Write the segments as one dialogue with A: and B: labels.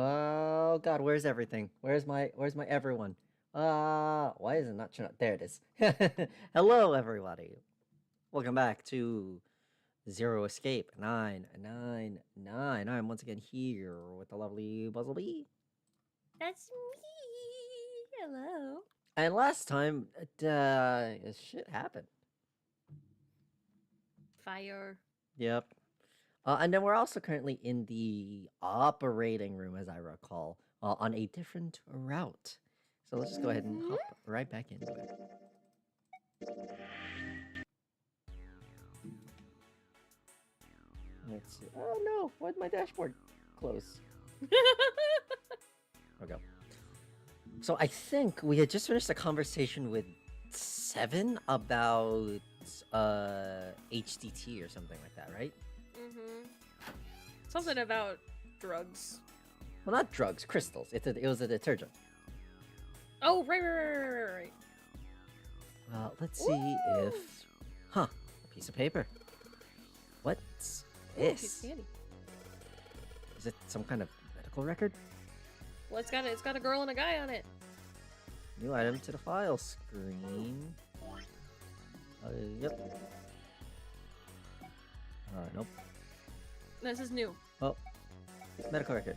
A: Oh God, where's everything? Where's my everyone? Why is it not showing up? There it is. Hello, everybody. Welcome back to Zero Escape 999. I'm once again here with the lovely Buzzlebee.
B: That's me. Hello.
A: And last time, shit happened.
B: Fire.
A: Yep. And then we're also currently in the operating room, as I recall, on a different route. So let's just go ahead and hop right back into it. Let's see. Oh no! Why'd my dashboard close? Okay. So I think we had just finished a conversation with Seven about HDT or something like that, right?
B: Something about drugs.
A: Well, not drugs, crystals. It was a detergent.
B: Oh, right.
A: Let's see if... Huh, a piece of paper. What's this?
B: Ooh,
A: Is it some kind of medical record?
B: Well, it's got a girl and a guy on it.
A: New item to the file screen. Yep. Nope.
B: This is new.
A: Oh, medical record.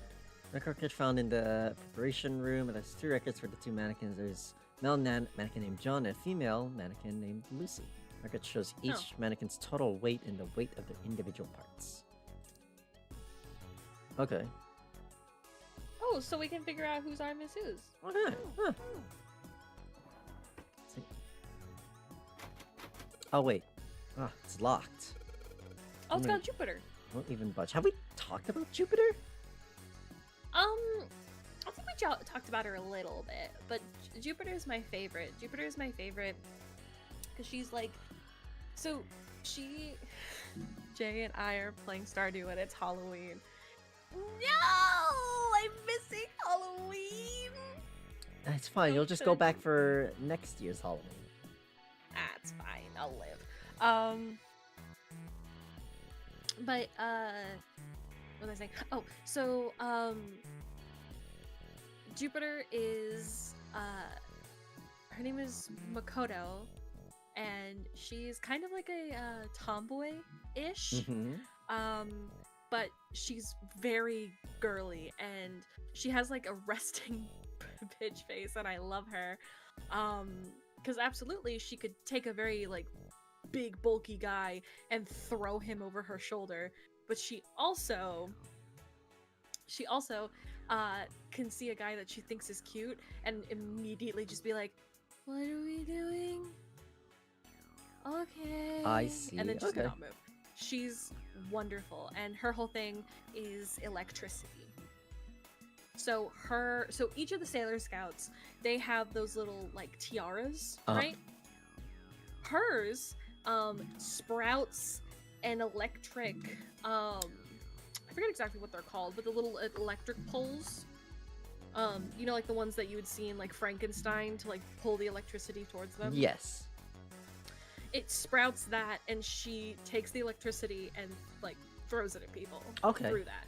A: Medical record found in the preparation room. It has 2 records for the 2 mannequins. There's a male mannequin named John and a female mannequin named Lucy. Record shows each mannequin's total weight and the weight of their individual parts. Okay.
B: Oh, so we can figure out whose arm is whose.
A: Okay. Huh. See. Oh wait. Ah, it's locked.
B: Oh, it's got Jupiter.
A: Won't even budge. Have we talked about Jupiter?
B: I think we talked about her a little bit, but Jupiter's my favorite. Jupiter's my favorite because she's like, so Jay and I are playing Stardew and it's Halloween. No, I'm missing Halloween.
A: That's fine. You'll just go back for next year's Halloween.
B: That's fine. I'll live. But what was I saying? Oh, so Jupiter is her name is Makoto, and she's kind of like a tomboy-ish. But she's very girly, and she has like a resting bitch face, and I love her. Because absolutely she could take a very like big bulky guy and throw him over her shoulder, but she also can see a guy that she thinks is cute and immediately just be like, what are we doing? Okay.
A: I see.
B: And then just not move. She's wonderful, and her whole thing is electricity. So each of the Sailor Scouts, they have those little like tiaras, right? Hers sprouts an electric I forget exactly what they're called, but the little electric poles. You know, like the ones that you would see in like Frankenstein to like pull the electricity towards them?
A: Yes.
B: It sprouts that, and she takes the electricity and like throws it at people through that.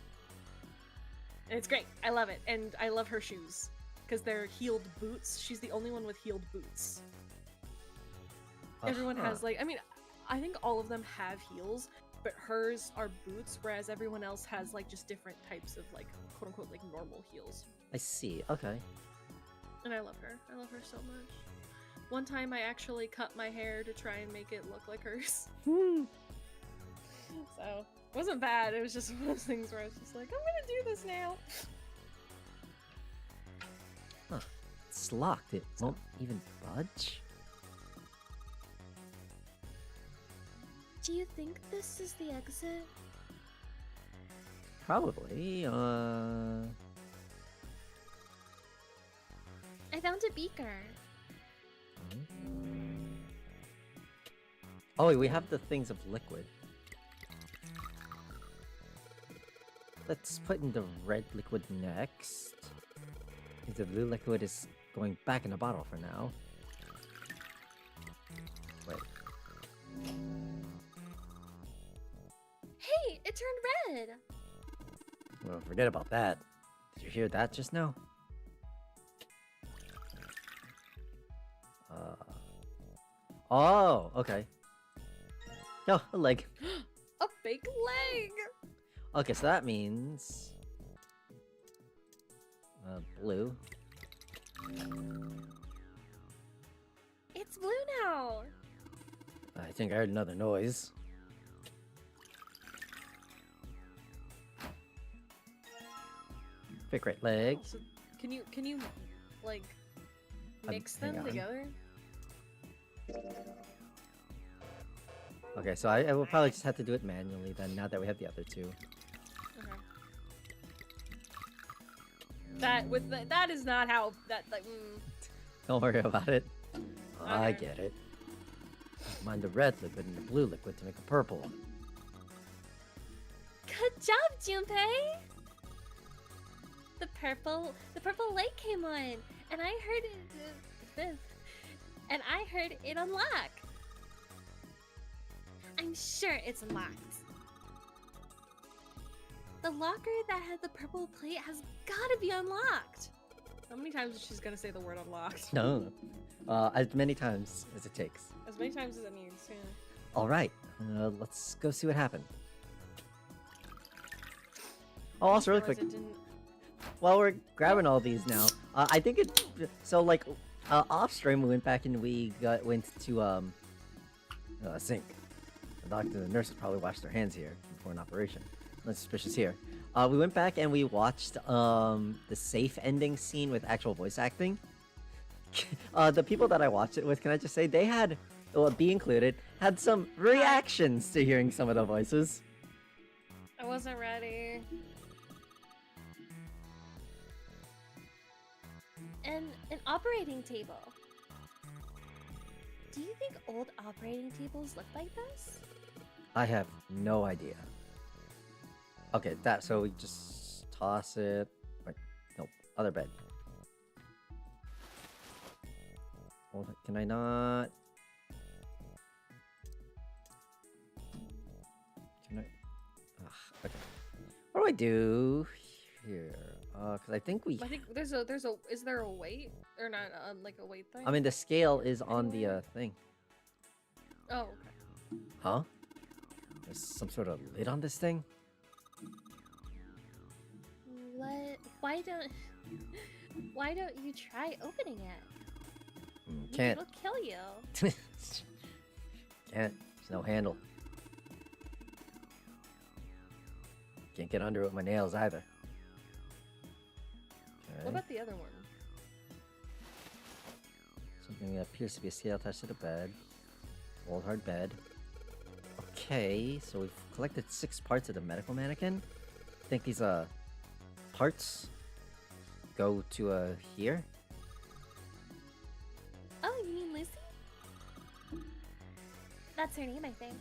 B: And it's great. I love it. And I love her shoes because they're heeled boots. She's the only one with heeled boots. Everyone has like, I mean, I think all of them have heels, but hers are boots, whereas everyone else has like just different types of like quote unquote like normal heels.
A: I see. Okay.
B: And I love her. I love her so much. One time I actually cut my hair to try and make it look like hers.
A: Hmm.
B: So, it wasn't bad. It was just one of those things where I was just like, I'm gonna do this now.
A: Huh. It's locked. It won't even budge?
C: Do you think this is the exit?
A: Probably.
C: I found a beaker.
A: Oh, wait, we have the things of liquid. Let's put in the red liquid next. The blue liquid is going back in the bottle for now. Wait.
C: Hey, it turned red!
A: Well, forget about that. Did you hear that just now? Oh, okay. Oh, a leg.
B: A big leg!
A: Okay, so that means... blue.
C: It's blue now!
A: I think I heard another noise. Pick right leg.
B: Oh, so can you like mix
A: hang
B: them
A: on.
B: together?
A: Okay, so I will probably just have to do it manually then, now that we have the other two.
B: Okay. That is not how that like.
A: Don't worry about it. I
B: Okay.
A: get it. Combine the red liquid and the blue liquid to make a purple.
C: Good job, Junpei! The purple light came on, and I heard it, and I heard it unlock. I'm sure it's unlocked. The locker that had the purple plate has gotta be unlocked.
B: How many times is she gonna say the word unlocked?
A: No. As many times as it takes.
B: As many times as it needs. Yeah.
A: Alright, let's go see what happened. Oh, also really quick,
B: Realize it didn't-
A: while we're grabbing all these now, I think it, so like, off stream we went back and we went to, a sink. The doctor and the nurses probably washed their hands here before an operation. Nothing suspicious here. We went back and we watched, the safe ending scene with actual voice acting. The people that I watched it with, can I just say, they had, well, B included, had some reactions to hearing some of the voices.
B: I wasn't ready.
C: And an operating table. Do you think old operating tables look like this?
A: I have no idea. Okay, so we just toss it. Wait, no, other bed. Hold it. Can I not? Can I? Ugh, okay. What do I do here? Because I think we.
B: I think there's a is there a weight or not like a weight thing?
A: I mean, the scale is on the thing.
B: Oh, okay.
A: Huh? There's some sort of lid on this thing.
C: What? Why don't you try opening it?
A: Can't.
C: It'll kill you.
A: Can't. There's no handle. Can't get under it with my nails either.
B: What about the other one?
A: Something that appears to be a scale attached to the bed. Old hard bed. Okay, so we've collected 6 parts of the medical mannequin. I think these parts go to here.
C: Oh, you mean Lucy? That's her name, I think.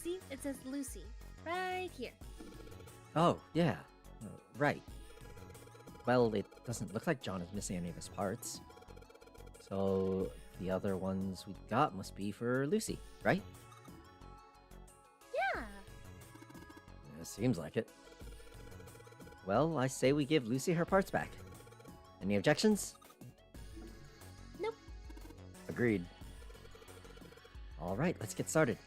C: See, it says Lucy right here.
A: Oh, yeah. Right. Well, it doesn't look like John is missing any of his parts. So the other ones we got must be for Lucy, right?
C: Yeah.
A: Yeah, seems like it. Well, I say we give Lucy her parts back. Any objections?
C: Nope.
A: Agreed. Alright, let's get started.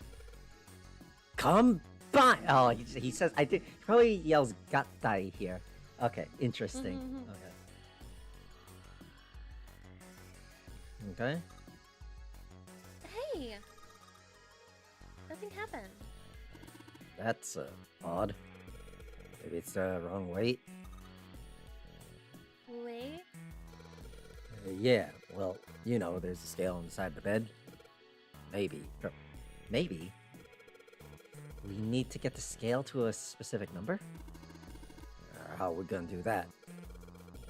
A: Combine! Oh, he says, I think, he probably yells Gattai here. Okay, interesting.
B: Mhm.
A: Okay. Okay.
C: Hey! Nothing happened.
A: That's odd. Maybe it's the wrong weight.
C: Wait.
A: Yeah, well, you know, there's a scale on the side of the bed. Maybe. Or maybe. We need to get the scale to a specific number? How are we gonna do that?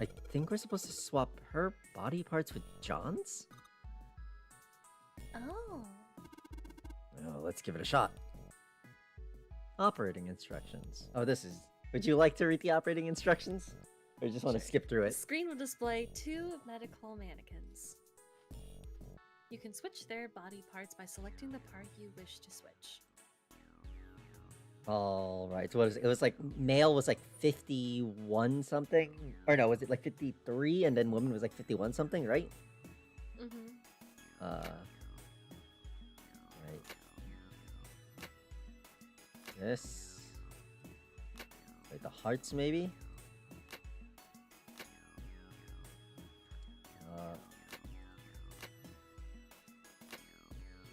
A: I think we're supposed to swap her body parts with John's?
C: Oh.
A: Well, let's give it a shot. Operating instructions. Oh, this is... Would you like to read the operating instructions? Or you just want to skip through
C: The
A: it?
C: screen will display 2 medical mannequins. You can switch their body parts by selecting the part you wish to switch.
A: Alright, so what is it? It was like... Male was like 51 something? Or no, was it like 53 and then woman was like 51 something, right?
C: Mm-hmm.
A: Right. This... Wait, the hearts maybe?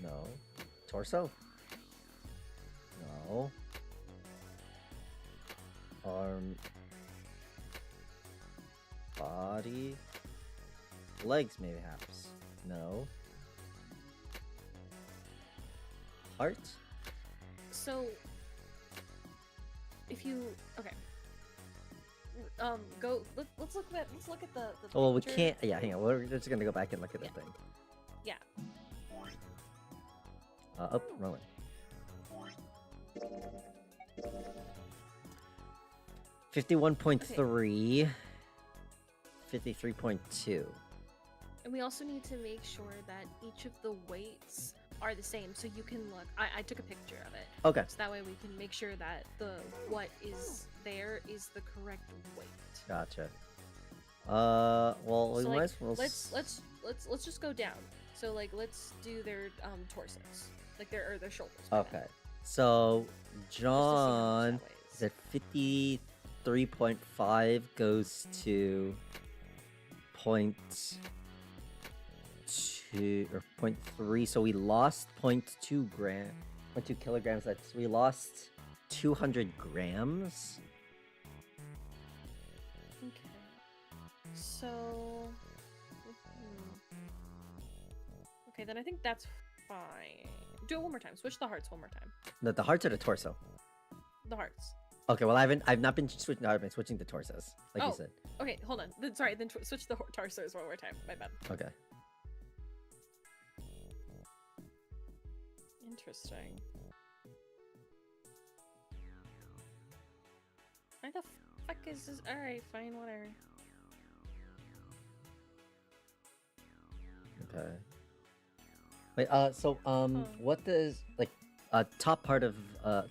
A: No. Torso? No. Arm. Body. Legs maybe perhaps. No. Heart?
B: So, if you okay, go. Let's look at the.
A: Oh, well, we
B: picture.
A: can't. Yeah, hang on. We're just gonna go back and look at the
B: Yeah.
A: thing.
B: Yeah.
A: Up, wrong way. 51.3. 53.2.
B: And we also need to make sure that each of the weights are the same, so you can look. I took a picture of it,
A: Okay.
B: so that way we can make sure that what is there is the correct weight.
A: Gotcha. Well, we
B: So,
A: might
B: like,
A: as well.
B: let's just go down. So like let's do their torsos, like their shoulders. my bad.
A: Okay. So
B: Just to see how much
A: John
B: that
A: is
B: weighs.
A: at 53.5 goes to point 2 or 0.3. So we lost 0.2 kilograms. That's we lost 200 grams.
B: Okay. So. Okay, then I think that's fine. Do it one more time. Switch the hearts one more time.
A: The hearts or the torso?
B: The hearts.
A: Okay. Well, I've not been switching. No, I've been switching the torsos, like you
B: Oh.
A: said.
B: Okay, hold on. Then sorry. Then switch the torsos one more time. My bad.
A: Okay.
B: Interesting. Why the fuck is this? Alright, fine, whatever.
A: Okay. Wait, so, what does, like, top part of,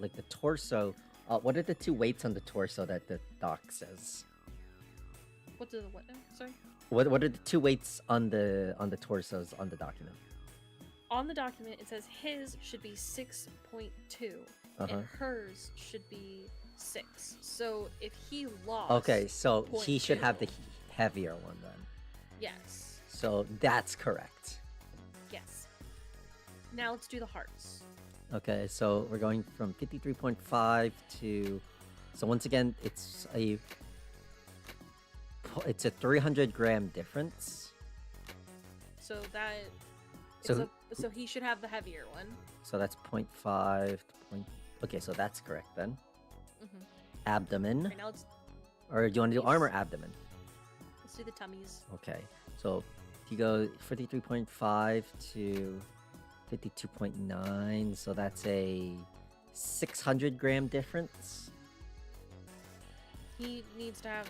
A: like, the torso, what are the 2 weights on the torso that the doc says?
B: What did the what now? Sorry?
A: What are the 2 weights on the torsos on the document?
B: On the document, it says his should be 6.2
A: Uh-huh.
B: and hers should be 6. So if he lost.
A: Okay, so he should have
B: 0.2.
A: the heavier one then.
B: Yes.
A: So that's correct.
B: Yes. Now let's do the hearts.
A: Okay, so we're going from 53.5 to... So once again, it's a 300 gram difference.
B: So that.
A: So-
B: So he should have the heavier one.
A: So that's 0.5 to point... Okay, so that's correct then.
B: Mm-hmm.
A: Abdomen.
B: Right, now let's
A: Or do you want to do arm or abdomen?
B: do the tummies.
A: Okay, so if you go 53.5 to 52.9, so that's a 600 gram difference.
B: He needs to have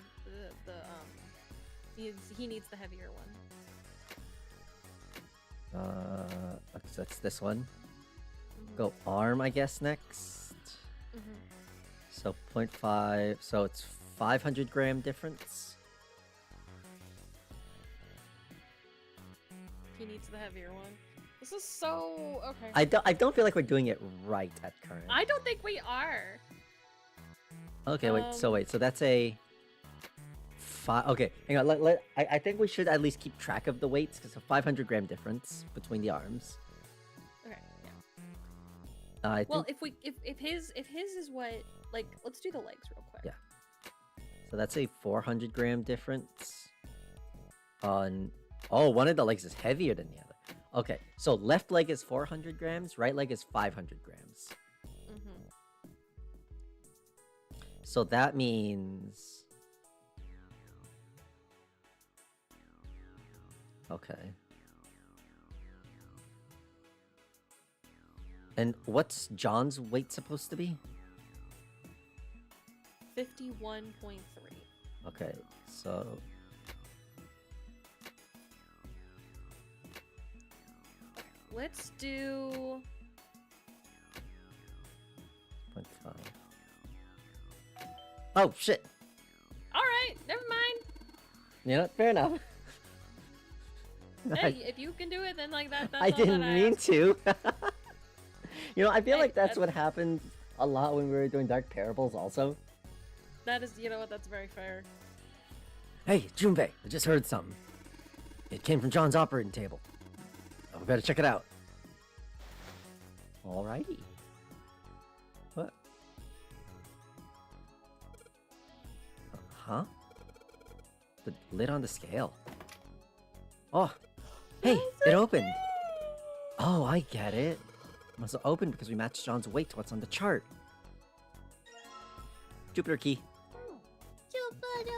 B: he needs the heavier one.
A: Okay, so that's this one.
B: Mhm.
A: Go arm, I guess, next.
B: Mhm.
A: So 0.5, so it's 500 gram difference.
B: He needs the heavier one. This is so okay.
A: I don't feel like we're doing it right at current.
B: I don't think we are.
A: Okay, wait, so that's a Okay, hang on. I think we should at least keep track of the weights because a 500-gram difference between the arms.
B: Okay. Yeah.
A: I
B: Well,
A: think
B: if his is what, like, let's do the legs real quick.
A: Yeah. so. That's a 400-gram difference. One of the legs is heavier than the other. Okay, so left leg is 400 grams, right leg is 500 grams.
B: Mm-hmm.
A: So that means... Okay. And what's John's weight supposed to be?
B: 51.3.
A: Okay, so...
B: Let's do
A: 0.5. Oh, shit!
B: Alright, never mind.
A: You know what? Fair enough.
B: Hey, if you can do it, then like that's
A: I
B: all
A: didn't
B: that I
A: mean
B: ask.
A: to. I feel
B: Hey,
A: like that's what happened a lot when we were doing Dark Parables also.
B: That is, you know what, that's very fair.
A: Hey, Junpei, I just heard something. It came from John's operating table. Oh, we better check it out. Alrighty. What? Huh? The lid on the scale. Oh, hey, it opened. Oh, I get it. Must have opened because we matched John's weight to what's on the chart. Jupiter key.
C: Jupiter!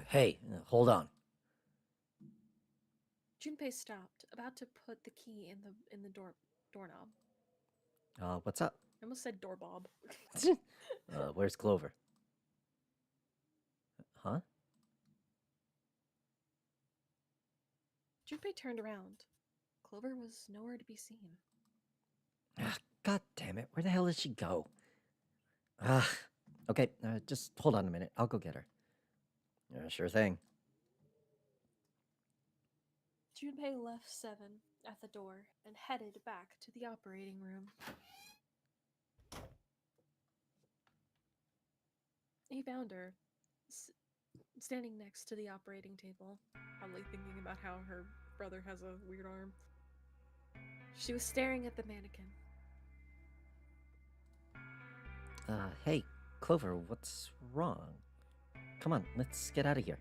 A: Hey, hold on.
B: Junpei stopped, about to put the key in the doorknob.
A: What's up?
B: I almost said doorbob.
A: Where's Clover? Huh?
B: Junpei turned around. Clover was nowhere to be seen.
A: Ah, God damn it. Where the hell did she go? Okay, just hold on a minute. I'll go get her. Sure thing.
B: Junpei left Seven at the door and headed back to the operating room. He found her standing next to the operating table, probably thinking about how her brother has a weird arm. She was staring at the mannequin.
A: Hey, Clover, what's wrong? Come on, let's get out of here.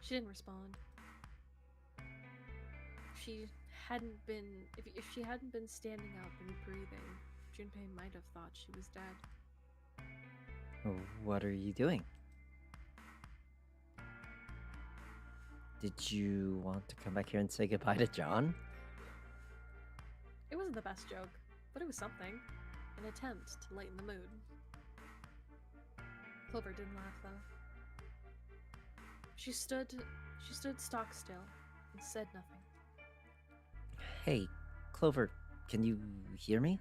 B: She didn't respond. If she hadn't been standing up and breathing, Junpei might have thought she was dead.
A: What are you doing? Did you want to come back here and say goodbye to John?
B: It wasn't the best joke, but it was something. An attempt to lighten the mood. Clover didn't laugh though. She stood stock still and said nothing.
A: Hey, Clover, can you hear me?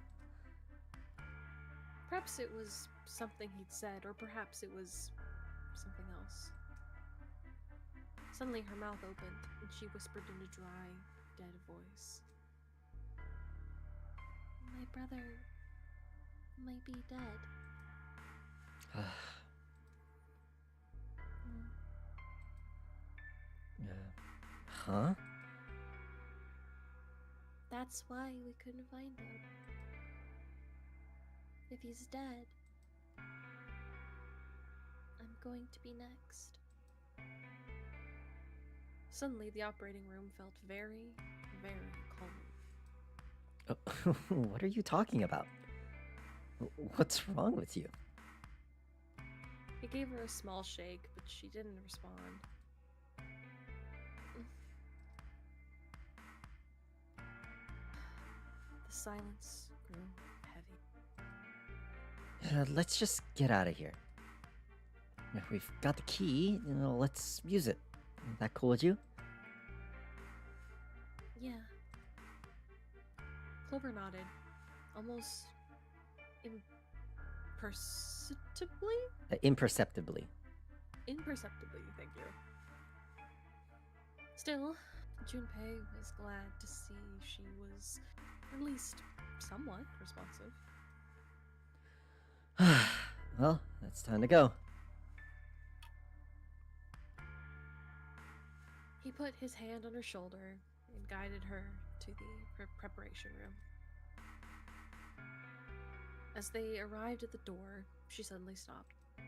B: Perhaps it was something he'd said, or perhaps it was something else. Suddenly her mouth opened, and she whispered in a dry, dead voice.
C: My brother might be dead.
A: Huh?
C: That's why we couldn't find him. If he's dead, I'm going to be next.
B: Suddenly, the operating room felt very, very cold.
A: What are you talking about? What's wrong with you?
B: He gave her a small shake, but she didn't respond. The silence grew heavy.
A: Let's just get out of here. If we've got the key, let's use it. Is that cool with you?
C: Yeah.
B: Clover nodded, almost imperceptibly?
A: Imperceptibly.
B: Imperceptibly, thank you. Still, Junpei was glad to see she was at least somewhat responsive.
A: Well, it's time to go.
B: He put his hand on her shoulder and guided her to the preparation room. As they arrived at the door, she suddenly stopped.
C: I'm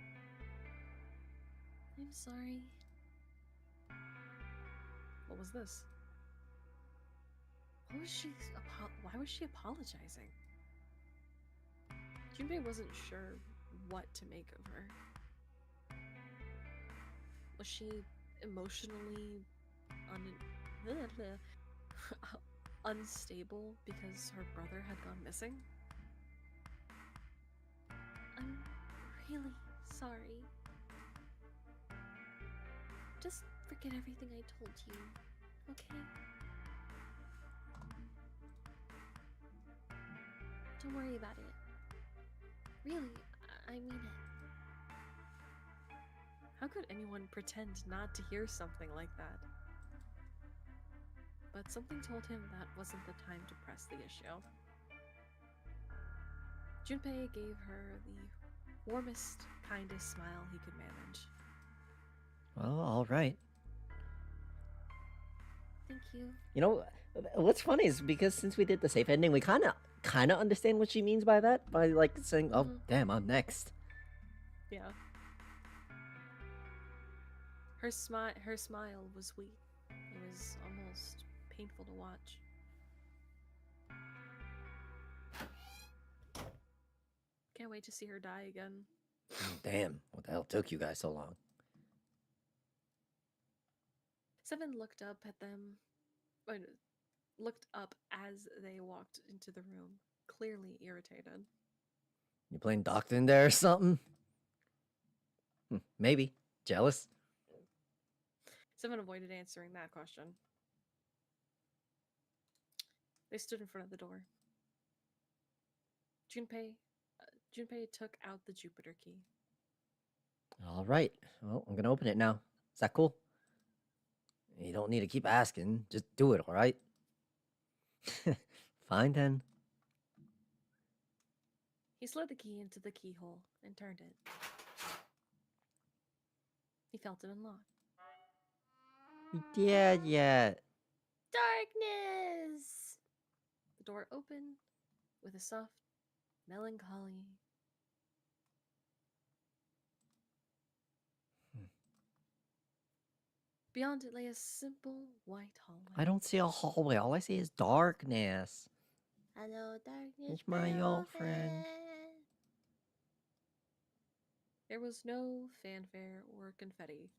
C: sorry.
B: What was this? Why was she apologizing? Junpei wasn't sure what to make of her. Was she emotionally unstable because her brother had gone missing?
C: I'm really sorry. Just forget everything I told you, okay? Don't worry about it. Really, I mean it.
B: How could anyone pretend not to hear something like that? But something told him that wasn't the time to press the issue. Junpei gave her the warmest, kindest smile he could manage.
A: Well, all right.
C: Thank you.
A: You know, what's funny is because since we did the safe ending, we kind of understand what she means by that, by like saying, "Oh, damn, I'm next."
B: Yeah. Her smile was weak. It was almost painful to watch. Can't wait to see her die again.
A: Damn, what the hell took you guys so long?
B: Seven looked up at them, looked up as they walked into the room, clearly irritated.
A: You playing doctor in there or something? Maybe. Jealous?
B: Seven avoided answering that question. They stood in front of the door. Junpei took out the Jupiter key.
A: All right. Well, I'm gonna open it now. Is that cool? You don't need to keep asking. Just do it, all right? Fine then.
B: He slid the key into the keyhole and turned it. He felt it unlock.
A: Yeah.
C: Darkness!
B: The door opened with a soft melancholy. Beyond it lay a simple white hallway.
A: I don't see a hallway. All I see is darkness.
C: Hello, darkness.
A: It's my old friend.
B: There was no fanfare or confetti.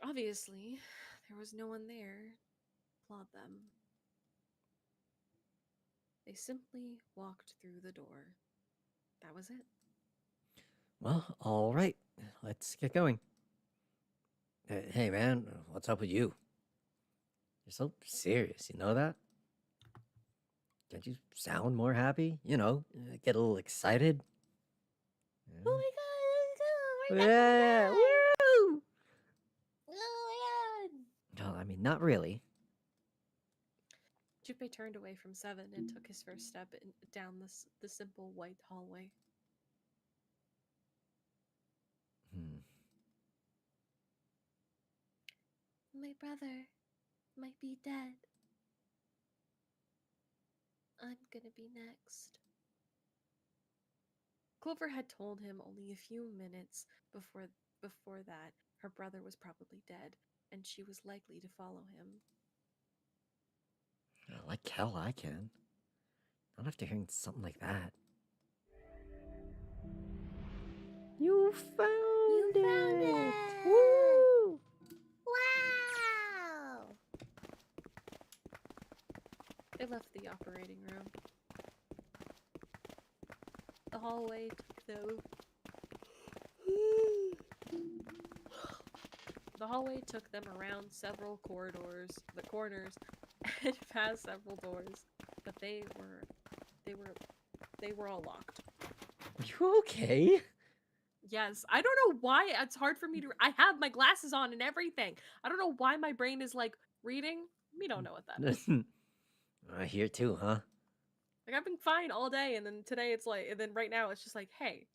B: Obviously, there was no one there to applaud them. They simply walked through the door. That was it.
A: Well, all right. Let's get going. Hey, man, what's up with you? You're so serious, you know that? Can't you sound more happy? You know, get a little excited.
C: Oh my god, let's go! We're
A: Yeah,
C: back!
A: woo!
C: Oh my god!
A: Well, I mean, not really.
B: Junpei turned away from Seven and took his first step down the simple white hallway.
C: My brother might be dead. I'm gonna be next.
B: Clover had told him only a few minutes before that her brother was probably dead, and she was likely to follow him.
A: Like hell I can. Not after hearing something like that. You found it! Woo!
C: Wow!
B: They left the operating room. The hallway took them. The hallway took them around several corners, and past several doors, but they were all locked.
A: You okay?
B: Yes, I don't know why it's hard for me to. I have my glasses on and everything. I don't know why my brain is like Reading, we don't know what that is.
A: Here too, huh?
B: Like, I've been fine all day, and then today it's like, and then right now it's just like, hey,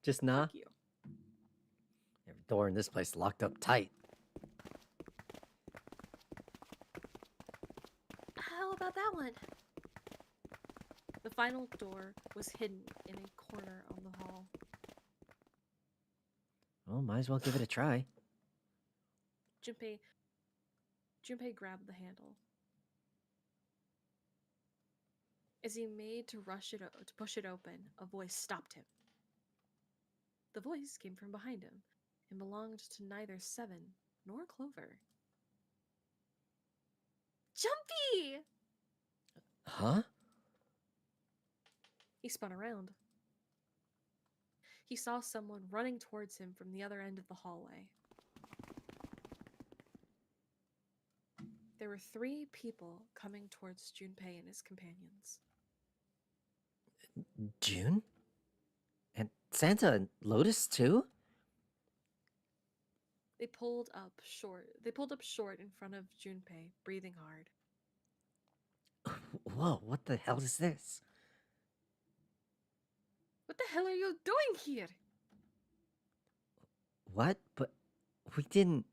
A: Just nah.
B: fuck you.
A: Every door in this place locked up tight.
C: How about that one?
B: The final door was hidden in a corner on the hall.
A: Well, might as well give it a try.
B: Junpei grabbed the handle. As he made to push it open, a voice stopped him. The voice came from behind him and belonged to neither Seven nor Clover.
C: Jumpy!
A: Huh?
B: He spun around. He saw someone running towards him from the other end of the hallway. There were 3 people coming towards Junpei and his companions.
A: June? And Santa and Lotus too?
B: They pulled up short in front of Junpei, breathing hard.
A: Whoa, what the hell is this?
B: What the hell are you doing here?
A: What? But we didn't...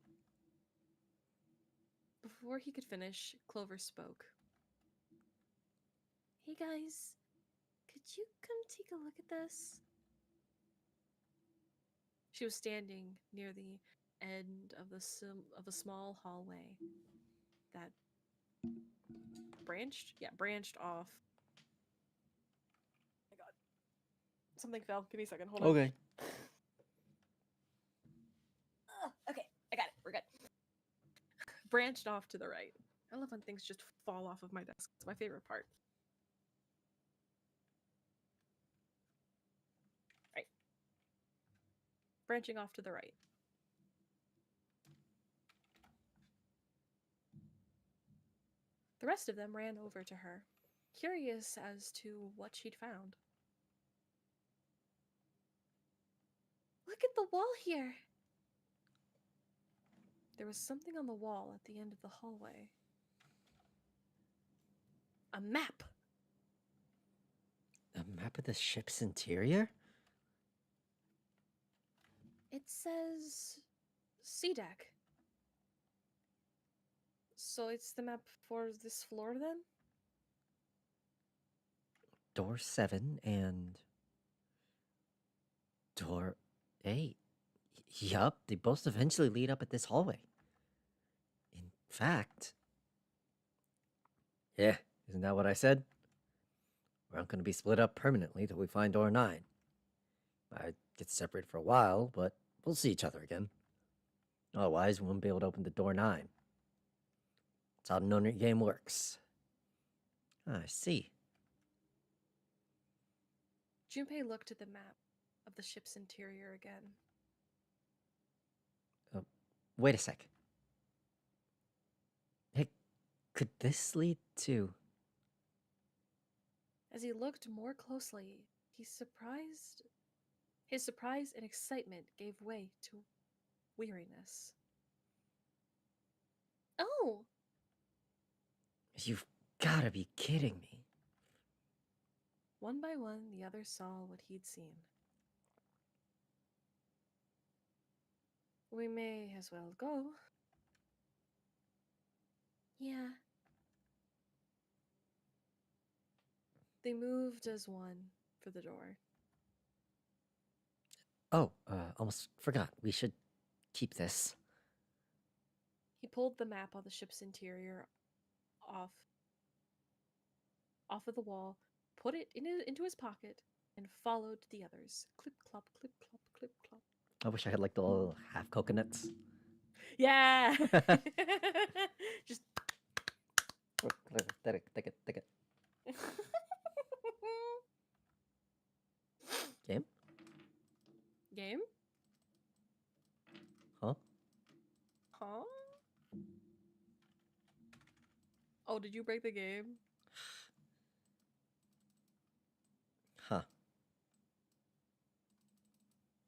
B: Before he could finish, Clover spoke.
C: Hey guys, could you come take a look at this?
B: She was standing near the end of a small hallway that branched off. Oh my god. Something fell. Give me a second. Hold on.
A: Okay.
B: Okay, I got it. We're good. Branched off to the right. I love when things just fall off of my desk. It's my favorite part. Right. Branching off to the right. The rest of them ran over to her, curious as to what she'd found.
C: Look at the wall here.
B: There was something on the wall at the end of the hallway. A map!
A: A map of the ship's interior?
C: It says
B: Sea deck. So it's the map for this floor then?
A: Door 7 and... Door 8. Yup, they both eventually lead up at this hallway. In fact... Yeah, isn't that what I said? We aren't going to be split up permanently till we find door 9. I'd get separated for a while, but we'll see each other again. Otherwise, we won't be able to open the door 9. That's how the no game works. Ah, I see.
B: Junpei looked at the map of the ship's interior again.
A: Wait a sec. Hey, could this lead to...
B: As he looked more closely, his surprise and excitement gave way to weariness.
C: Oh!
A: You've gotta be kidding me.
B: One by one, the others saw what he'd seen. We may as well go.
C: Yeah.
B: They moved as one for the door.
A: Oh, almost forgot. We should keep this.
B: He pulled the map of the ship's interior off of the wall, put it into his pocket, and followed the others. Clip clop, clip clop, clip clop.
A: I wish I had like the little half coconuts.
B: Yeah. Just
A: Take it. Game?
B: Game?
A: Huh?
B: Huh? Oh, did you break the game?
A: Huh.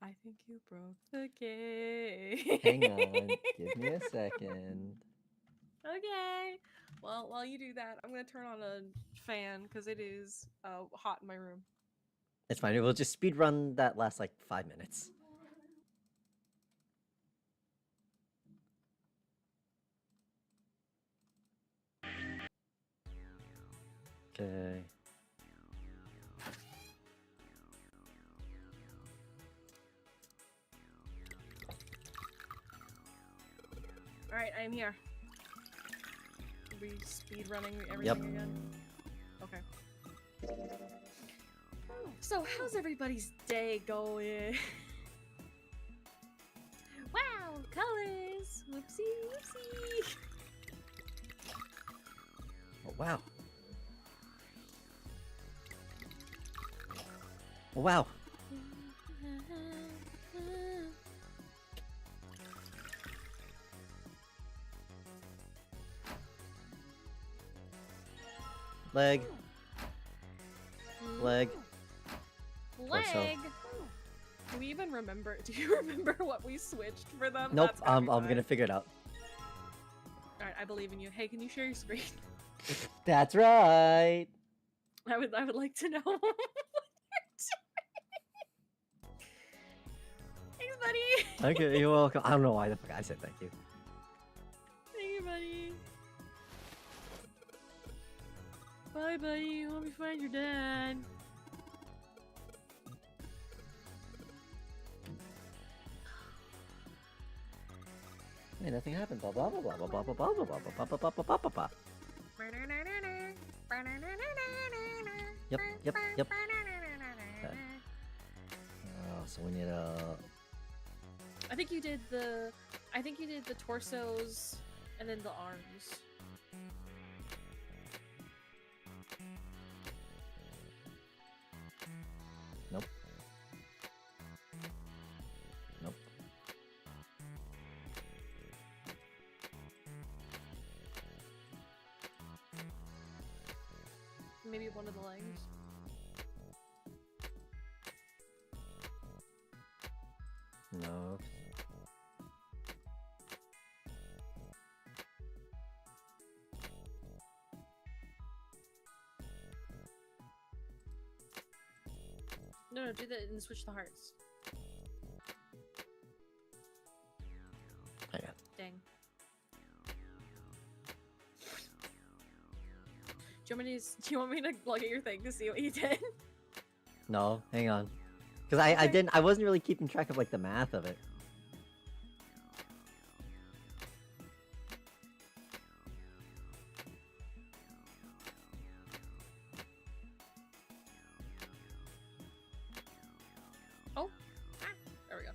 B: I think you broke the game.
A: Hang on. Give me a second.
B: Okay. Well, while you do that, I'm gonna turn on a fan because it is hot in my room.
A: It's fine. We'll just speed run that last like 5 minutes. Okay.
B: All right, I'm here. Are we speed running everything again? Okay. So, how's everybody's day going?
C: Wow, colors! Whoopsie, whoopsie!
A: Oh, wow. Oh, wow. Leg. Leg.
B: Leg. Do we even remember? Do you remember what we switched for them?
A: Nope.
B: That's
A: I'm
B: fine.
A: gonna figure it out.
B: All right, I believe in you. Hey, can you share your screen?
A: That's right.
B: I would like to know. what you're doing. Thanks, buddy.
A: Okay, you're welcome. I don't know why the fuck I said thank you.
B: Thank you, buddy. Bye, buddy. Let me find your dad.
A: Hey, nothing happened. Blah blah blah blah blah blah blah blah blah blah blah blah blah blah blah blah. Yep, yep, yep. Okay. Oh, so we need a.
B: I think you did the torsos and then the arms.
A: Nope. Nope.
B: Maybe one of the legs.
A: No.
B: No, do that and switch the hearts.
A: Hang on.
B: Dang. Do you want me to look at your thing to see what you did?
A: No, hang on. Because I wasn't really keeping track of like the math of it.
B: Oh, there we go.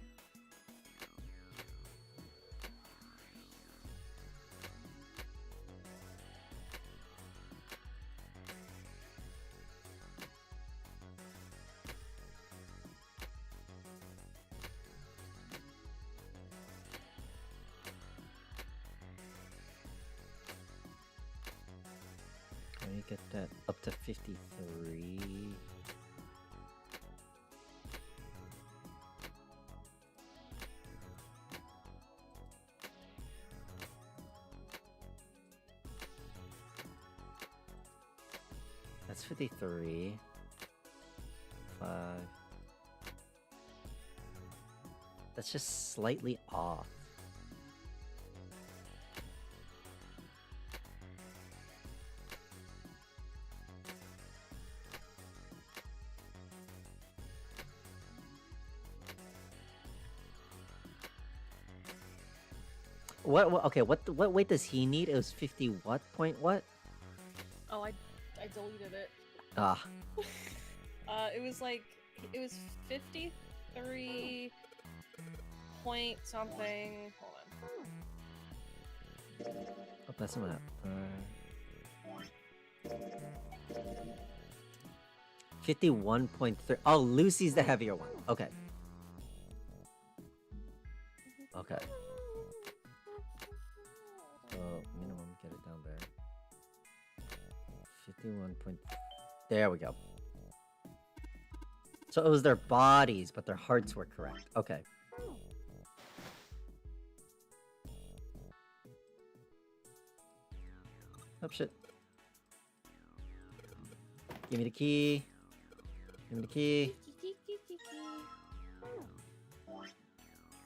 A: Let me get that up to 53. That's 53. 5. That's just slightly off. What okay, what weight does he need? It was 50 what point what?
B: Oh, I deleted it.
A: Ah.
B: It was 53 point something. Hold on.
A: Oh, that's not map. 51.3. Oh, Lucy's the heavier one. Okay. Okay. So minimum, get it down there. 51 point. There we go. So it was their bodies, but their hearts were correct. Okay. shit. Give me the key. Give me the key.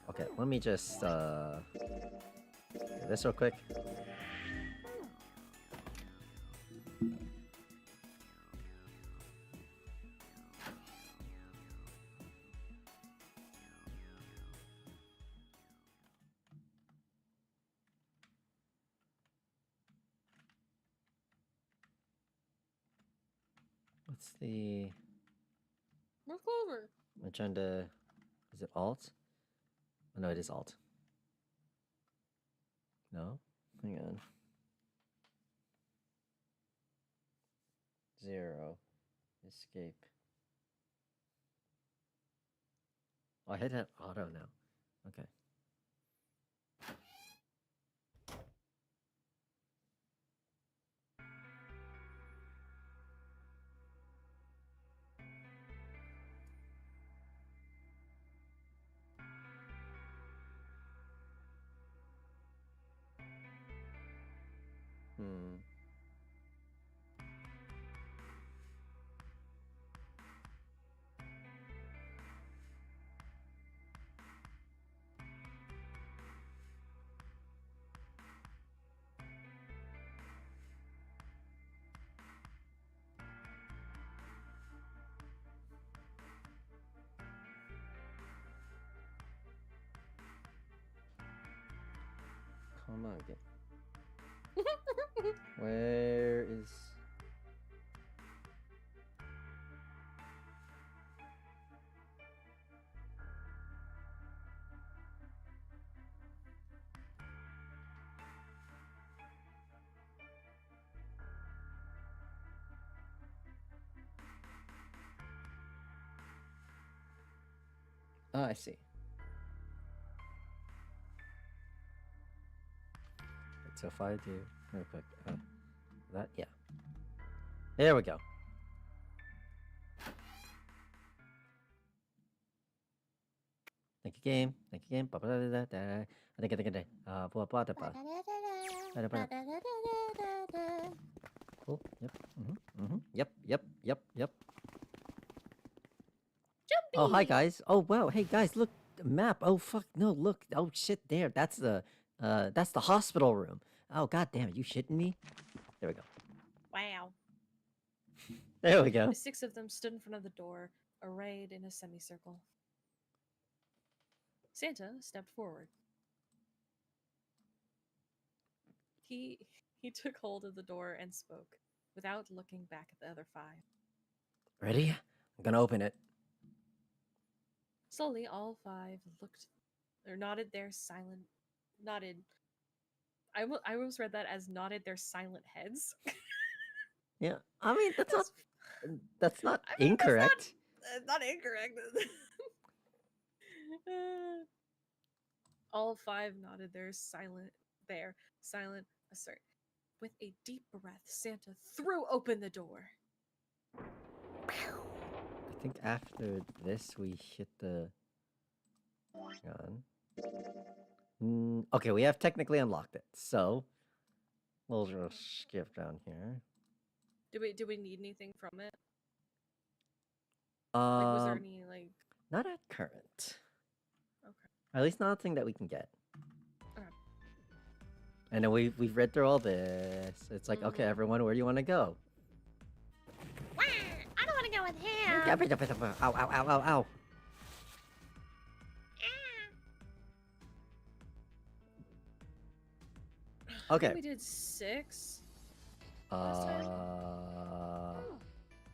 A: Okay, let me just do this real quick. What's the
B: Where's Clover?
A: I'm trying to is it alt? Oh, no, it is alt. No? Hang on. 0. Escape. Oh, I hit that auto now. Okay. Hmm. Come on, get. Where is? Oh, I see. So if I do real quick, that yeah. There we go. Thank you, game. Thank you, game. I think Cool. Yep. Yep. Oh, hi guys. Oh wow. Hey guys, look, map. Oh fuck. No, look. Oh shit. There. That's the hospital room. Oh god damn it. You shitting me? There we go.
B: Wow.
A: There we go.
B: The 6 of them stood in front of the door, arrayed in a semicircle. Santa stepped forward. He took hold of the door and spoke, without looking back at the other 5.
A: Ready? I'm gonna open it.
B: Slowly, all 5 looked, or nodded their silent, nodded. I almost read that as nodded their silent heads.
A: Yeah. I mean, that's not
B: I mean,
A: incorrect.
B: That's not incorrect. All 5 nodded their silent, assert. With a deep breath, Santa threw open the door.
A: I think after this we hit the. Hang on. Okay, we have technically unlocked it, so we'll just skip down here.
B: Do we need anything from it? Like, was there any like?
A: Not at current.
B: Okay.
A: At least nothing that we can get.
B: Okay.
A: I know we've read through all this. It's like, okay, everyone, where do you want to go?
C: I don't want to go with him.
A: Ow. Okay.
B: We did 6.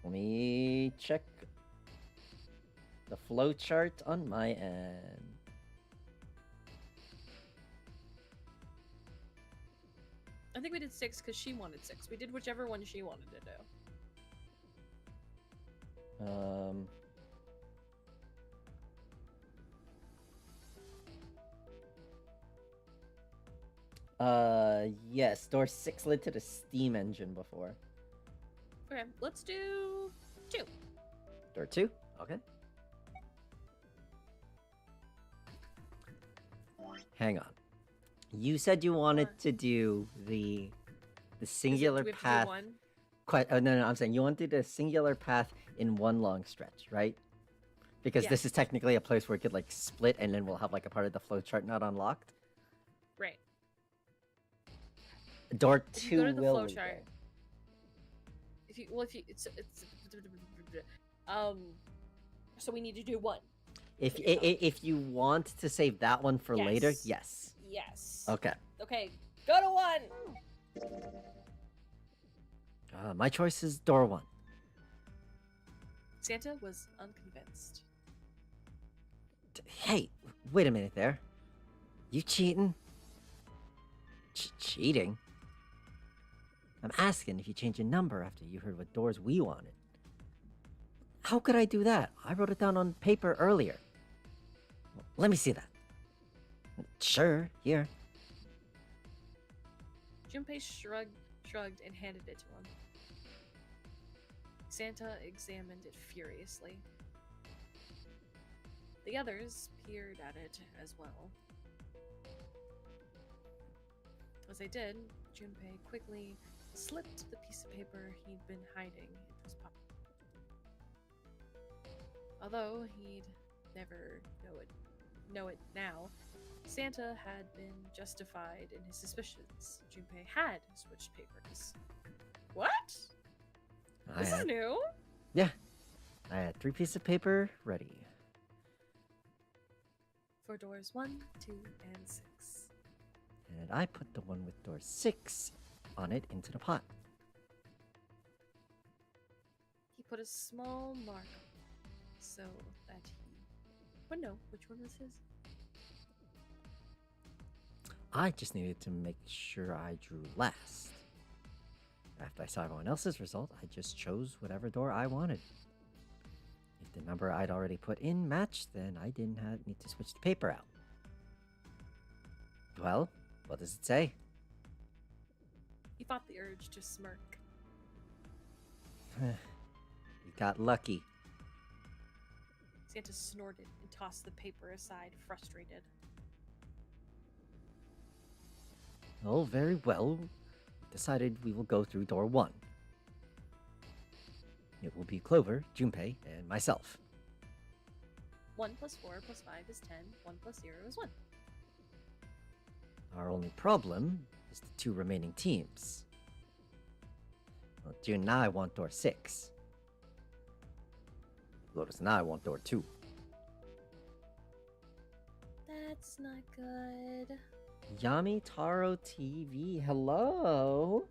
A: Let me check the flow chart on my end.
B: I think we did 6 because she wanted 6. We did whichever one she wanted to do.
A: Yes, door 6 led to the steam engine before.
B: Okay, let's do 2.
A: Door 2? Okay. Hang on. You said you wanted to do the the
B: Do
A: singular
B: we have to
A: path.
B: do one?
A: No, I'm saying you want to do the singular path in one long stretch, right? Because this
B: Yes.
A: is technically a place where it could like split, and then we'll have like a part of the flowchart not unlocked.
B: Right.
A: Door
B: If you
A: two
B: go to the
A: will
B: flow
A: lead
B: chart,
A: there.
B: if you so we need to do one.
A: If you want to save that one for later,
B: Yes.
A: yes.
B: Yes.
A: Okay.
B: Okay, go to one.
A: My choice is door one.
B: Santa was unconvinced.
A: Hey, wait a minute there. You cheating? Cheating? I'm asking if you changed your number after you heard what doors we wanted. How could I do that? I wrote it down on paper earlier. Let me see that. Sure, here.
B: Junpei shrugged and handed it to him. Santa examined it furiously. The others peered at it as well. As they did, Junpei quickly slipped the piece of paper he'd been hiding into his pocket. Although he'd never know it now, Santa had been justified in his suspicions. Junpei had switched papers. What? This is new.
A: Yeah. I had 3 pieces of paper ready.
B: For doors 1, 2, and 6.
A: And I put the one with door 6 on it into the pot.
B: He put a small mark so that he would know which one was his.
A: I just needed to make sure I drew last. After I saw everyone else's result, I just chose whatever door I wanted. If the number I'd already put in matched, then I didn't need to switch the paper out. Well, what does it say?
B: He fought the urge to smirk.
A: You got lucky.
B: Santa snorted and tossed the paper aside, frustrated.
A: Oh, very well. Decided we will go through door 1. It will be Clover, Junpei, and myself.
B: 1 plus 4 plus 5 is 10. 1 plus 0 is 1.
A: Our only problem is the 2 remaining teams. Well, June and I want door 6. Lotus and I want door 2.
C: That's not good.
A: Yami Taro TV, hello.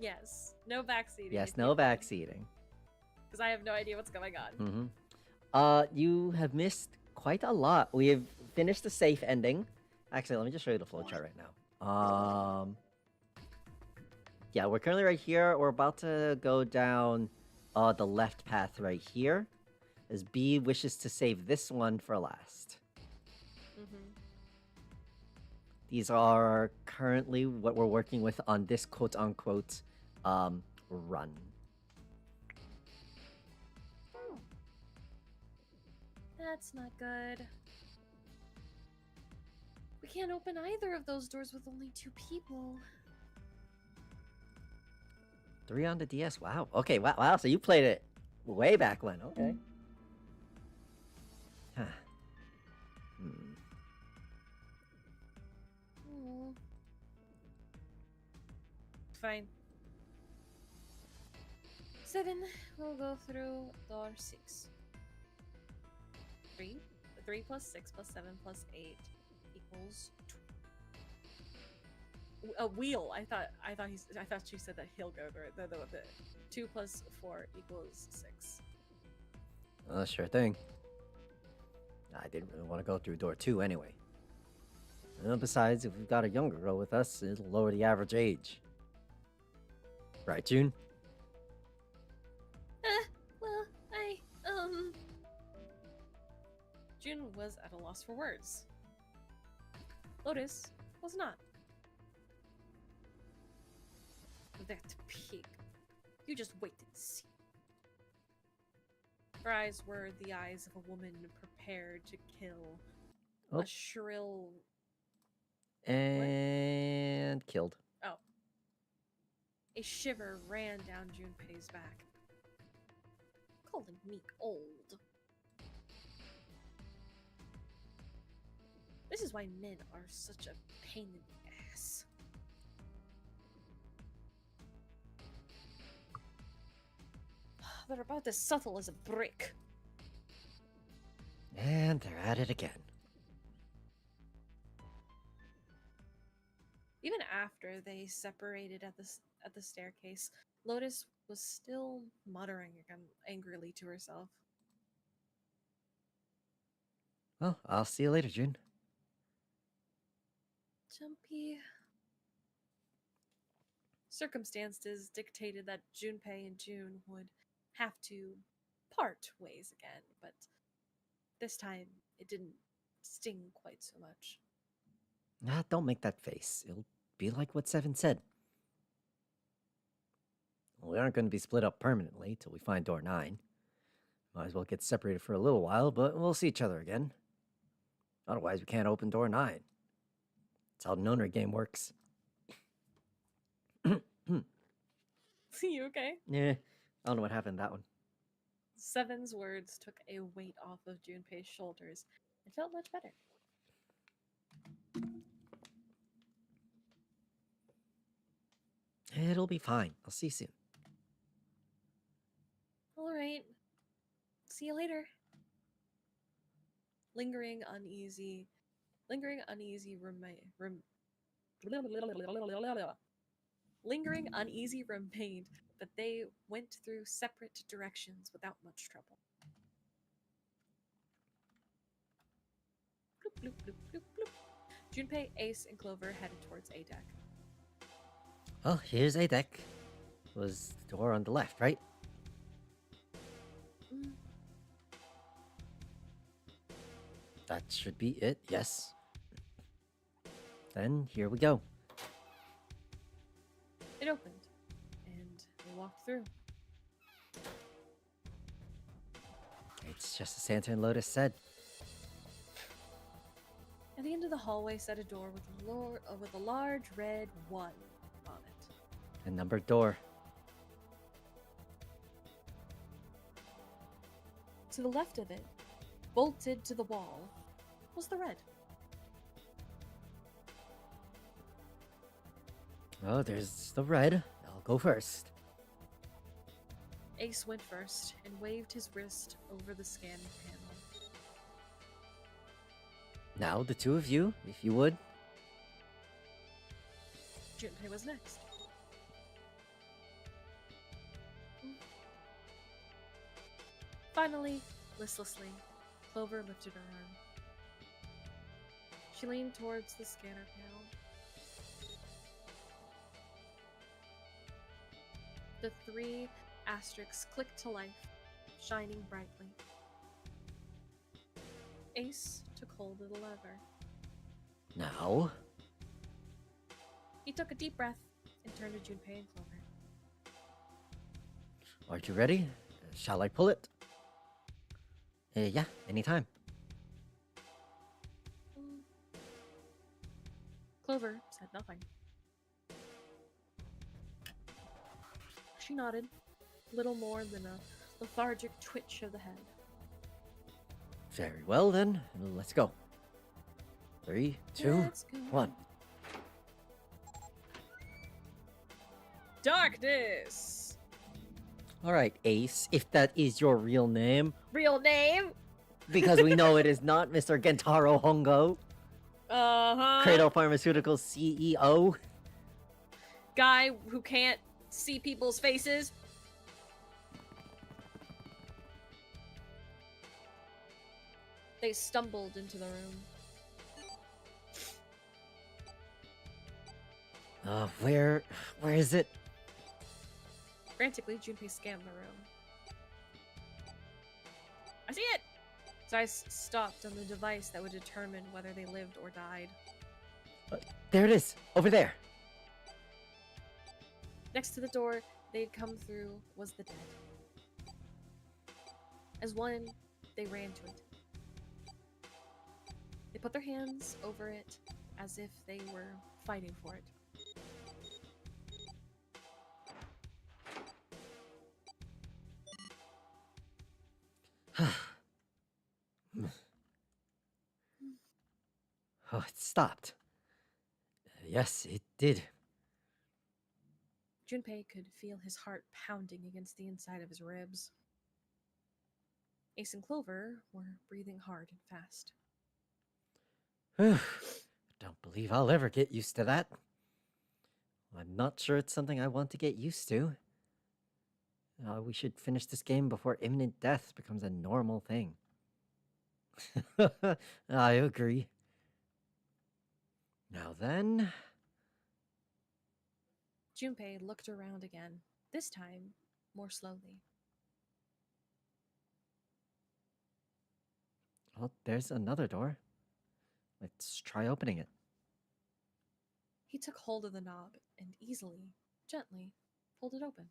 B: Yes. No backseating.
A: Yes, no backseating.
B: Because I have no idea what's going on.
A: You have missed quite a lot. We have finished the safe ending. Actually, let me just show you the flowchart right now. Yeah, we're currently right here. We're about to go down the left path right here, as B wishes to save this one for last. These are currently what we're working with on this quote-unquote run.
C: That's not good. We can't open either of those doors with only 2 people.
A: 3 on the DS. Wow. Okay. Wow. So you played it way back when. Okay. Huh.
B: Fine.
C: 7. We'll go through door 6.
B: 3 plus 6 plus 7 plus 8 equals a wheel. I thought she said that he'll go through it. The 2 plus 4 equals 6.
A: Sure thing. I didn't really want to go through door 2 anyway. Besides, if we've got a younger girl with us, it'll lower the average age. Right, June?
C: Well,
B: June was at a loss for words. Lotus was not. That pig. You just wait and see. Her eyes were the eyes of a woman prepared to kill.
A: Oh.
B: A shrill
A: And killed.
B: Oh. A shiver ran down Junpei's back. Calling me old. This is why men are such a pain in the ass. They're about as subtle as a brick.
A: And they're at it again.
B: Even after they separated at the staircase, Lotus was still muttering angrily to herself.
A: Well, I'll see you later, June.
B: Jumpy. Circumstances dictated that Junpei and June would have to part ways again, but this time it didn't sting quite so much.
A: Ah, don't make that face. It'll be like what Seven said. We aren't going to be split up permanently till we find door 9. Might as well get separated for a little while, but we'll see each other again. Otherwise, we can't open door 9. That's how the Nonary game works.
B: You okay?
A: Yeah, I don't know what happened to that one.
B: Seven's words took a weight off of Junpei's shoulders. It felt much better.
A: It'll be fine. I'll see you soon.
B: All right. See you later. Lingering uneasy remained, but they went through separate directions without much trouble. Bloop, bloop, bloop, bloop, bloop. Junpei, Ace, and Clover headed towards A deck.
A: Well, here's a deck. Was the door on the left, right? That should be it, yes. Then here we go.
B: It opened, and they walked through.
A: It's just as Santa and Lotus said.
B: At the end of the hallway sat a door with a large red 1 on it.
A: A numbered door.
B: To the left of it, bolted to the wall, was the red.
A: Oh, there's the red. I'll go first.
B: Ace went first and waved his wrist over the scanning panel.
A: Now, the two of you, if you would.
B: Junpei was next. Finally, listlessly, Clover lifted her arm. She leaned towards the scanner panel. The 3 asterisks clicked to life, shining brightly. Ace took hold of the lever.
A: Now.
B: He took a deep breath and turned to Junpei and Clover.
A: Aren't you ready? Shall I pull it? Yeah, anytime.
B: Clover said nothing. She nodded, little more than a lethargic twitch of the head.
A: Very well then, let's go. 3, 2,
B: Let's go.
A: 1.
B: Darkness!
A: Alright, Ace, if that is your real name,
B: Real name?
A: because we know it is not Mr. Gentaro Hongo,
B: Uh-huh.
A: Cradle Pharmaceuticals CEO.
B: Guy who can't see people's faces. They stumbled into the room.
A: Where is it?
B: Frantically, Junpei scanned the room. I see it! His eyes stopped on the device that would determine whether they lived or died.
A: There it is, over there.
B: Next to the door they'd come through was the dead. As one, they ran to it. They put their hands over it as if they were fighting for it.
A: Oh, it stopped. Yes, it did.
B: Junpei could feel his heart pounding against the inside of his ribs. Ace and Clover were breathing hard and fast.
A: Don't believe I'll ever get used to that. I'm not sure it's something I want to get used to. We should finish this game before imminent death becomes a normal thing. I agree. Now then...
B: Junpei looked around again, this time more slowly.
A: Well, there's another door. Let's try opening it.
B: He took hold of the knob and easily, gently, pulled it open.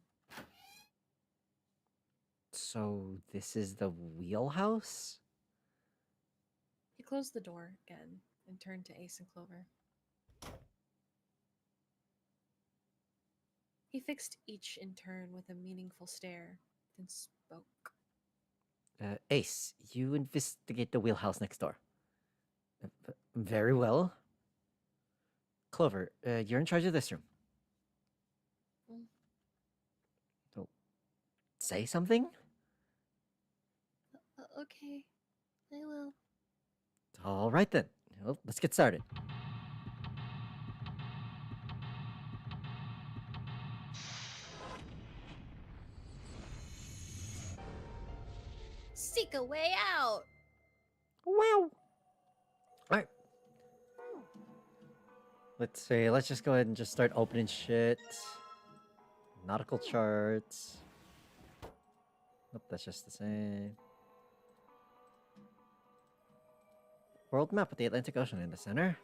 A: So this is the wheelhouse?
B: He closed the door again and turned to Ace and Clover. He fixed each in turn with a meaningful stare, then spoke.
A: Ace, you investigate the wheelhouse next door. Very well. Clover, you're in charge of this room.
B: Mm.
A: So, say something?
C: Okay, I will.
A: All right then. Well, let's get started.
C: Seek a way out.
A: Wow. Alright. Let's see, let's just go ahead and just start opening shit. Nautical charts. Nope, that's just the same. World map with the Atlantic Ocean in the center.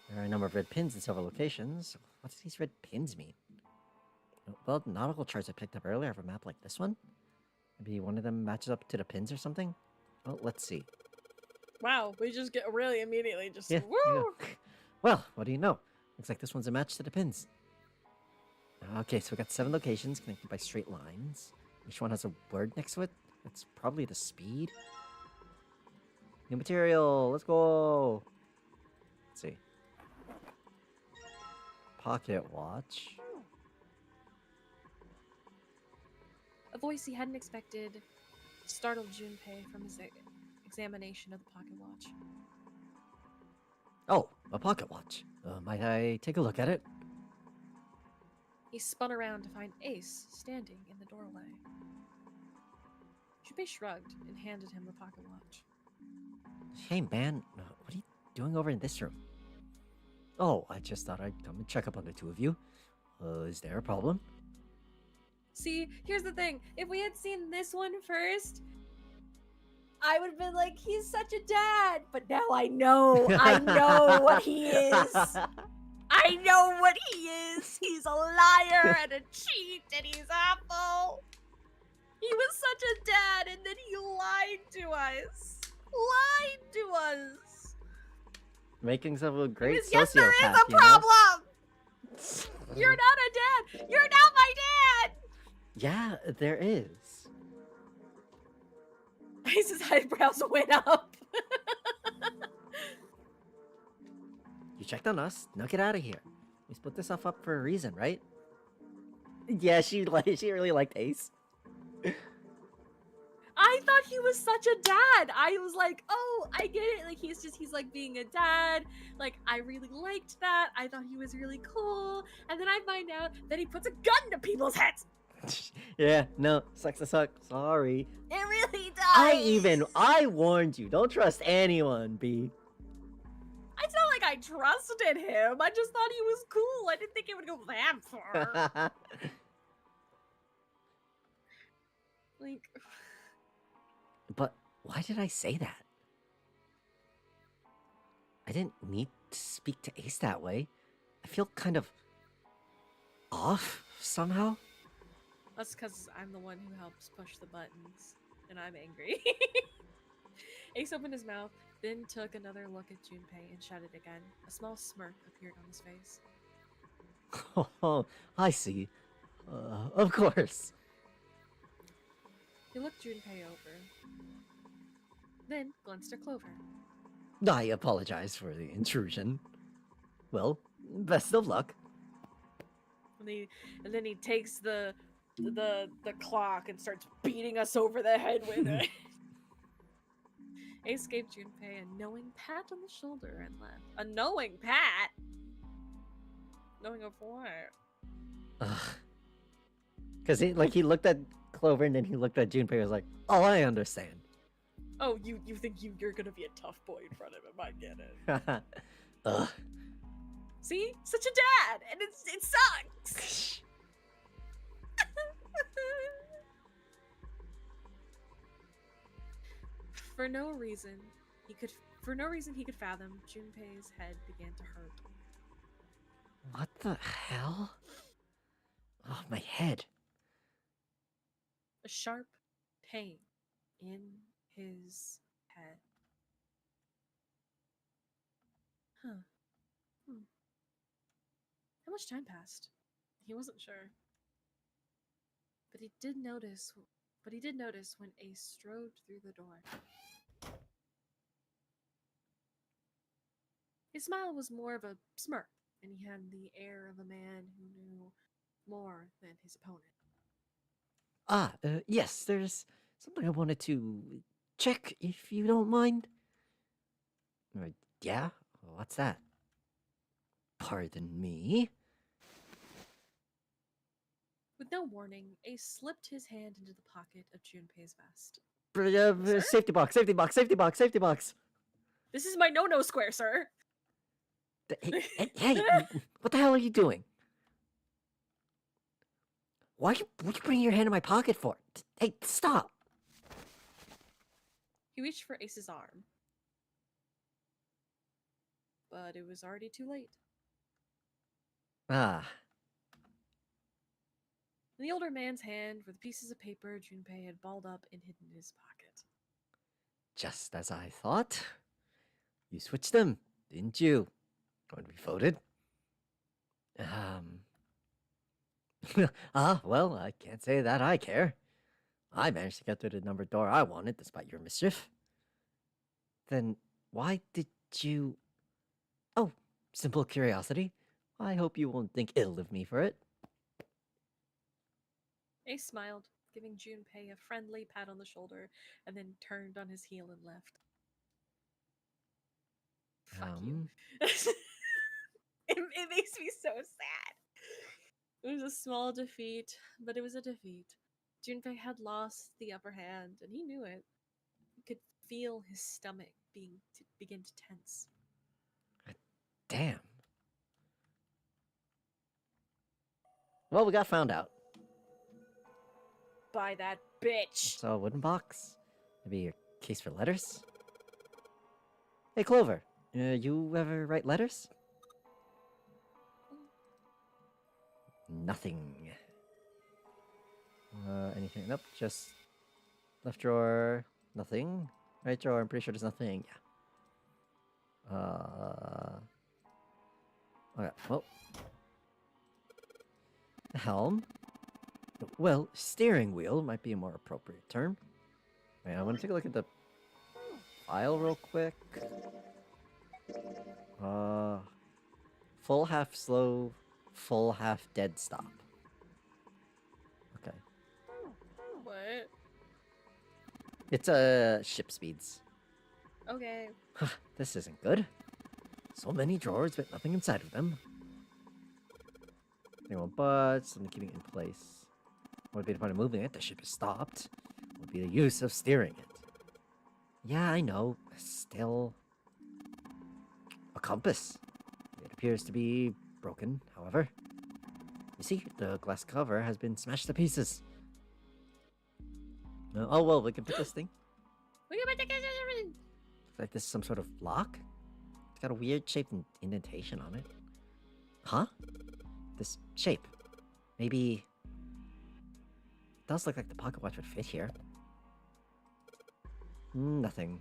A: There are a number of red pins in several locations. What do these red pins mean? Well, nautical charts I picked up earlier have a map like this one. Maybe one of them matches up to the pins or something? Well, let's see.
B: Wow, we just get really immediately just
A: Yeah, there you go. Well, what do you know? Looks like this one's a match to the pins. Okay, so we got 7 locations connected by straight lines. Each one has a word next to it. That's probably the speed. New material, let's go! Let's see. Pocket watch.
B: A voice he hadn't expected startled Junpei from his examination of the pocket watch.
A: Oh, a pocket watch. Might I take a look at it?
B: He spun around to find Ace standing in the doorway. Junpei shrugged and handed him the pocket watch.
A: Hey man, what are you doing over in this room? Oh, I just thought I'd come and check up on the two of you. Is there a problem?
B: See, here's the thing. If we had seen this one first, I would have been like, he's such a dad. But now I know what he is. I know what he is. He's a liar and a cheat and he's awful. He was such a dad and then he lied to us. Lied to us.
A: Making himself a great sociopath,
B: Yes, there is a
A: you know?
B: problem. You're not a dad. You're not my dad.
A: Yeah, there is.
B: Ace's eyebrows went up.
A: You checked on us. Now get out of here. We split this stuff up for a reason, right? Yeah, she really liked Ace.
B: I thought he was such a dad. I was like, oh, I get it. Like he's like being a dad. Like I really liked that. I thought he was really cool. And then I find out that he puts a gun to people's heads.
A: Yeah, no, sucks to suck. Sorry.
B: It really does.
A: I warned you. Don't trust anyone, B.
B: It's not like I trusted him. I just thought he was cool. I didn't think it would go that far. Like,
A: But why did I say that? I didn't need to speak to Ace that way. I feel kind of off somehow.
B: that's because I'm the one who helps push the buttons, and I'm angry. Ace opened his mouth, then took another look at Junpei and shouted again. A small smirk appeared on his face.
A: Oh, I see. Of course.
B: He looked Junpei over, then glanced at Clover.
A: I apologize for the intrusion. Well, best of luck.
B: And then he takes the clock and starts beating us over the head with it. Ace gave Junpei a knowing pat on the shoulder and left. A knowing pat? Knowing of what?
A: Because he looked at Clover and then he looked at Junpei and was like, oh, I understand.
B: Oh, you think you're gonna be a tough boy in front of him? I get it.
A: Ugh.
B: See, such a dad, and it sucks. For no reason he could fathom, Junpei's head began to hurt.
A: What the hell? Oh, my head.
B: A sharp pain in his head. Huh. How much time passed? He wasn't sure. But he did notice when Ace strode through the door. His smile was more of a smirk, and he had the air of a man who knew more than his opponent.
A: Yes, there's something I wanted to check, if you don't mind. Yeah? What's that? Pardon me?
B: With no warning, Ace slipped his hand into the pocket of Junpei's vest.
A: Safety box, safety box, safety box, safety box.
B: This is my no-no square, sir!
A: Hey, what the hell are you doing? What you bringing your hand in my pocket for? Hey, stop!
B: He reached for Ace's arm. But it was already too late.
A: Ah.
B: In the older man's hand were the pieces of paper Junpei had balled up and hidden in his pocket.
A: Just as I thought. You switched them, didn't you? When we voted? Well, I can't say that I care. I managed to get through the numbered door I wanted despite your mischief. Then why did you... Oh, simple curiosity. I hope you won't think ill of me for it.
B: Ace smiled, giving Junpei a friendly pat on the shoulder, and then turned on his heel and left. Fuck you. It makes me so sad. It was a small defeat, but it was a defeat. Junpei had lost the upper hand, and he knew it. He could feel his stomach begin to tense.
A: Damn. Well, we got found out.
B: By that bitch.
A: So, a wooden box? Maybe a case for letters? Hey, Clover. You ever write letters? Nothing. Anything? Nope, just left drawer. Nothing. Right drawer, I'm pretty sure there's nothing. Yeah. Okay, well. Helm. Well, steering wheel might be a more appropriate term. Wait, I want to take a look at the file real quick. Full half slow, full half dead stop. Okay.
B: What?
A: It's ship speeds.
B: Okay.
A: This isn't good. So many drawers, but nothing inside of them. But something keeping it in place. What would be the point of moving it? The ship is stopped. What would be the use of steering it? Yeah, I know. Still... a compass. It appears to be broken, however. You see, the glass cover has been smashed to pieces. Oh, well, we can put this thing. Looks like this is some sort of lock. It's got a weird shaped indentation on it. Huh? This shape. Maybe... it does look like the pocket watch would fit here. Nothing.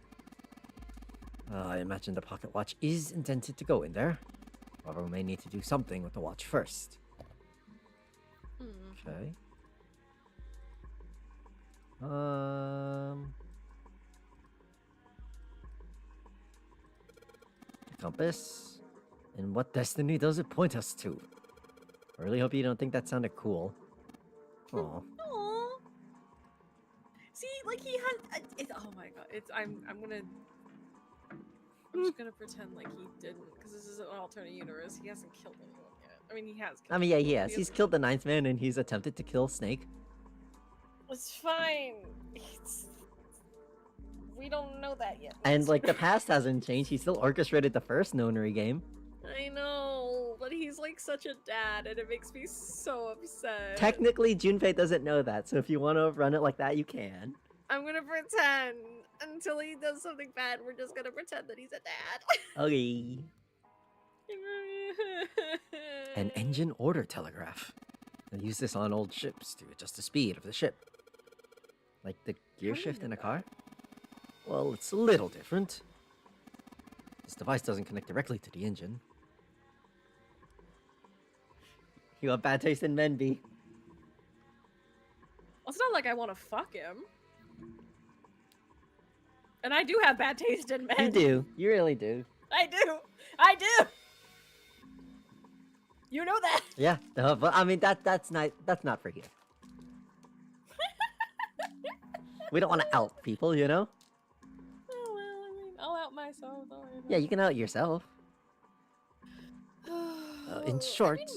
A: I imagine the pocket watch is intended to go in there. However, we may need to do something with the watch first. Okay. The compass. And what destiny does it point us to? I really hope you don't think that sounded cool. Oh.
B: Aww. See, like he had. Oh my god! I'm just gonna pretend like he didn't, because this is an alternate universe. He hasn't killed anyone yet. I mean, he has.
A: I mean, yeah, he
B: people.
A: has. He's killed the ninth man, and he's attempted to kill Snake.
B: It's fine. We don't know that yet.
A: And, like, the past hasn't changed. He still orchestrated the first Nonary game.
B: I know, but he's like such a dad, and it makes me so upset.
A: Technically, Junpei doesn't know that, so if you want to run it like that, you can.
B: I'm gonna pretend until he does something bad. We're just gonna pretend that he's a dad.
A: Okay. An engine order telegraph. They use this on old ships to adjust the speed of the ship. Like the gear shift in a car? Well, it's a little different. This device doesn't connect directly to the engine. You have bad taste in men, B.
B: Well, it's not like I want to fuck him. And I do have bad taste in men.
A: You do. You really do.
B: I do. I do. You know that.
A: Yeah, but I mean that's not for here. We don't want to out people, you know?
B: Oh, well, I mean, I'll out myself. Don't worry about
A: Yeah, you can out yourself. In short,
B: I mean,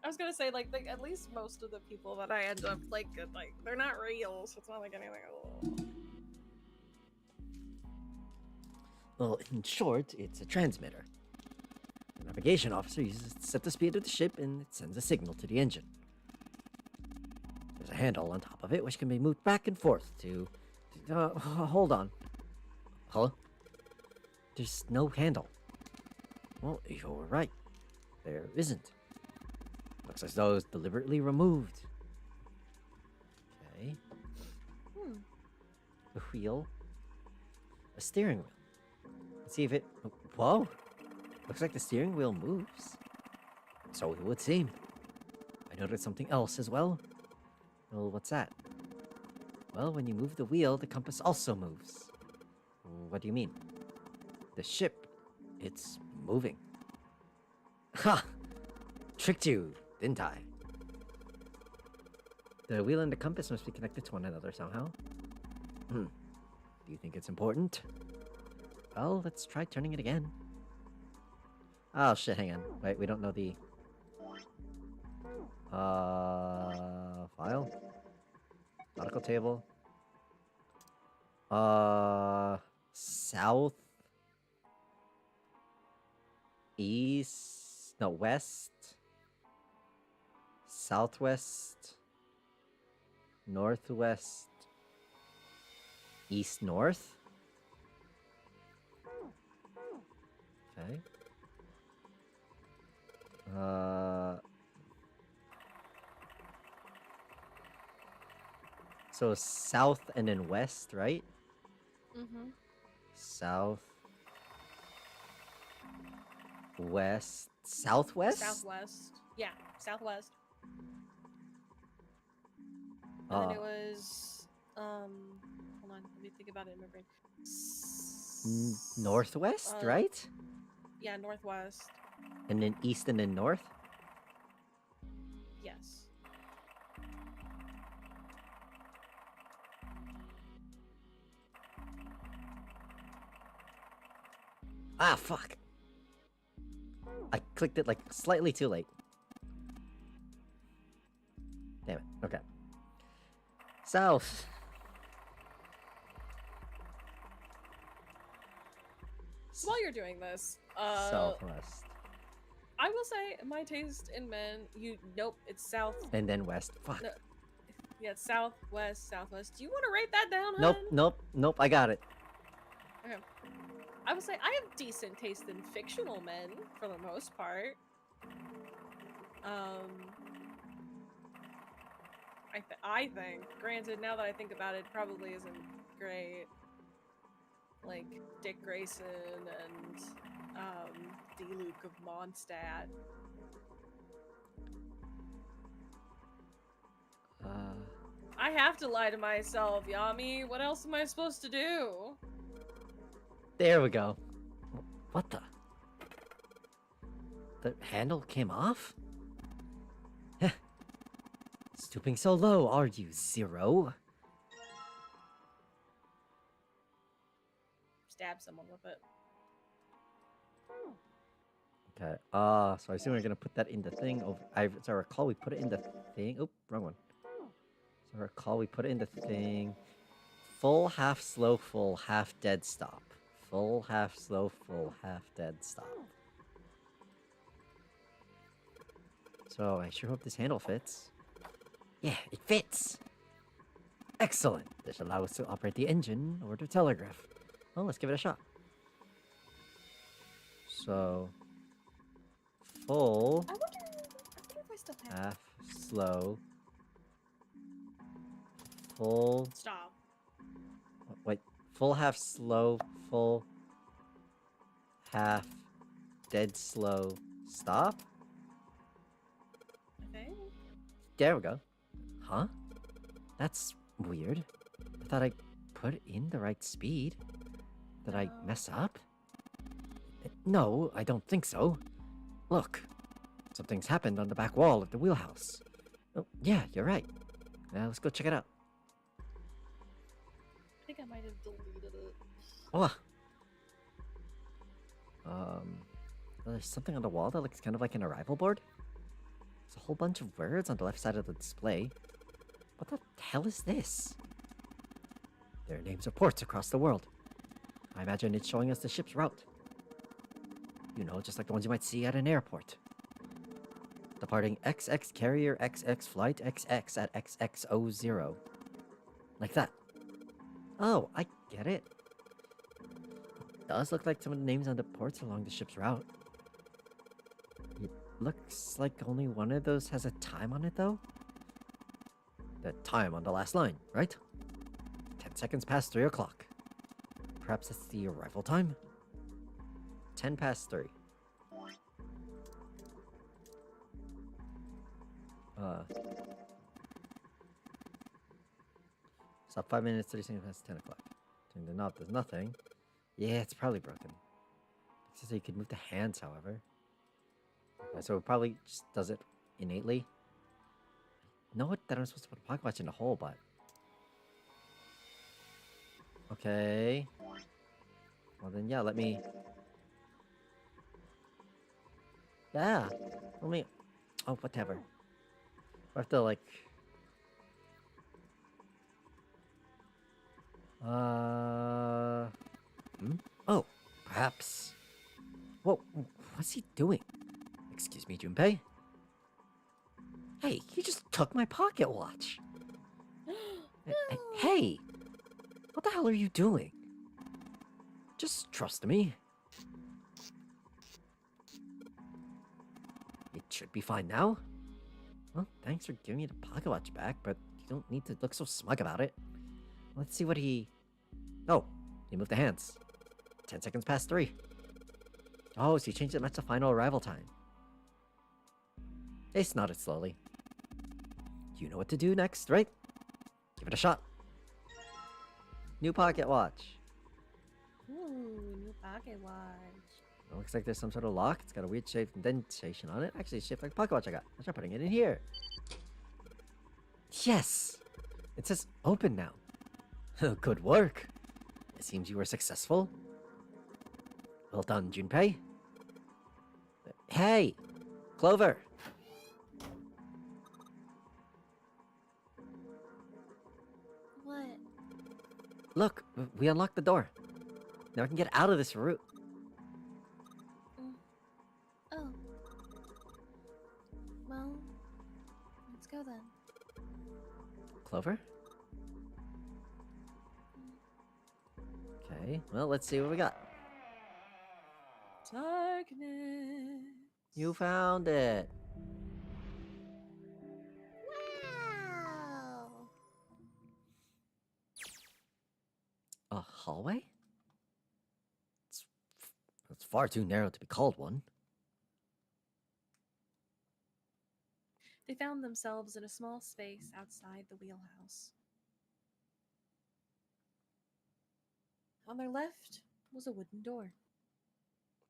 B: I was gonna say like at least most of the people that I end up like they're not real, so it's not like anything.
A: well, in short, it's a transmitter. The navigation officer uses it to set the speed of the ship, and it sends a signal to the engine. There's a handle on top of it, which can be moved back and forth to... hold on. Hello? There's no handle. Well, you're right. There isn't. Looks as though it was deliberately removed. Okay. A wheel. A steering wheel. Let's see if it... Whoa! Looks like the steering wheel moves. So it would seem. I noticed something else as well. Well, what's that? Well, when you move the wheel, the compass also moves. What do you mean? The ship, it's moving. Ha! Tricked you, didn't I? The wheel and the compass must be connected to one another somehow. Do you think it's important? Well, let's try turning it again. Oh shit, hang on. Wait, we don't know the... File? Nautical table? South? East? No, west? Southwest? Northwest? East, north? Okay. So south and then west, right?
B: Mm-hmm.
A: South, west, southwest?
B: Southwest. Yeah, southwest. And then it was hold on, let me think about it in my brain.
A: Northwest, right?
B: Yeah, northwest.
A: And then east and then north?
B: Yes.
A: Ah, fuck. I clicked it like slightly too late. Damn it. Okay. South.
B: So while you're doing this,
A: Southwest.
B: I will say my taste in men, nope, it's south.
A: And then west. Fuck.
B: No, yeah, it's southwest, southwest. Do you want to write that down,
A: Nope,
B: hun?
A: nope, nope, I got it.
B: Okay. I would say I have decent taste in fictional men for the most part. I think. Granted, now that I think about it, probably isn't great. like Dick Grayson and D. Luke of Mondstadt. I have to lie to myself, Yami. What else am I supposed to do?
A: There we go. What the? The handle came off? Heh. Stooping so low, are you, Zero?
B: Stab someone with it.
A: Okay, so I assume we're gonna put that in the thing of as I recall we put it in the thing. Oh, wrong one. So I recall we put it in the thing. Full, half slow, full, half dead stop. Full, half slow, full, half dead stop. So I sure hope this handle fits. Yeah, it fits! Excellent! This should allow us to operate the engine or the telegraph. Well, let's give it a shot. So... full,
B: I wonder if I still have
A: half slow, full...
B: Stop.
A: Wait, full, half slow, full, half dead slow, stop?
B: Okay.
A: There we go. Huh? That's weird. I thought I put in the right speed. Did I mess up? No, I don't think so. Look, something's happened on the back wall of the wheelhouse. Oh, yeah, you're right. Now let's go check it out.
B: I think I might have deleted it.
A: Oh. There's something on the wall that looks kind of like an arrival board. There's a whole bunch of words on the left side of the display. What the hell is this? There are names of ports across the world. I imagine it's showing us the ship's route. You know, just like the ones you might see at an airport. Departing XX carrier XX flight XX at XX00. Like that. Oh, I get it. It does look like some of the names on the ports along the ship's route. It looks like only one of those has a time on it, though. The time on the last line, right? 10 seconds past 3 o'clock. Perhaps that's the arrival time? 10 past 3. Stop 5 minutes, 30 seconds past 10 o'clock. Turn the knob, there's nothing. Yeah, it's probably broken. It says you could move the hands, however. Okay, so it probably just does it innately. I know that I'm supposed to put a pocket watch in the hole, but... okay. Well then, yeah, let me... yeah, let me... oh, whatever. I have to, like... Oh, perhaps... whoa, what's he doing? Excuse me, Junpei? Hey, you just took my pocket watch! Hey! What the hell are you doing? Just trust me. It should be fine now. Well, thanks for giving me the pocket watch back, but you don't need to look so smug about it. Let's see what he... oh, he moved the hands. 10 seconds past 3. Oh, so he changed it to match the final arrival time. Ace nodded slowly. You know what to do next, right? Give it a shot. New pocket watch.
B: Ooh, new pocket watch.
A: It looks like there's some sort of lock. It's got a weird shaped indentation on it. Actually, it's shaped like a pocket watch I got. I'll try putting it in here. Yes! It says open now. Good work. It seems you were successful. Well done, Junpei. Hey! Clover!
C: What?
A: Look, we unlocked the door. Now I can get out of this route.
C: Oh. Well, let's go then.
A: Clover? Okay, well, let's see what we got.
B: Darkness.
A: You found it.
C: Wow.
A: A hallway? far too narrow to be called one.
B: They found themselves in a small space outside the wheelhouse. On their left was a wooden door.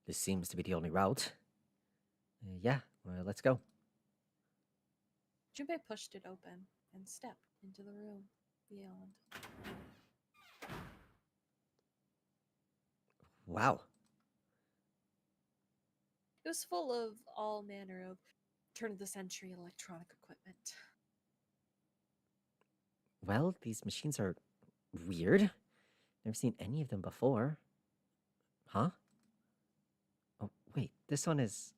A: This seems to be the only route. Yeah, well, let's go.
B: Junpei pushed it open and stepped into the room beyond.
A: Wow.
B: It was full of all manner of turn-of-the-century electronic equipment.
A: Well, these machines are weird. Never seen any of them before. Huh? Oh, wait, this one is...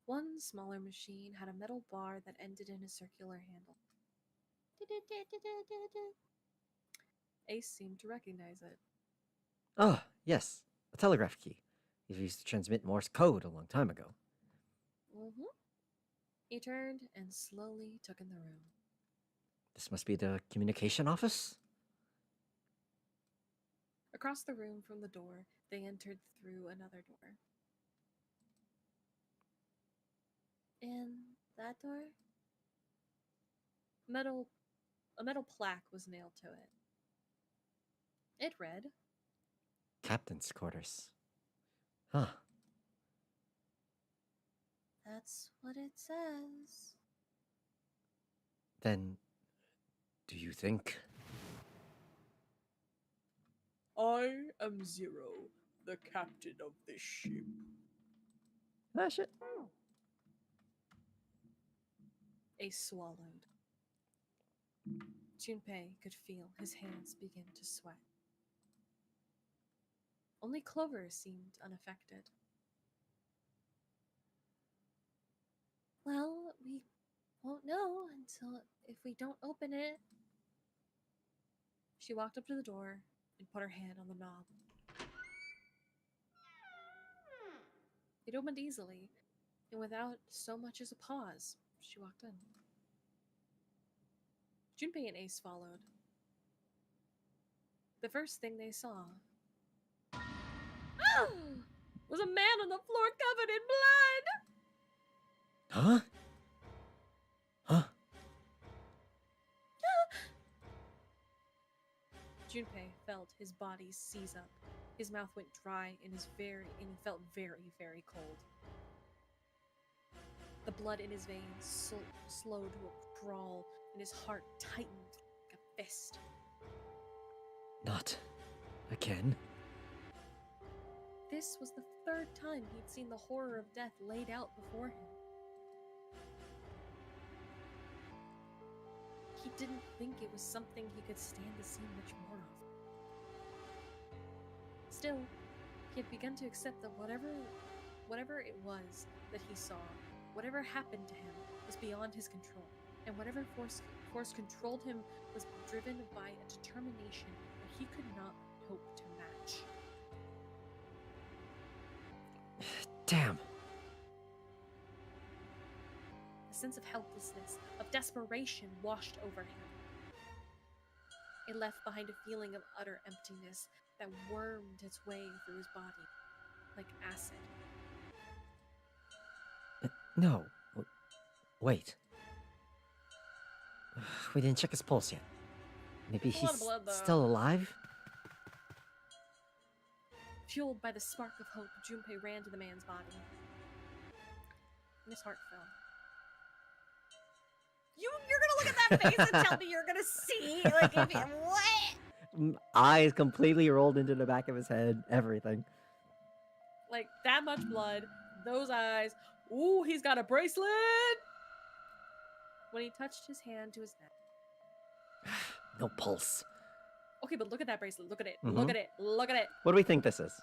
B: One smaller machine had a metal bar that ended in a circular handle. Ace seemed to recognize it.
A: Oh, yes, a telegraph key. It used to transmit Morse code a long time ago.
B: He turned and slowly took in the room.
A: This must be the communication office?
B: Across the room from the door, they entered through another door. And that door? A metal plaque was nailed to it. It read,
A: Captain's quarters. Huh.
C: That's what it says.
A: Then, do you think...
B: I am Zero, the captain of this ship.
A: Ah, shit.
B: Ace swallowed. Junpei could feel his hands begin to sweat. Only Clover seemed unaffected.
C: Well, we won't know until if we don't open it.
B: She walked up to the door and put her hand on the knob. It opened easily, and without so much as a pause, she walked in. Junpei and Ace followed. The first thing they saw was a man on the floor covered in blood!
A: Huh? Huh?
B: Junpei felt his body seize up. His mouth went dry and he felt very, very cold. The blood in his veins slowed to a crawl, and his heart tightened like a fist.
A: Not again.
B: This was the third time he'd seen the horror of death laid out before him. He didn't think it was something he could stand to see much more of. Still, he had begun to accept that whatever it was that he saw, whatever happened to him, was beyond his control, and whatever force controlled him was driven by a determination that he could not hope to match.
A: Damn.
B: A sense of helplessness, of desperation washed over him. It left behind a feeling of utter emptiness that wormed its way through his body, like acid.
A: No. Wait. We didn't check his pulse yet. Maybe
B: A lot of
A: he's
B: blood, though.
A: still alive?
B: Fueled by the spark of hope, Junpei ran to the man's body. And his heart fell. You're gonna look at that face and tell me you're gonna see? Like, if you, what?
A: Eyes completely rolled into the back of his head. Everything.
B: Like, that much blood, those eyes. Ooh, he's got a bracelet! When he touched his hand to his neck.
A: No pulse.
B: Okay, but look at that bracelet. Look at it.
A: Mhm.
B: Look at it. Look at it.
A: What do we think this is?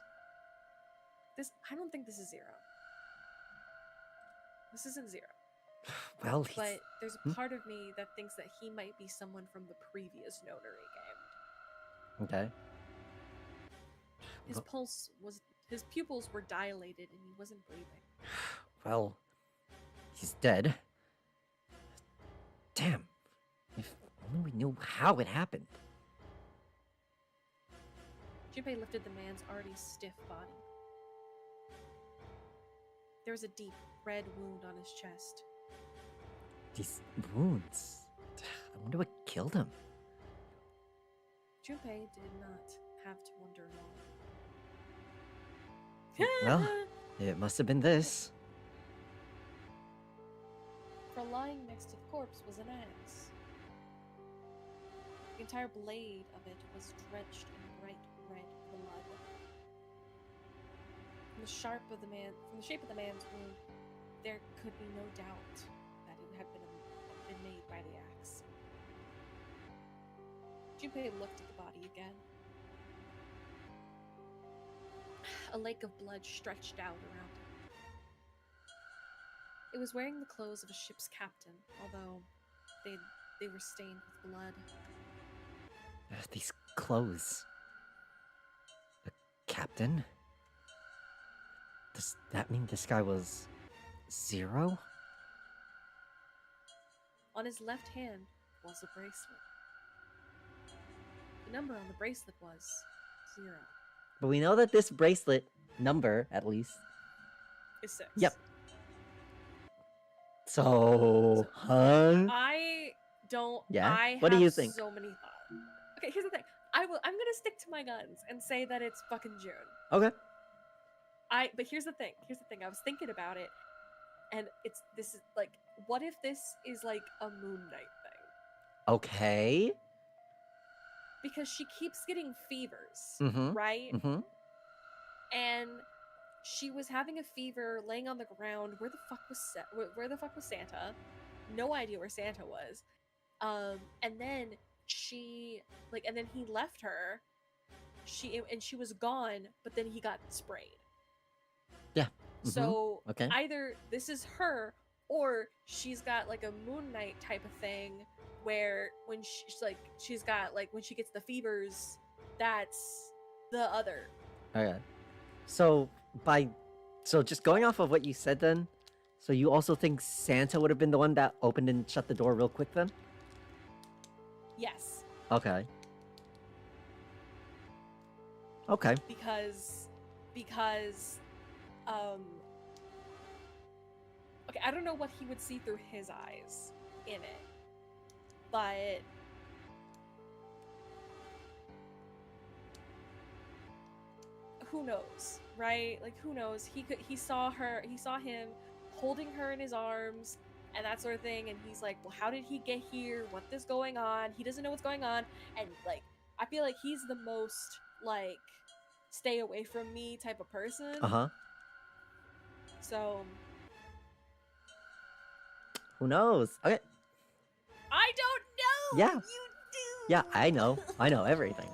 B: I don't think this is Zero. This isn't Zero.
A: Well, he's...
B: But there's a part of me that thinks that he might be someone from the previous Notary game.
A: Okay.
B: His pupils were dilated and he wasn't breathing.
A: Well, he's dead. Damn. If only we knew how it happened.
B: Junpei lifted the man's already stiff body. There was a deep, red wound on his chest.
A: These wounds. I wonder what killed him.
B: Junpei did not have to wonder
A: Well,
B: long.
A: it must have been this.
B: For lying next to the corpse was an axe. The entire blade of it was drenched in bright red blood. From the shape of the man's wound, there could be no doubt that it had been made by the axe. Junpei looked at the body again. A lake of blood stretched out around it. It was wearing the clothes of a ship's captain, although they were stained with blood.
A: These clothes. A captain? Does that mean this guy was Zero?
B: On his left hand was a bracelet. The number on the bracelet was 0.
A: But we know that this bracelet number, at least.
B: Is 6.
A: Yep. So, huh?
B: I don't.
A: Yeah?
B: I
A: What do
B: have
A: you think?
B: so many thoughts. Okay, here's the thing. I'm gonna stick to my guns and say that it's fucking June.
A: Okay.
B: But here's the thing. I was thinking about it, and this is like, what if this is like a Moon Knight thing?
A: Okay.
B: Because she keeps getting fevers,
A: Mm-hmm.
B: right?
A: Mm-hmm.
B: And she was having a fever, laying on the ground. Where the fuck was Santa? No idea where Santa was. And then and then he left her. She was gone, but then he got sprayed.
A: Yeah.
B: So
A: Okay.
B: either this is her, or she's got like a Moon Knight type of thing, where when she's got like when she gets the fevers, that's the other.
A: Okay. So just going off of what you said then, so you also think Santa would have been the one that opened and shut the door real quick then?
B: Yes,
A: Okay. Okay.
B: because okay, I don't know what he would see through his eyes in it, but who knows, right? Like, who knows? He saw him holding her in his arms and that sort of thing, and he's like, well, how did he get here? What is going on? He doesn't know what's going on, and like, I feel like he's the most like stay away from me type of person.
A: Uh-huh.
B: So
A: Who knows? Okay.
B: I don't know.
A: Yeah.
B: You do.
A: Yeah, I know. I know everything.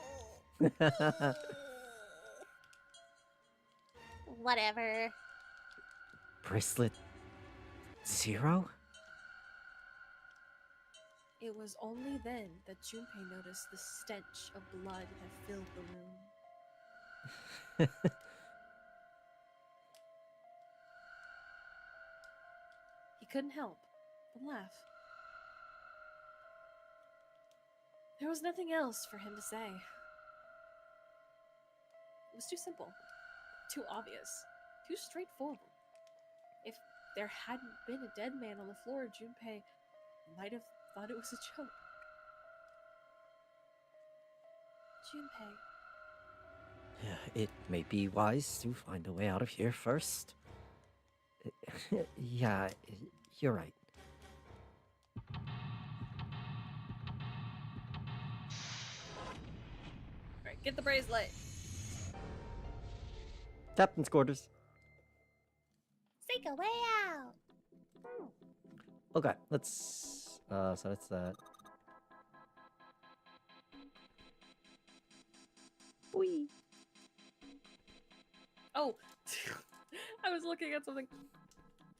C: Whatever.
A: Bracelet 0?
B: It was only then that Junpei noticed the stench of blood that filled the room. He couldn't help but laugh. There was nothing else for him to say. It was too simple, too obvious, too straightforward. If there hadn't been a dead man on the floor, Junpei might have thought it was a joke. Junpei.
A: It may be wise to find a way out of here first. Yeah, you're right.
B: Alright, get the bracelet.
A: Captain's quarters.
C: Seek a way out.
A: Okay, let's so that's that. Boing.
B: Oh, I was looking at something.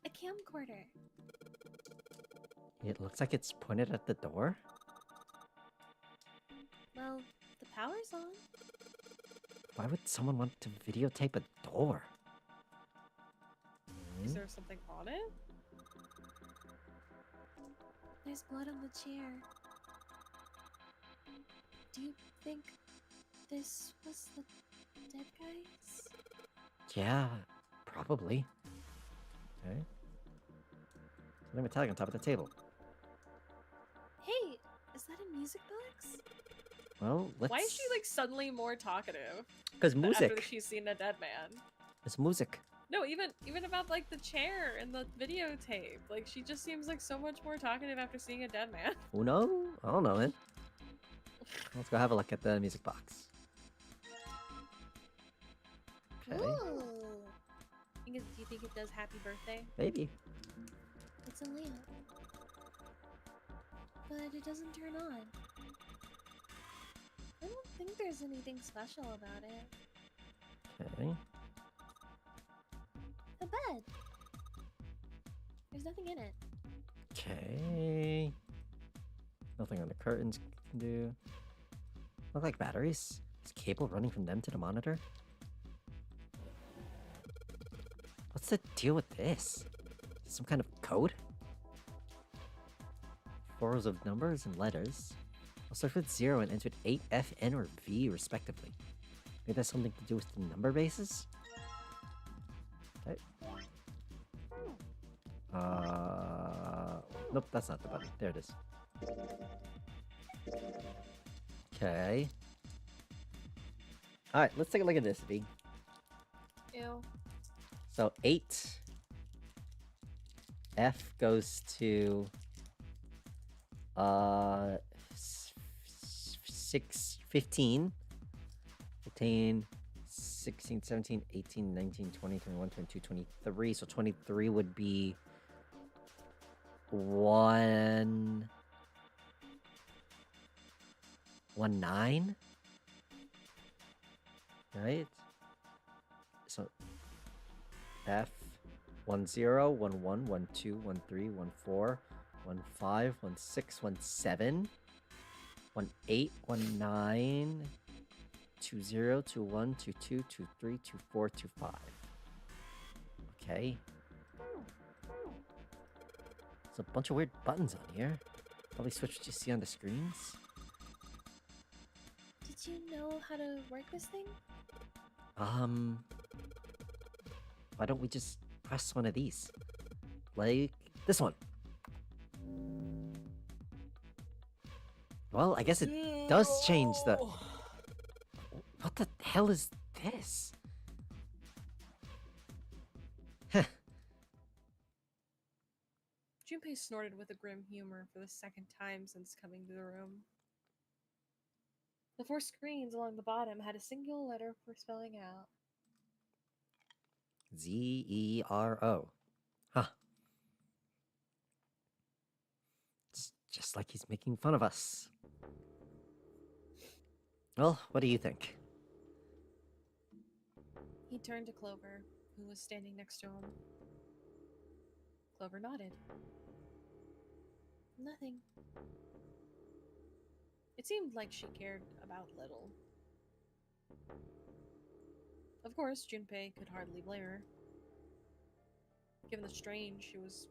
C: A camcorder.
A: It looks like it's pointed at the door.
C: Well, the power's on.
A: Why would someone want to videotape a door?
B: Is there something on it?
C: There's blood on the chair. Do you think this was the dead guys?
A: Yeah, probably. Okay. Something metallic on top of the table.
C: Hey, is that a music box?
A: Well, let's.
B: Why is she like suddenly more talkative
A: Because
B: after
A: music.
B: she's seen a dead man?
A: It's music.
B: No, even about like the chair and the videotape. Like she just seems like so much more talkative after seeing a dead man.
A: Uno? I don't know, man. Let's go have a look at the music box. Okay.
C: Ooh.
B: Do you think it does happy birthday?
A: Maybe.
C: It's a lamp. But it doesn't turn on. I don't think there's anything special about it.
A: Okay.
C: A bed. There's nothing in it.
A: Okay. Nothing on the curtains can do. Look like batteries. Is cable running from them to the monitor? What's the deal with this? Some kind of code? 4 rows of numbers and letters. I'll start with 0 and end with 8, F, N, or V, respectively. Maybe that's something to do with the number bases? Okay. Nope, that's not the button. There it is. Okay. Alright, let's take a look at this, V.
B: Ew.
A: So 8. F goes to 6, 15. 15, 16, 17, 18, 19, 20, 21, 22, 23. So 23 would be 1, 1, 9. Right? So F 1, 0, 1, 1, 1, 2, 1, 3, 1, 4, 1, 5, 1, 6, 1, 7, 1, 8, 1, 9, 2, 0, 2, 1, 2, 2, 2, 3, 2, 4, 2, 5. Okay. There's a bunch of weird buttons on here. Probably switch what you see on the screens.
C: Did you know how to work this thing?
A: Why don't we just press one of these? Like this one. Well, I guess it does change the... What the hell is this?
B: Junpei snorted with a grim humor for the second time since coming to the room. The 4 screens along the bottom had a single letter for spelling out.
A: Z-E-R-O. Huh. It's just like he's making fun of us. Well, what do you think?
B: He turned to Clover, who was standing next to him. Clover nodded.
C: Nothing.
B: It seemed like she cared about little. Of course, Junpei could hardly blame her. Given the strain she was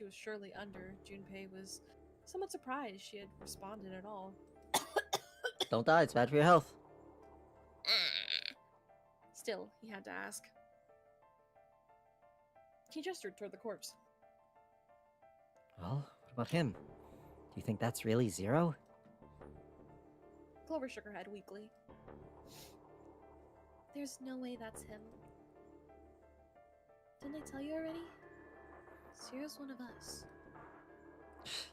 B: surely under, Junpei was somewhat surprised she had responded at all.
A: Don't die, it's bad for your health.
B: Still, he had to ask. He gestured toward the corpse.
A: Well, what about him? Do you think that's really 0?
B: Clover shook her head weakly.
C: There's no way that's him. Didn't I tell you already? Zero's one of us.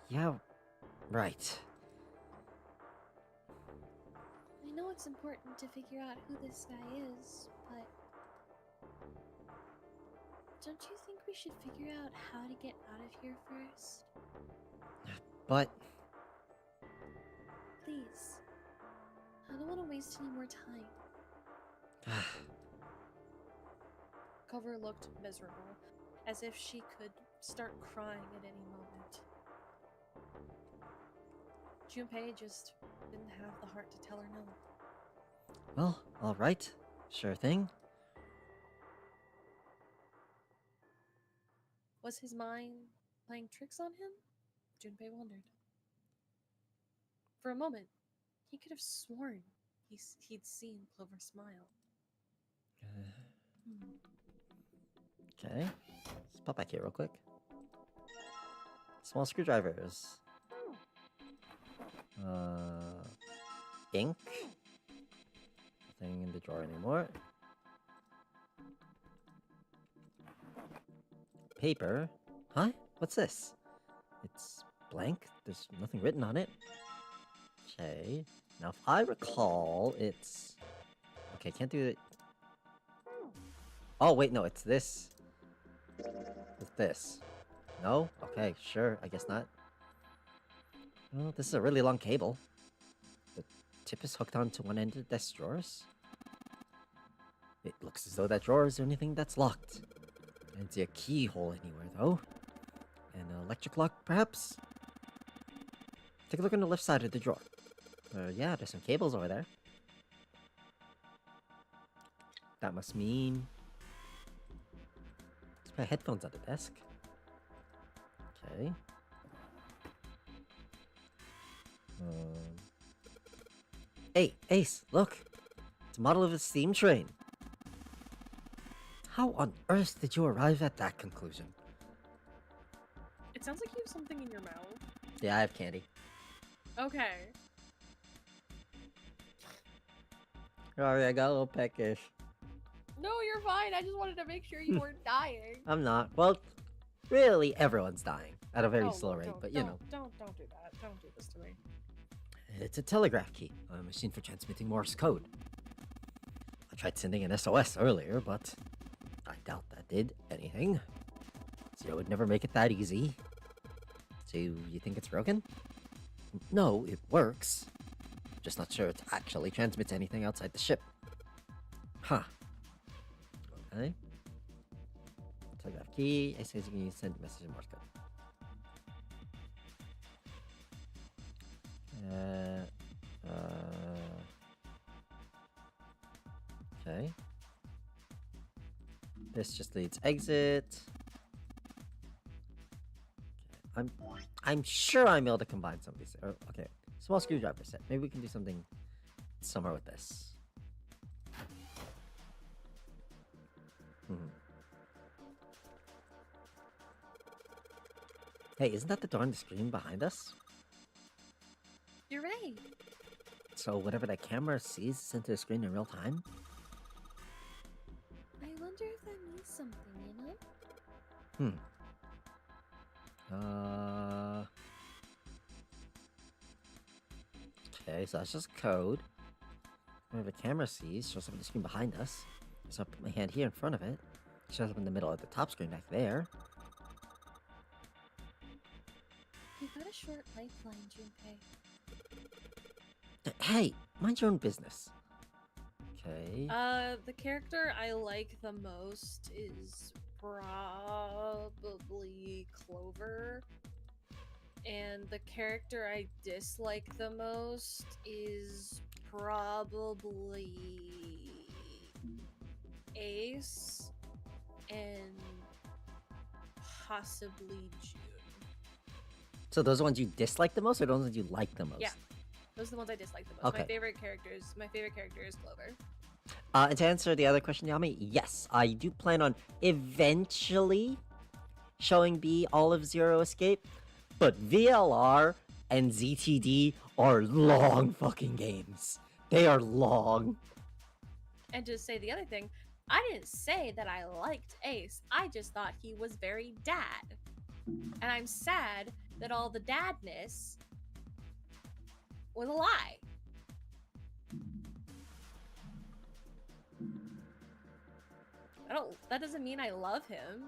A: Yeah, right.
C: I know it's important to figure out who this guy is, but... Don't you think we should figure out how to get out of here first?
A: But...
C: Please. I don't want to waste any more time.
B: Clover looked miserable, as if she could start crying at any moment. Junpei just didn't have the heart to tell her no.
A: Well, alright. Sure thing.
B: Was his mind playing tricks on him? Junpei wondered. For a moment, he could have sworn he'd seen Clover smile.
A: Okay. Let's pop back here real quick. Small screwdrivers. Ink. Nothing in the drawer anymore. Paper. Huh? What's this? It's blank. There's nothing written on it. Okay. Now, if I recall, it's... Okay, can't do it. Oh, wait, no, it's this. It's this. No? Okay, sure. I guess not. Well, this is a really long cable. The tip is hooked onto one end of the desk drawers. It looks as though that drawer is the only thing that's locked. I didn't see a keyhole anywhere, though. An electric lock, perhaps? Take a look on the left side of the drawer. Yeah, there's some cables over there. That must mean... Let's put headphones on the desk. Okay. Hey, Ace, look! It's a model of a steam train. How on earth did you arrive at that conclusion?
B: It sounds like you have something in your mouth.
A: Yeah, I have candy.
B: Okay.
A: Sorry, I got a little peckish.
B: No, you're fine. I just wanted to make sure you weren't dying.
A: I'm not. Well, really, everyone's dying at a very
B: Oh,
A: slow
B: well,
A: rate,
B: don't-
A: but you
B: don't-
A: know.
B: Don't do that. Don't do this to me.
A: It's a telegraph key, a machine for transmitting Morse code. I tried sending an SOS earlier, but I doubt that did anything. Zero would never make it that easy. So you think it's broken? No, it works. Just not sure it actually transmits anything outside the ship. Huh. Okay. Telegraph key. It says you can send a message in Morse code. Okay. This just leads exit. Okay. I'm sure I'm able to combine some of these. Okay. Small screwdriver set. Maybe we can do something somewhere with this. Hey, isn't that the door on the screen behind us?
C: You're right.
A: So whatever that camera sees is sent to the screen in real time?
C: I wonder if that means something, you know?
A: Okay, so that's just code. Whatever the camera sees shows up on the screen behind us. So I put my hand here in front of it. It shows up in the middle of the top screen back there.
C: You've got a short lifeline, Junpei.
A: Hey, mind your own business. Okay.
B: The character I like the most is probably Clover. And the character I dislike the most is probably Ace and possibly June.
A: So those are the ones you dislike the most, or those ones you like the most?
B: Yeah. Those are the ones I dislike the most.
A: Okay.
B: My favorite character is Clover.
A: And to answer the other question, Yami, yes, I do plan on eventually showing B all of Zero Escape, but VLR and ZTD are long fucking games. They are long.
B: And to say the other thing, I didn't say that I liked Ace. I just thought he was very dad. And I'm sad that all the dadness was a lie. That doesn't mean I love him.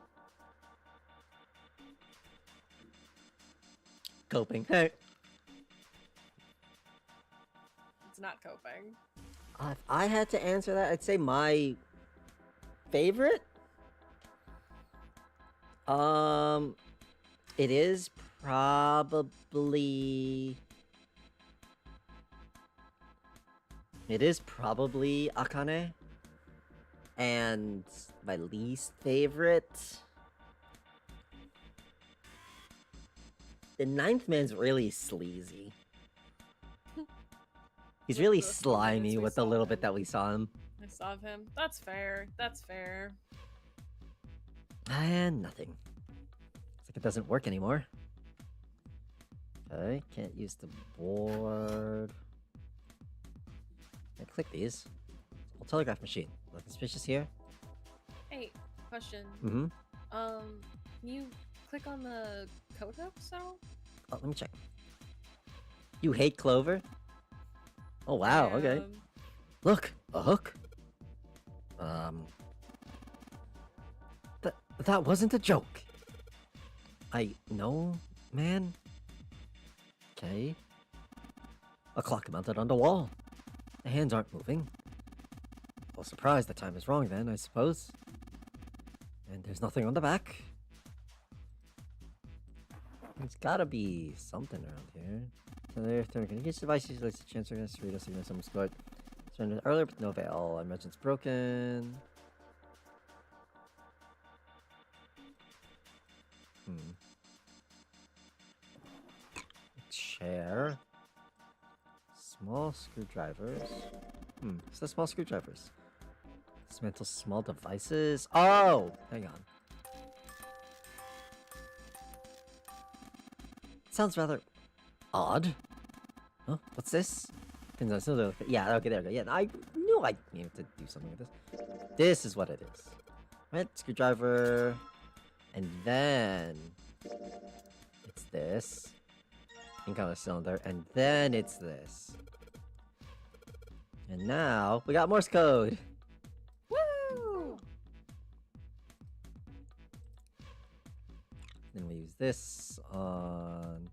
A: Coping. Hey.
B: It's not coping.
A: If I had to answer that, I'd say my favorite. It is probably. Akane. And my least favorite. The ninth man's really sleazy. He's really
B: The few minutes
A: slimy
B: we
A: with the
B: saw
A: little
B: him.
A: bit that we saw him.
B: I based off him. That's fair. That's fair.
A: And nothing. Looks like it doesn't work anymore. Okay, can't use the board. I click these. Old telegraph machine. Nothing suspicious here.
B: Hey, question.
A: Mm-hmm.
B: Can you click on the code hooks now?
A: Oh, let me check. You hate Clover? Oh wow, okay. Look, a hook. That wasn't a joke. I know, man. Okay. A clock mounted on the wall. The hands aren't moving. Well, surprised the time is wrong then, I suppose. And there's nothing on the back. There's gotta be something around here. So there, communication device usually a chance to read a signal someone's code. Surrendered earlier, but no avail. I imagine it's broken. Chair. Small screwdrivers. It's the small screwdrivers. Dismantle small devices. Oh! Hang on. Sounds rather odd. Huh? What's this? Yeah, okay, there we go. Yeah, I knew I needed to do something with this. This is what it is. Right? Screwdriver. And then it's this. Ink on a cylinder. And then it's this. And now we got Morse code.
B: Woo!
A: Then we use this on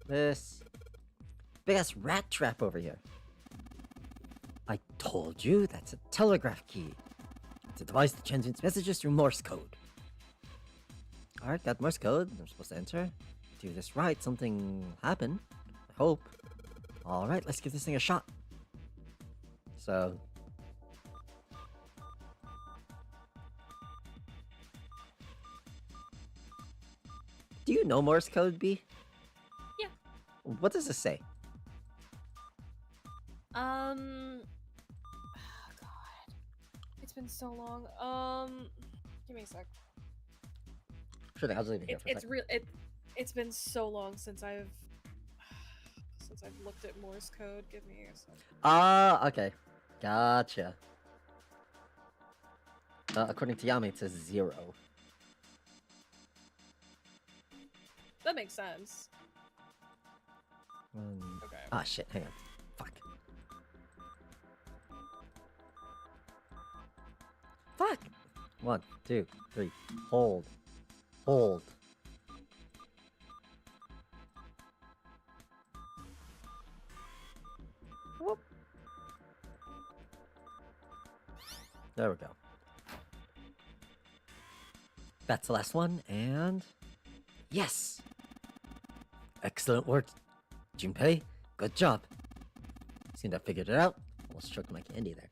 A: this. Big ass rat trap over here. I told you that's a telegraph key. It's a device that transmits messages through Morse code. Alright, got Morse code. I'm supposed to enter. Do this right, something will happen. I hope. Alright, let's give this thing a shot. So. Do you know Morse code, B?
B: Yeah.
A: What does this say?
B: Oh God. It's been so long. Give me a sec.
A: Sure thing, I'll just leave it here for a
B: It's
A: second.
B: real. It's been so long since I've looked at Morse code. Give me a sec.
A: Ah, okay. Gotcha. According to Yami, it says 0.
B: That makes sense. Okay.
A: Ah, shit, hang on. Fuck. Fuck! 1, 2, 3. Hold. Hold. Whoop. There we go. That's the last one, and... Yes! Excellent work, Junpei. Good job. Seemed I figured it out. Almost choked my candy there.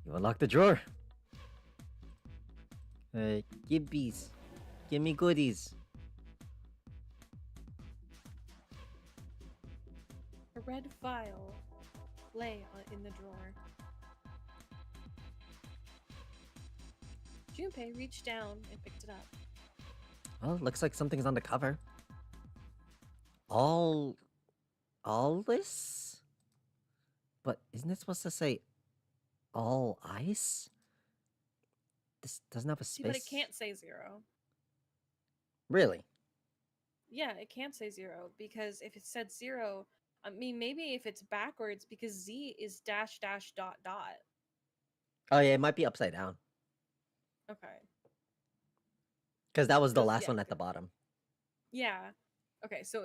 A: You unlocked the drawer. Gibbies. Give me goodies.
B: A red file lay in the drawer. Junpei reached down and picked it up.
A: Well, looks like something's on the cover. All this? But isn't it supposed to say all ice? This doesn't have a space.
B: See, but it can't say 0.
A: Really?
B: Yeah, it can't say 0 because if it said 0, I mean, maybe if it's backwards because Z is dash dash dot dot.
A: Oh yeah, it might be upside down.
B: Okay.
A: Because that was the
B: 'Cause,
A: last
B: yeah,
A: one at the bottom.
B: Yeah. Okay, so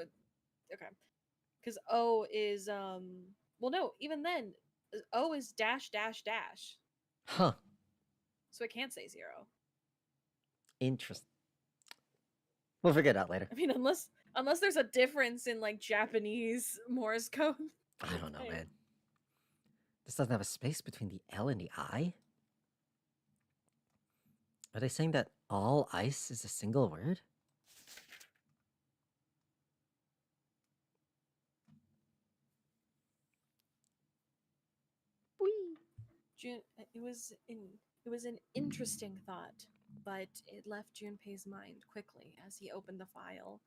B: okay. Because O is well no, even then O is dash dash dash.
A: Huh.
B: So it can't say 0.
A: Interesting. We'll figure it out later.
B: I mean unless there's a difference in like Japanese Morse code.
A: I don't know, man. This doesn't have a space between the L and the I? Are they saying that all ice is a single word?
B: It was an interesting thought, but it left Junpei's mind quickly as he opened the file.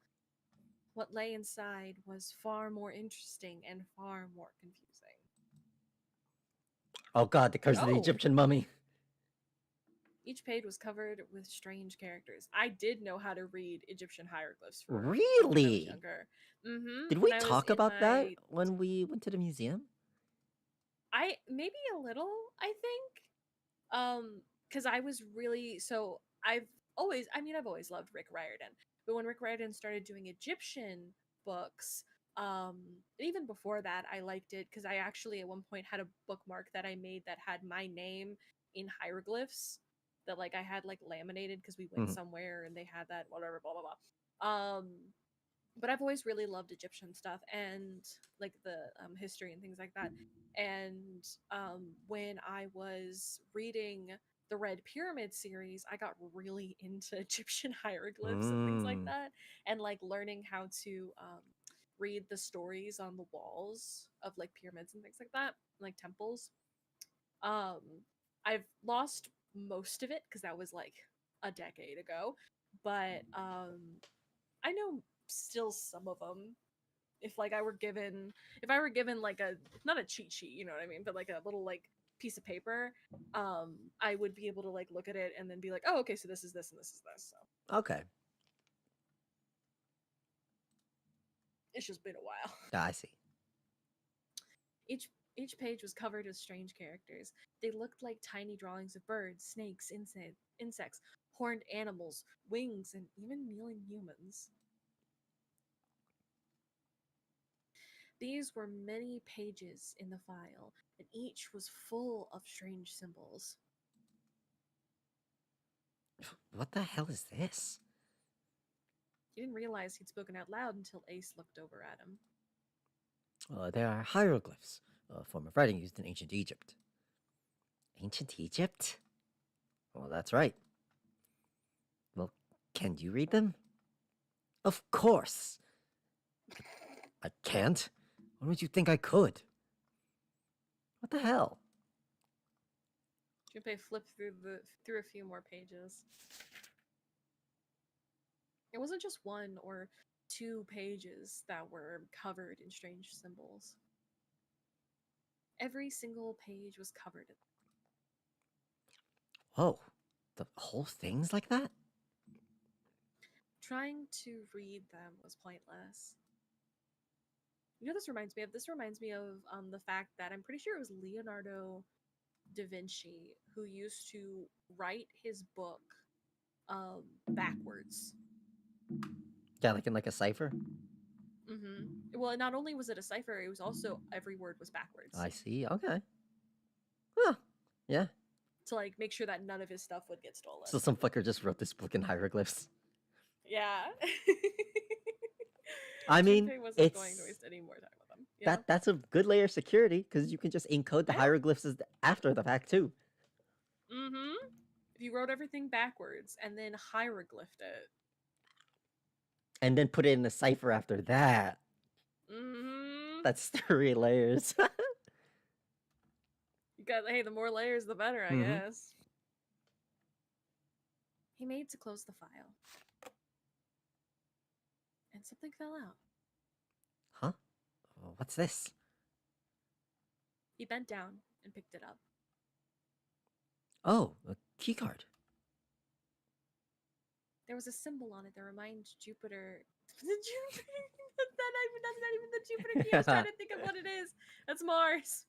B: What lay inside was far more interesting and far more confusing.
A: Oh god, the curse of the
B: Oh.
A: Egyptian mummy.
B: Each page was covered with strange characters. I did know how to read Egyptian hieroglyphs when I was
A: Really?
B: younger.
A: Did
B: When
A: we
B: I was
A: talk
B: in
A: about that
B: my
A: when we went to the museum?
B: I maybe a little, I think. Cuz I was really so I've always loved Rick Riordan. But when Rick Riordan started doing Egyptian books, even before that I liked it cuz I actually at one point had a bookmark that I made that had my name in hieroglyphs that like I had like laminated cuz we went
A: Mhm.
B: somewhere and they had that whatever blah blah blah. But I've always really loved Egyptian stuff and like the history and things like that. And when I was reading the Red Pyramid series, I got really into Egyptian hieroglyphs and things like
A: Mm.
B: that, and like learning how to read the stories on the walls of like pyramids and things like that, like temples. Um, I've lost most of it because that was like a decade ago, but I know still some of them. If like if I were given like a not a cheat sheet, you know what I mean, but like a little like piece of paper, I would be able to like look at it and then be like, oh, okay, so this is this and this is this. So
A: Okay.
B: it's just been a while.
A: I see.
B: Each each page was covered with strange characters. They looked like tiny drawings of birds, snakes, insects, horned animals, wings, and even kneeling humans. These were many pages in the file, and each was full of strange symbols.
A: What the hell is this?
B: He didn't realize he'd spoken out loud until Ace looked over at him.
A: They are hieroglyphs, a form of writing used in ancient Egypt. Ancient Egypt? Well, that's right. Well, can you read them? Of course! I can't. Why would you think I could? What the hell?
B: Junpei flipped through a few more pages. It wasn't just one or two pages that were covered in strange symbols. Every single page was covered in them.
A: Whoa, the whole thing's like that?
B: Trying to read them was pointless. You know, this reminds me of? This reminds me of the fact that I'm pretty sure it was Leonardo da Vinci who used to write his book backwards.
A: Yeah, like in like a cipher?
B: Well, not only was it a cipher, it was also every word was backwards.
A: I see, okay. Huh, yeah.
B: To like make sure that none of his stuff would get stolen.
A: So some fucker just wrote this book in hieroglyphs.
B: Yeah.
A: I mean,
B: Junpei wasn't going to waste any more time with them. You know?
A: that's a good layer of security because you can just encode the
B: Yeah.
A: hieroglyphs after the fact too.
B: If you wrote everything backwards and then hieroglyphed it.
A: And then put it in a cipher after that. That's 3 layers.
B: You got, hey, the more layers, the better, I guess. He made to close the file. And something fell out.
A: Huh? What's this?
B: He bent down and picked it up.
A: Oh, a keycard.
B: There was a symbol on it that reminds Jupiter. That's not even the Jupiter key. I was trying to think of what it is. That's Mars.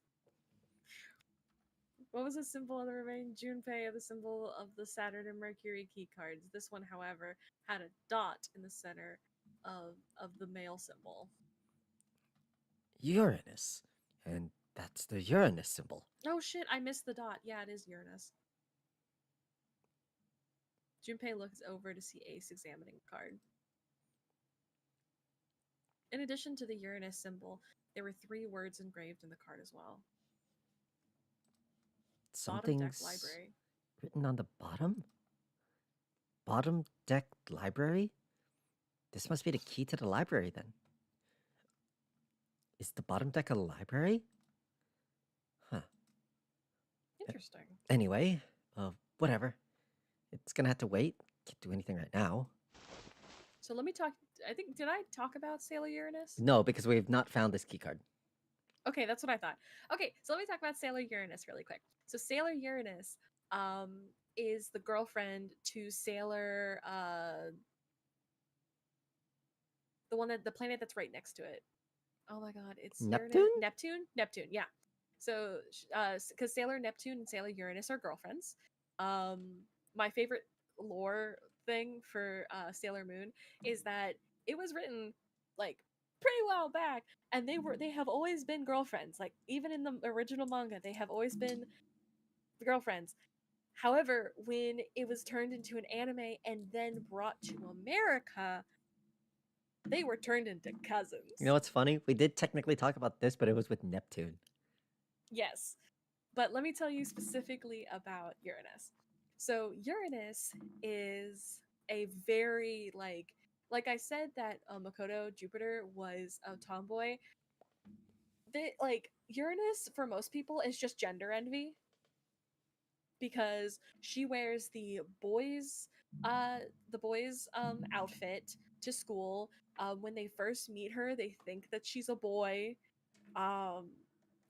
B: What was the symbol that reminded Junpei of the symbol of the Saturn and Mercury key cards? This one, however, had a dot in the center of the male symbol.
A: Uranus. And that's the Uranus symbol.
B: Oh shit, I missed the dot. Yeah, it is Uranus. Junpei looks over to see Ace examining the card. In addition to the Uranus symbol, there were 3 words engraved in the card as well. Bottom deck
A: Something's
B: library.
A: written on the bottom? Bottom deck library? This must be the key to the library then. Is the bottom deck a library? Huh.
B: Interesting.
A: Anyway, whatever. It's gonna have to wait. Can't do anything right now.
B: So let me talk. I think did I talk about Sailor Uranus?
A: No, because we've not found this key card.
B: Okay, that's what I thought. Okay, so let me talk about Sailor Uranus really quick. So Sailor Uranus is the girlfriend to Sailor the planet that's right next to it. Oh my god, it's
A: Neptune?
B: Neptune, yeah. So cuz Sailor Neptune and Sailor Uranus are girlfriends. My favorite lore thing for Sailor Moon is that it was written like pretty well back, and they have always been girlfriends. Like even in the original manga, they have always been girlfriends. However, when it was turned into an anime and then brought to America, they were turned into cousins.
A: You know what's funny? We did technically talk about this, but it was with Neptune.
B: Yes. But let me tell you specifically about Uranus. So Uranus is a very like I said that Makoto Jupiter was a tomboy. Like Uranus for most people is just gender envy because she wears the boys outfit to school. When they first meet her, they think that she's a boy.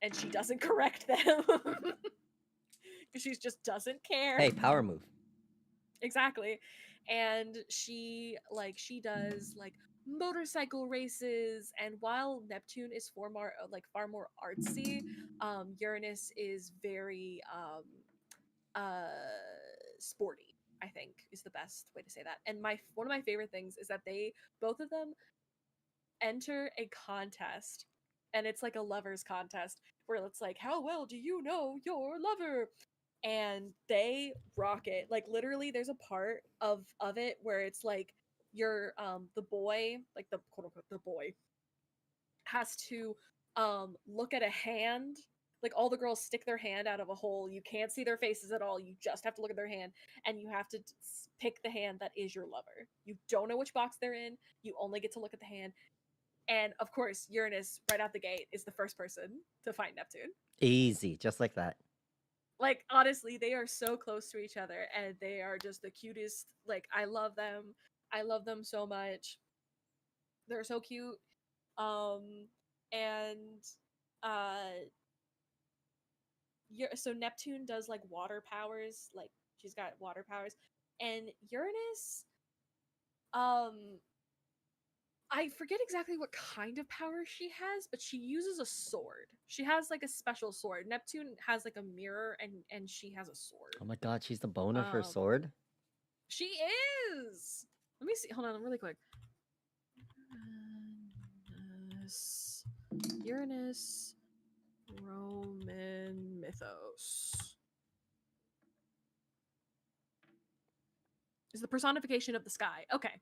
B: And she doesn't correct them because she just doesn't care.
A: Hey, power move.
B: Exactly. And she does like motorcycle races, and while Neptune is far more artsy, Uranus is very uh sporty, I think is the best way to say that. And my one of my favorite things is that they both of them enter a contest, and it's like a lovers contest where it's like, how well do you know your lover? And they rock it. Like literally there's a part of it where it's like you're the boy, like the quote unquote the boy has to look at a hand. Like all the girls stick their hand out of a hole, you can't see their faces at all, you just have to look at their hand, and you have to pick the hand that is your lover. You don't know which box they're in, you only get to look at the hand. And of course, Uranus, right out the gate, is the first person to find Neptune.
A: Easy, just like that.
B: Like, honestly, they are so close to each other, and they are just the cutest. Like, I love them. I love them so much. They're so cute. And, so Neptune does, like, water powers. Like, she's got water powers. And Uranus, I forget exactly what kind of power she has, but she uses a sword. She has like a special sword. Neptune has like a mirror, and she has a sword.
A: Oh my god, she's the bone of her sword?
B: She is! Let me see. Hold on really quick. Uranus Roman mythos. Is the personification of the sky. Okay.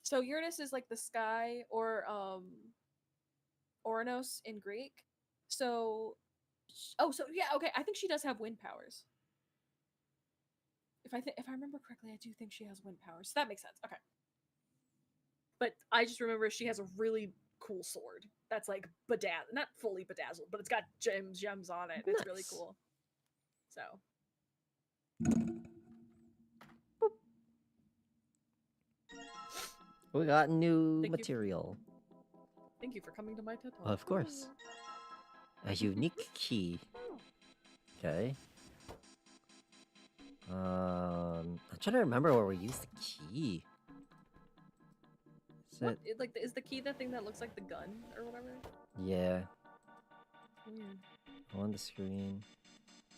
B: So Uranus is like the sky, or Oranos in Greek. So yeah, okay. I think she does have wind powers. If I remember correctly, I do think she has wind powers. So that makes sense. Okay. But I just remember she has a really cool sword that's like not fully bedazzled, but it's got gems on it. Nice. It's really cool. So
A: we got new material.
B: Thank you for coming to my TED Talk.
A: Of course. A unique key. Okay. I'm trying to remember where we used the key.
B: Is the key that thing that looks like the gun or whatever?
A: Yeah.
B: Weird.
A: On the screen.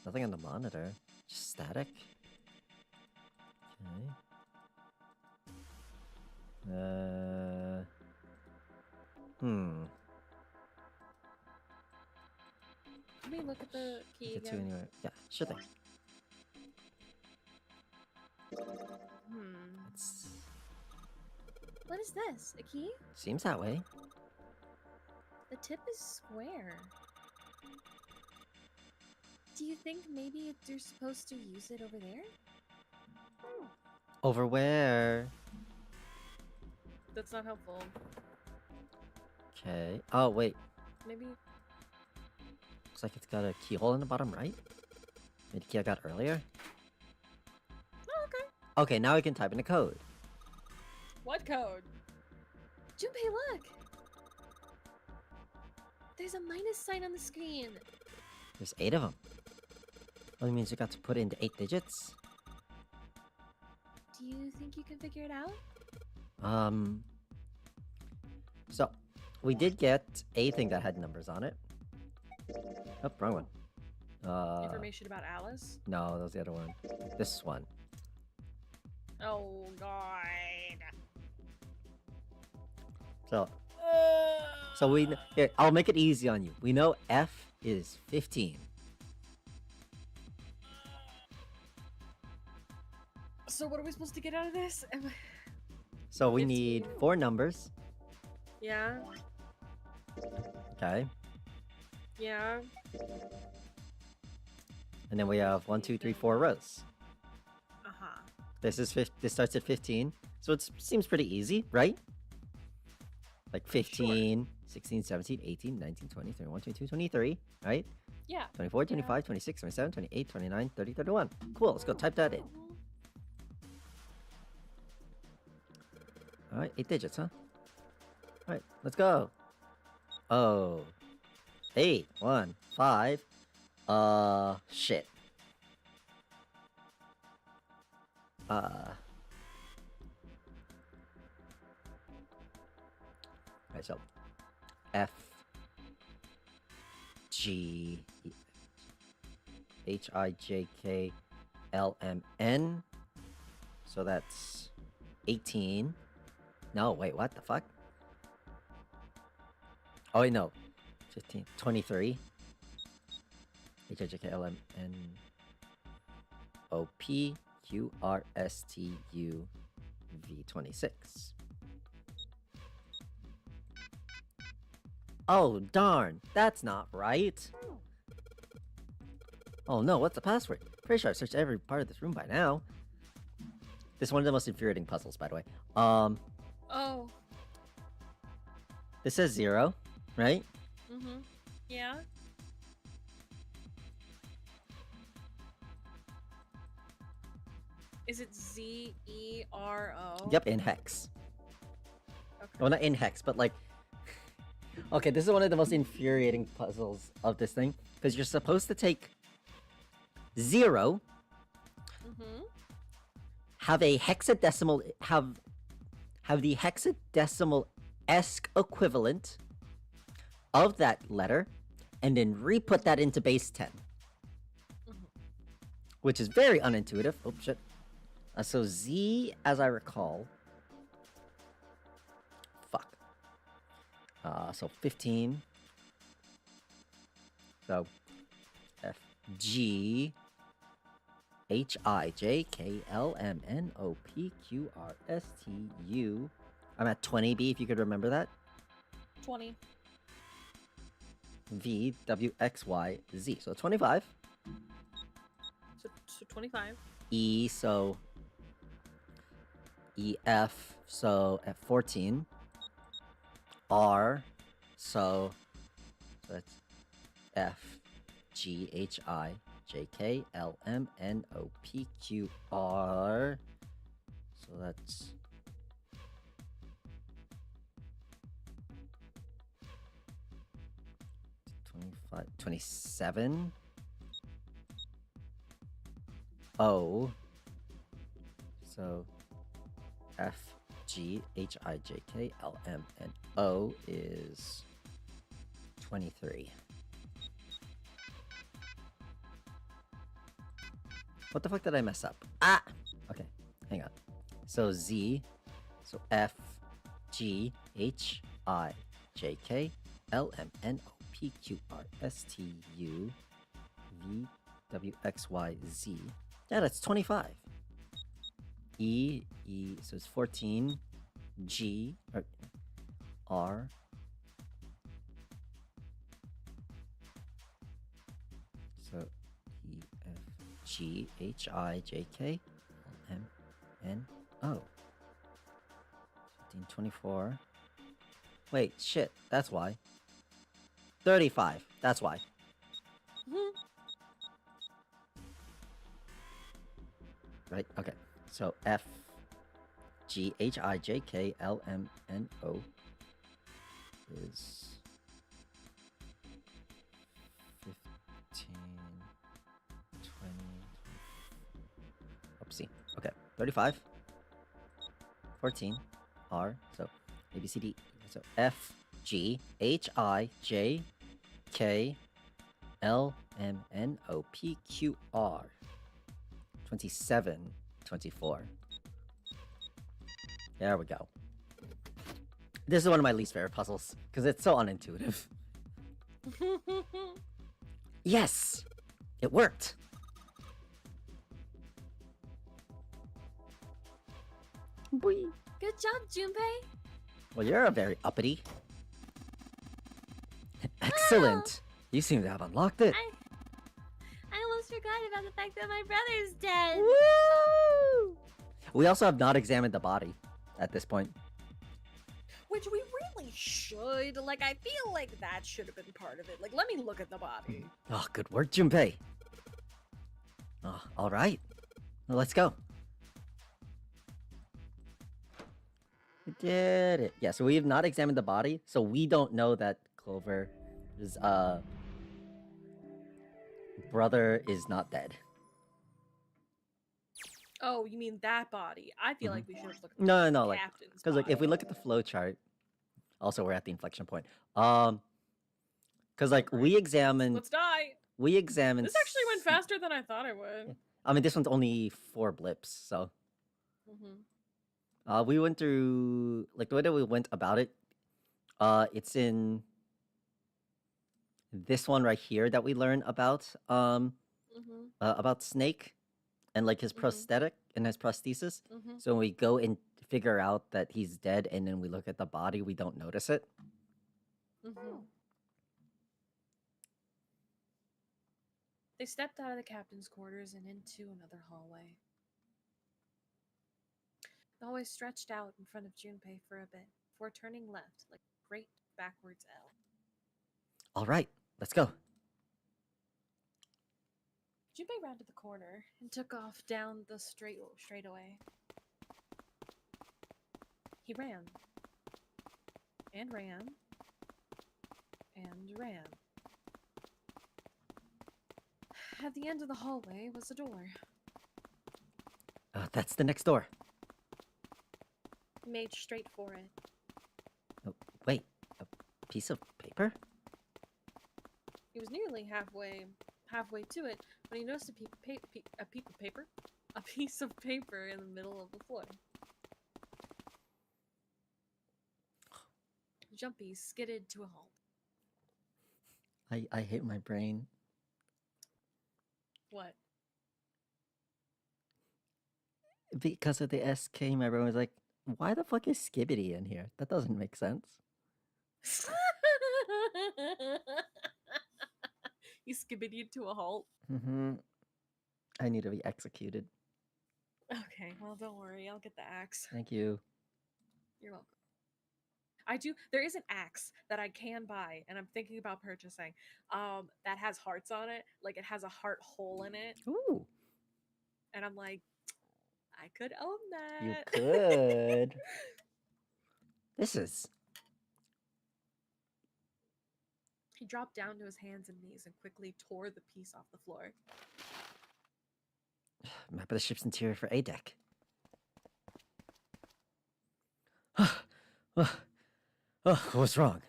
A: Nothing on the monitor. Just static. Okay.
B: Let me look at the key again.
A: Anywhere. Yeah, sure thing.
C: What is this? A key?
A: Seems that way.
C: The tip is square. Do you think maybe you're supposed to use it over there?
A: Over where?
B: That's not helpful.
A: Okay. Oh, wait.
B: Maybe.
A: Looks like it's got a keyhole in the bottom right. the key I got earlier?
B: Oh, okay.
A: Okay, now I can type in the code.
B: What code?
C: Junpei, look! There's a minus sign on the screen.
A: There's 8 of them. Only means you got to put in the 8 digits.
C: Do you think you can figure it out?
A: So, we did get a thing that had numbers on it. Oh, wrong one.
B: Information about Alice?
A: No, that was the other one. This one.
B: Oh, God.
A: So here, I'll make it easy on you. We know F is 15.
B: So what are we supposed to get out of this?
A: So we need
B: 15.
A: 4 numbers.
B: Yeah,
A: Okay.
B: yeah.
A: And then we have 1, 2, 3, 4 rows.
B: Uh-huh.
A: This starts at 15. So it seems pretty easy, right? Like 15, 16, 17, 18, 19, 20, 21, 22, 23, right?
B: Yeah.
A: 24, 25, 26, 27, 28, 29, 30, 31. Cool, let's go type that in. Alright, 8 digits, huh? Alright, let's go. Oh. 8, 1, 5. Shit. Alright, so F G H I J K L M N. So that's 18. No, wait, what the fuck? Oh, wait, no. 15, 23. H I J K L M N O P Q R S T U V 26. Oh, darn. That's not right. Oh no, what's the password? Pretty sure I've searched every part of this room by now. This is one of the most infuriating puzzles, by the way.
B: Oh.
A: This says 0, right?
B: Mm-hmm. Yeah. Is it Z-E-R-O?
A: Yep, in hex.
B: Okay.
A: Well, not in hex, but like... Okay, this is one of the most infuriating puzzles of this thing. Because you're supposed to take 0,
B: Mm-hmm.
A: have a hexadecimal... Have the hexadecimal-esque equivalent of that letter, and then re-put that into base 10. Which is very unintuitive. Oh, shit. So Z, as I recall... Fuck. So 15. So F G H I J K L M N O P Q R S T U. I'm at 20B if you could remember that.
B: 20.
A: V W X Y Z. So 25.
B: So 25.
A: E, so E F, so at 14. R, so that's F G H I J K L M N O P Q R. So that's 25, 27. O. So F G H I J K L M N O is 23. What the fuck did I mess up? Ah! Okay, hang on. So Z, so F G H I J K L M N O P Q R S T U V W X Y Z. Yeah, that's 25. E, so it's 14. G, or R. So E, F, G, H, I, J, K, L, M, N, O. 15, 24. Wait, shit, that's why. 35, that's why. right? Okay. So F G H I J K L M N O is 15, 20. Oopsie. Okay. 35. 14. R. So A B C D. So F G H I J K L M N O P Q R. 27. 24. There we go. This is one of my least favorite puzzles because it's so unintuitive. Yes! It worked! Boing.
C: Good job, Junpei.
A: Well, you're a very uppity. Excellent! You seem to have unlocked it.
C: I almost forgot about the fact that my brother's dead.
A: Woo! We also have not examined the body at this point.
B: Which we really should. Like, I feel like that should have been part of it. Like, let me look at the body.
A: Oh, good work, Junpei. Oh, all right. Well, let's go. We did it. Yeah, so we have not examined the body, so we don't know that Clover's brother is not dead.
B: Oh, you mean that body? I feel like we should have looked at the
A: No, like,
B: captain's
A: because like if we
B: body.
A: look at the flow chart, also we're at the inflection point. Because like we examined,
B: Let's die.
A: we examined.
B: This actually went faster than I thought it would.
A: I mean, this one's only 4 blips, so. We went through like the way that we went about it. It's in this one right here that we learn about Snake and like his prosthetic and his prosthesis. So when we go and figure out that he's dead, and then we look at the body, we don't notice it.
B: They stepped out of the captain's quarters and into another hallway. The hallway stretched out in front of Junpei for a bit, before turning left like a great backwards L.
A: All right, let's go.
B: Junpei rounded the corner and took off down the straightaway. He ran. And ran. And ran. At the end of the hallway was a door.
A: That's the next door.
B: He made straight for it.
A: Oh, wait, a piece of paper?
B: He was nearly halfway to it when he noticed a piece of paper in the middle of the floor. Jumpy skidded to a halt.
A: I hate my brain.
B: What?
A: Because of the SK, my brain was like, why the fuck is Skibbity in here? That doesn't make sense.
B: You skibbidied to a halt.
A: I need to be executed.
B: Okay, well, don't worry. I'll get the axe.
A: Thank you.
B: You're welcome. There is an axe that I can buy, and I'm thinking about purchasing, that has hearts on it. Like, it has a heart hole in it.
A: Ooh.
B: And I'm like, I could own that.
A: You could. This is...
B: He dropped down to his hands and knees and quickly tore the piece off the floor.
A: Map of the ship's interior for A deck. What's wrong?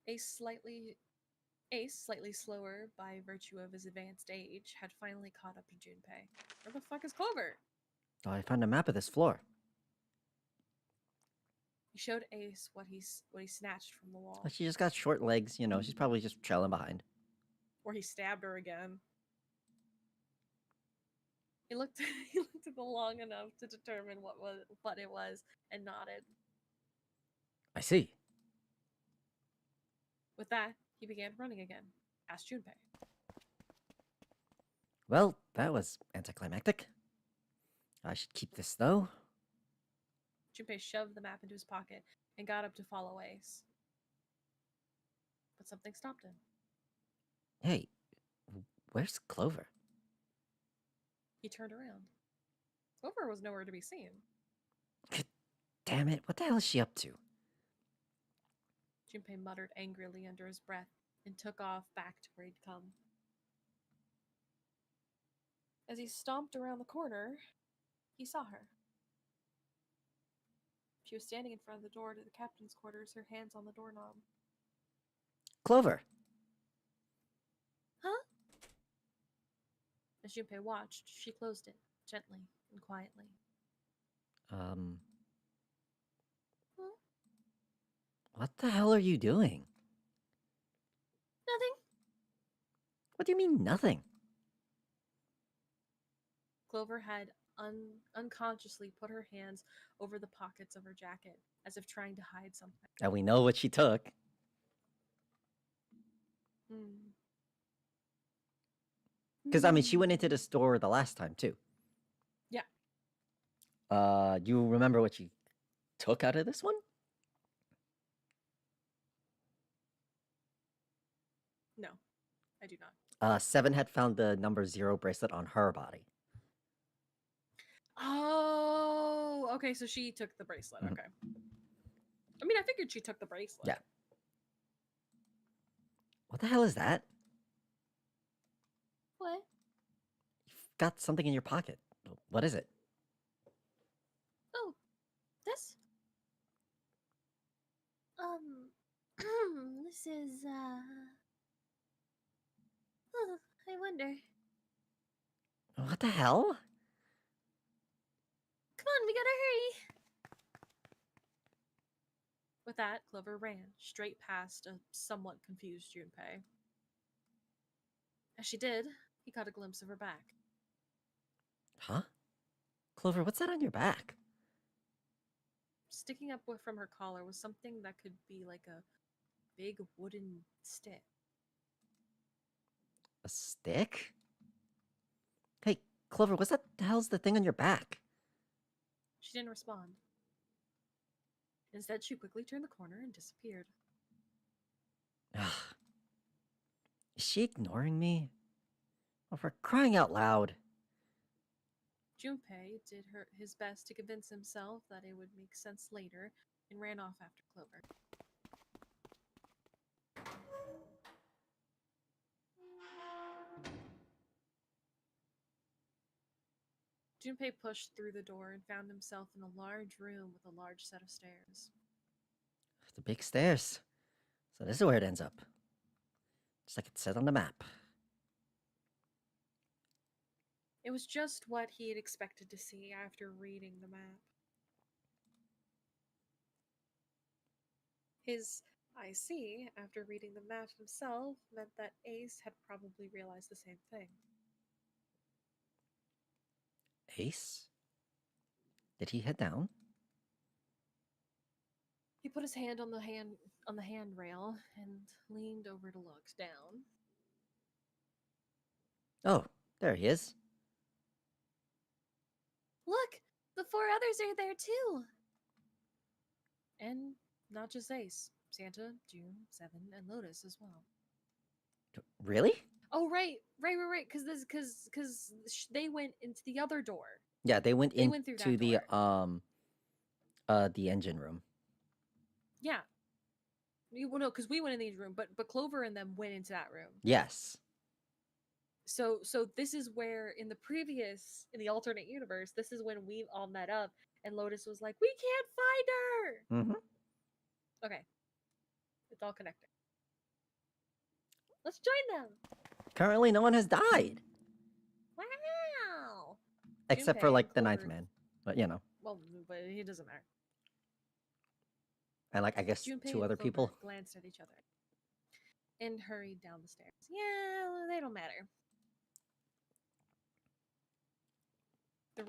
B: Ace, slightly slower by virtue of his advanced age, had finally caught up to Junpei. Where the fuck is Clover?
A: Oh, I found a map of this floor.
B: He showed Ace what he snatched from the wall.
A: She just got short legs, you know, she's probably just trailing behind.
B: Or he stabbed her again. He looked at it long enough to determine what it was and nodded.
A: I see.
B: With that, he began running again, asked Junpei.
A: Well, that was anticlimactic. I should keep this, though.
B: Junpei shoved the map into his pocket and got up to follow Ace. But something stopped him.
A: Hey, where's Clover?
B: He turned around. Clover was nowhere to be seen.
A: Damn it, what the hell is she up to?
B: Junpei muttered angrily under his breath and took off back to where he'd come. As he stomped around the corner, he saw her. She was standing in front of the door to the captain's quarters, her hands on the doorknob.
A: Clover!
C: Huh?
B: As Junpei watched, she closed it, gently and quietly.
C: Huh?
A: What the hell are you doing?
C: Nothing.
A: What do you mean, nothing?
B: Clover had unconsciously put her hands over the pockets of her jacket, as if trying to hide something.
A: And we know what she took. Because, I mean, she went into the store the last time, too.
B: Yeah.
A: You remember what she took out of this one?
B: No, I do not.
A: Seven had found the number 0 bracelet on her body.
B: Oh, okay, so she took the bracelet.
A: Mhm.
B: Okay. I mean, I figured she took the bracelet.
A: Yeah. What the hell is that?
C: What?
A: You've got something in your pocket. What is it?
C: Oh, this? This is, oh, I wonder.
A: What the hell?
C: Come on, we gotta hurry.
B: With that, Clover ran straight past a somewhat confused Junpei. As she did, he caught a glimpse of her back.
A: Huh? Clover, what's that on your back?
B: Sticking up from her collar was something that could be like a big wooden stick.
A: A stick? Hey, Clover, what's that the hell's the thing on your back?
B: She didn't respond. Instead, she quickly turned the corner and disappeared.
A: Ugh. Is she ignoring me? Oh, for crying out loud.
B: Junpei did his best to convince himself that it would make sense later and ran off after Clover. Junpei pushed through the door and found himself in a large room with a large set of stairs.
A: The big stairs. So this is where it ends up. Just like it said on the map.
B: It was just what he had expected to see after reading the map. His "I see" after reading the map himself meant that Ace had probably realized the same thing.
A: Ace? Did he head down?
B: He put his hand on the handrail and leaned over to look down.
A: Oh, there he is.
C: Look, the 4 others are there too.
B: And not just Ace, Santa, June, Seven, and Lotus as well.
A: Really?
B: Oh, right. Because they went into the other door.
A: Yeah, they went
B: They went through
A: into the engine room.
B: Yeah. Well, no, because we went in the room, but Clover and them went into that room.
A: Yes.
B: So this is where in the alternate universe, this is when we all met up, and Lotus was like, "We can't find her."
A: Mm-hmm.
B: Okay, it's all connected. Let's join them.
A: Currently, no one has died.
C: Wow.
A: Except for,
B: Junpei
A: like,
B: and
A: the ninth
B: Clover-
A: man. But, you know.
B: Well, but he doesn't matter.
A: And, like, I guess
B: Junpei
A: 2
B: and
A: other
B: Clover
A: people.
B: glanced at each other and hurried down the stairs. Yeah, they don't matter. They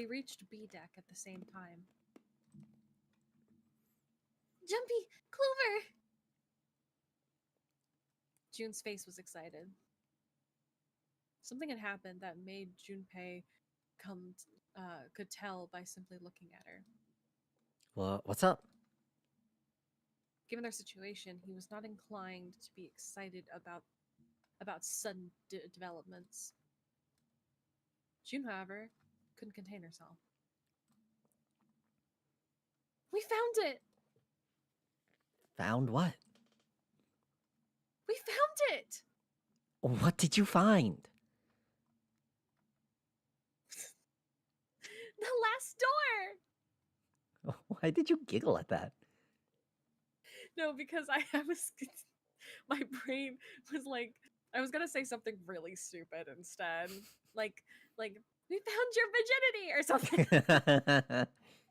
B: reached B deck at the same time.
C: Jumpy, Clover.
B: June's face was excited. Something had happened that made Junpei could tell by simply looking at her.
A: Well, what's up?
B: Given their situation, he was not inclined to be excited about sudden developments. June, however, couldn't contain herself. We found it!
A: Found what?
B: We found it!
A: What did you find?
B: The last door!
A: Why did you giggle at that?
B: No, because I was... My brain was like... I was gonna say something really stupid instead. Like, we found your virginity or something.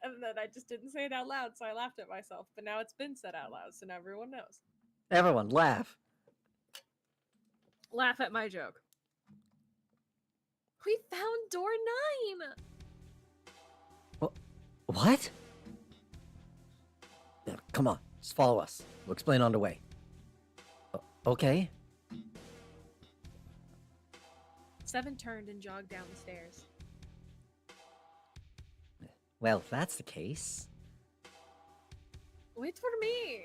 B: And then I just didn't say it out loud, so I laughed at myself. But now it's been said out loud, so now everyone knows.
A: Everyone, laugh.
B: Laugh at my joke. We found door 9!
A: What? Come on, just follow us. We'll explain on the way. Okay.
B: 7 turned and jogged down the stairs.
A: Well, if that's the case,
B: Wait for me!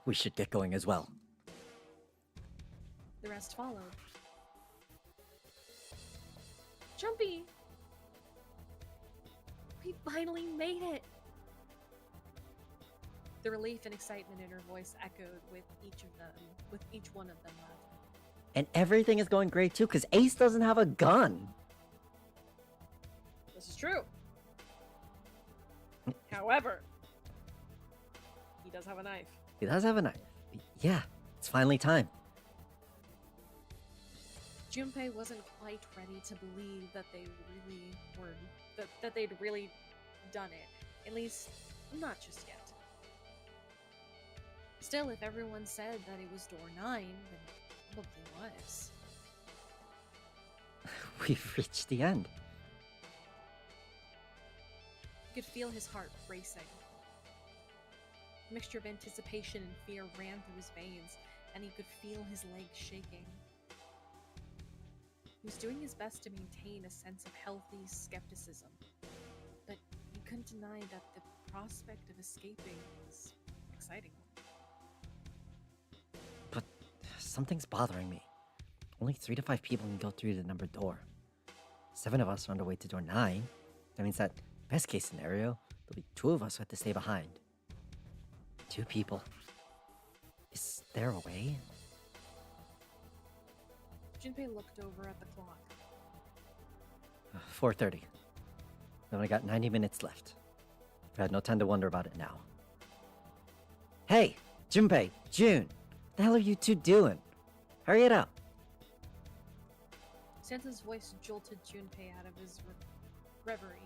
A: we should get going as well.
B: The rest followed. Jumpy! We finally made it! The relief and excitement in her voice echoed with each one of them laughing.
A: And everything is going great too, because Ace doesn't have a gun.
B: This is true. However, he does have a knife.
A: He does have a knife. Yeah, it's finally time.
B: Junpei wasn't quite ready to believe that they really were, that they'd really done it. At least, not just yet. Still, if everyone said that it was door 9, then it probably was.
A: We've reached the end.
B: You could feel his heart racing. A mixture of anticipation and fear ran through his veins, and he could feel his legs shaking. He was doing his best to maintain a sense of healthy skepticism, but you couldn't deny that the prospect of escaping was exciting.
A: But something's bothering me. Only 3 to 5 people can go through the numbered door. 7 of us are on the way to door 9. That means that, best case scenario, there'll be 2 of us who have to stay behind. 2 people. Is there a way?
B: Junpei looked over at the clock.
A: 4:30. We've only got 90 minutes left. I've had no time to wonder about it now. Hey! Junpei! June! What the hell are you 2 doing? Hurry it up!
B: Santa's voice jolted Junpei out of his reverie.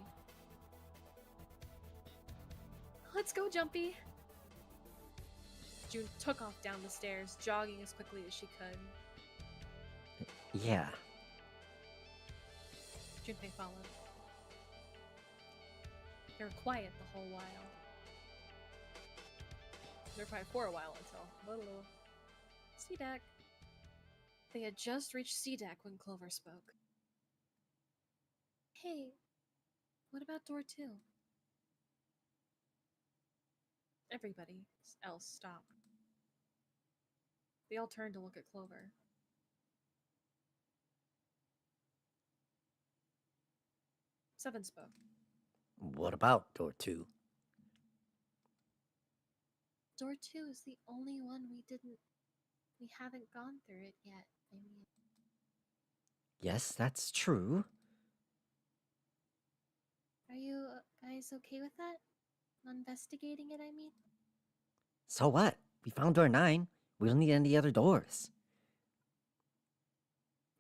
B: Let's go, Jumpy! June took off down the stairs, jogging as quickly as she could.
A: Yeah.
B: Junpei followed. They were quiet the whole while. They were quiet for a while until... C deck. They had just reached C deck when Clover spoke. Hey, what about door 2? Everybody else stopped. They all turned to look at Clover. Seven spoke.
A: What about door 2?
C: Door 2 is the only one we haven't gone through it yet. I mean,
A: Yes, that's true.
C: are you guys okay with that? On investigating it, I mean?
A: So what? We found door 9. We don't need any other doors.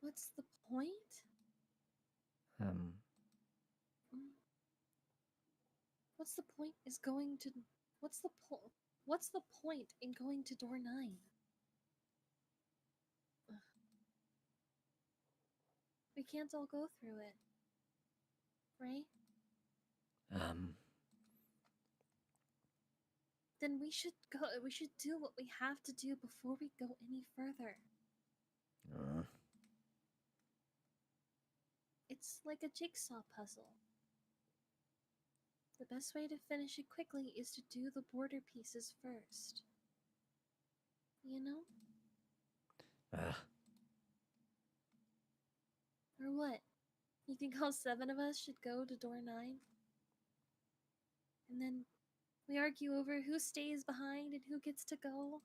C: What's the point? What's the point is going to... What's the point in going to door 9? Ugh. We can't all go through it. Right? Then we should do what we have to do before we go any further. It's like a jigsaw puzzle. The best way to finish it quickly is to do the border pieces first. You know? Or what? You think all 7 of us should go to door 9? And then we argue over who stays behind and who gets to go?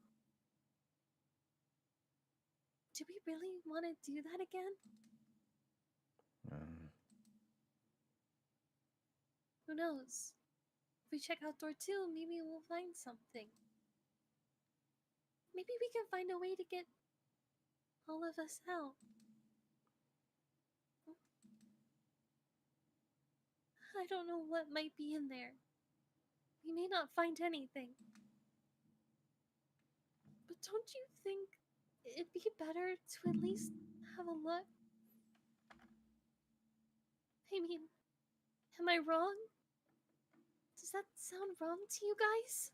C: Do we really want to do that again? Who knows? If we check out door 2, maybe we'll find something. Maybe we can find a way to get all of us out. I don't know what might be in there. We may not find anything. But don't you think it'd be better to at least have a look? I mean, am I wrong? Does that sound wrong to you guys?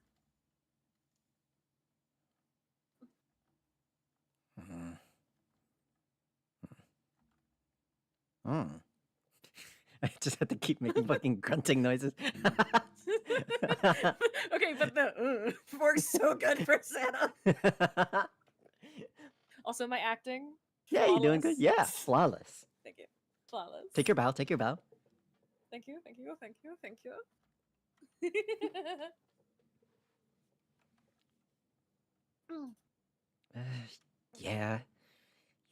A: I just had to keep making fucking grunting noises.
B: Okay, but the works so good for Santa. Also, my acting.
A: Yeah, you doing good?
B: Flawless.
A: Yeah, flawless.
B: Thank you. Flawless.
A: Take your bow, take your bow.
B: Thank you, thank you, thank you, thank you.
A: Yeah, you